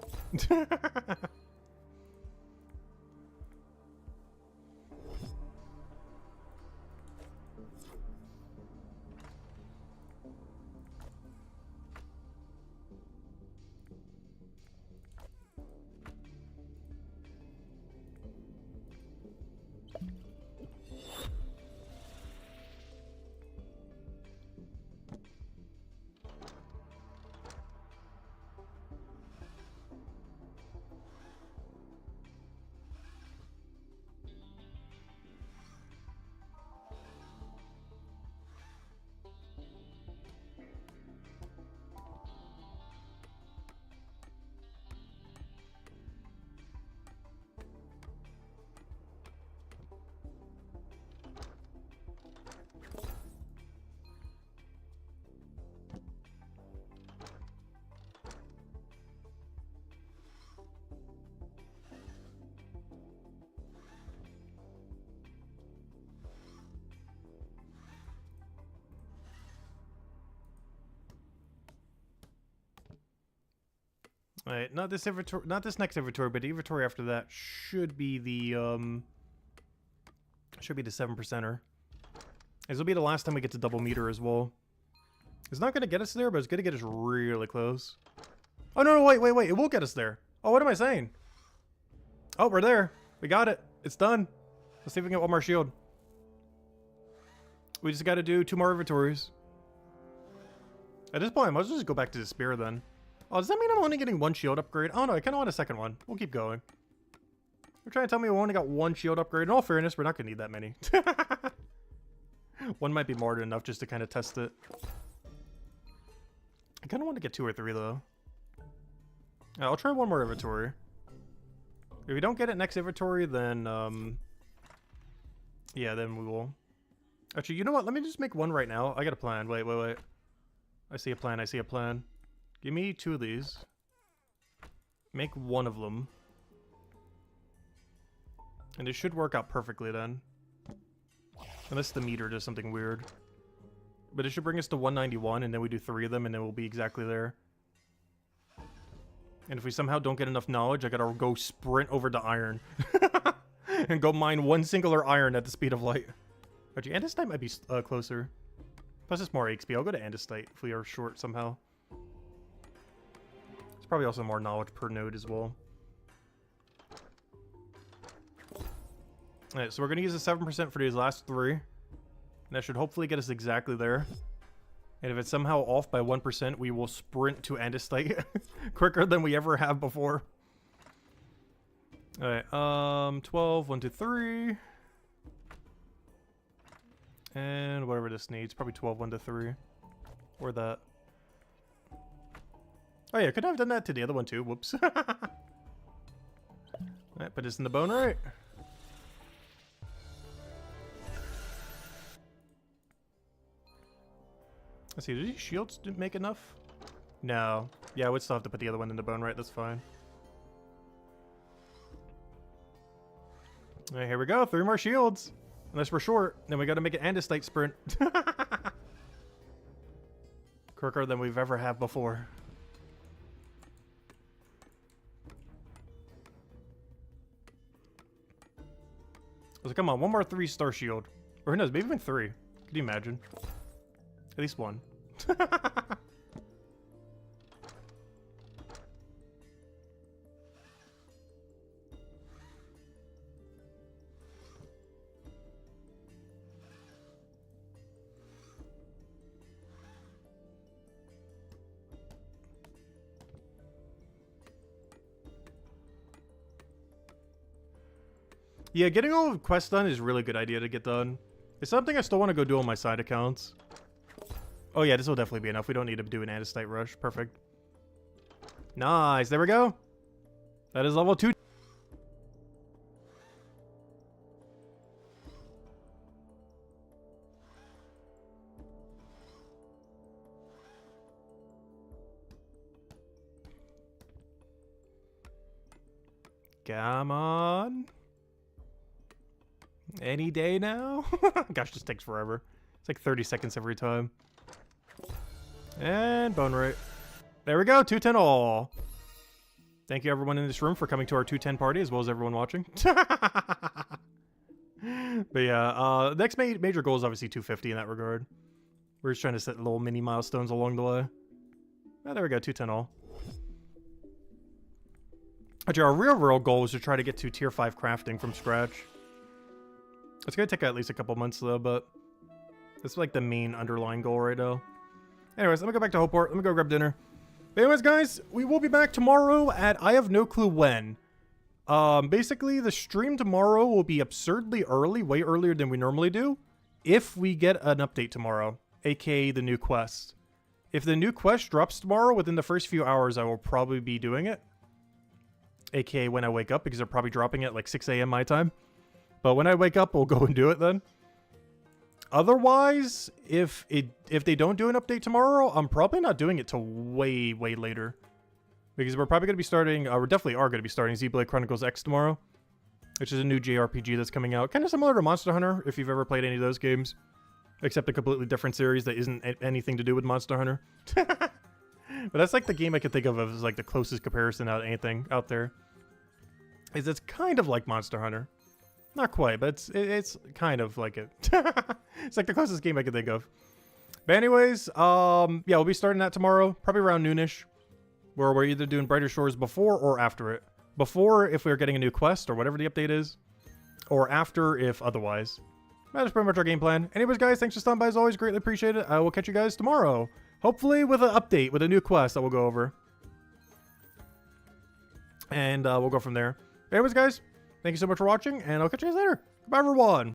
Alright, not this inventory, not this next inventory, but the inventory after that should be the 7%er. This will be the last time we get to double meter as well. It's not gonna get us there, but it's gonna get us really close. Oh no, wait, it will get us there. Oh, what am I saying? Oh, we're there. We got it. It's done. Let's see if we can get one more shield. We just gotta do 2 more inventories. At this point, I might as well just go back to the spear then. Oh, does that mean I'm only getting 1 shield upgrade? Oh no, I kind of want a second one. We'll keep going. You're trying to tell me we only got 1 shield upgrade. In all fairness, we're not going to need that many. 1 might be more than enough just to kind of test it. I kind of want to get 2 or 3 though. Yeah, I'll try 1 more inventory. If we don't get it next inventory, then yeah, then we will. Actually, you know what? Let me just make 1 right now. I got a plan. Wait. I see a plan. Give me 2 of these. Make 1 of them. And it should work out perfectly then. Unless the meter does something weird. But it should bring us to 191, and then we do 3 of them, and then we'll be exactly there. And if we somehow don't get enough knowledge, I gotta go sprint over to iron. And go mine 1 singular iron at the speed of light. Actually, Andesite might be closer. Plus it's more XP. I'll go to Andesite if we are short somehow. It's probably also more knowledge per node as well. Alright, so we're going to use the 7% for these last 3. And that should hopefully get us exactly there. And if it's somehow off by 1%, we will sprint to Andesite quicker than we ever have before. Alright, 12, 1, 2, 3. And whatever this needs, probably 12, 1 to 3. Or that. Oh yeah, could I have done that to the other one too? Whoops. Alright, put this in the bone right. Let's see, did these shields make enough? No. Yeah, I would still have to put the other one in the bone right, that's fine. Alright, here we go, 3 more shields. Unless we're short, then we gotta make an Andesite sprint. Quicker than we've ever had before. So come on, one more 3-star shield. Or who knows, maybe even 3. Could you imagine? At least 1. Yeah, getting all of quests done is a really good idea to get done. It's something I still want to go do on my side accounts. Oh yeah, this will definitely be enough. We don't need to do an Andesite rush. Perfect. Nice. There we go. That is level 2. Come on. Any day now? Gosh, this takes forever. It's like 30 seconds every time. And bone rate. There we go, 210 all. Thank you everyone in this room for coming to our 210 party, as well as everyone watching. But yeah, next major goal is obviously 250 in that regard. We're just trying to set little mini milestones along the way. Oh, there we go, 210 all. Actually, our real goal is to try to get to tier 5 crafting from scratch. It's gonna take at least a couple months though, but it's like the main underlying goal right now. Anyways, let me go back to Hopeport. Let me go grab dinner. But anyways, guys, we will be back tomorrow at I have no clue when. Basically, the stream tomorrow will be absurdly early, way earlier than we normally do, if we get an update tomorrow, aka the new quest. If the new quest drops tomorrow within the first few hours, I will probably be doing it, aka when I wake up, because they're probably dropping it at like 6 a.m. my time. But when I wake up, we'll go and do it then. Otherwise, if they don't do an update tomorrow, I'm probably not doing it till way later. Because we're probably going to be starting, we definitely are going to be starting Xenoblade Chronicles X tomorrow. Which is a new JRPG that's coming out. Kind of similar to Monster Hunter, if you've ever played any of those games. Except a completely different series that isn't anything to do with Monster Hunter. But that's like the game I could think of as like the closest comparison out of anything out there. It's kind of like Monster Hunter. Not quite, but it's kind of like it. It's like the closest game I could think of. But anyways, yeah, we'll be starting that tomorrow, probably around noonish, where we're either doing Brighter Shores before or after it. Before if we're getting a new quest or whatever the update is, or after if otherwise. That's pretty much our game plan. Anyways, guys, thanks for stopping by as always. Greatly appreciate it. I will catch you guys tomorrow. Hopefully with an update, with a new quest that we'll go over. And we'll go from there. Anyways, guys, thank you so much for watching, and I'll catch you guys later. Goodbye, everyone.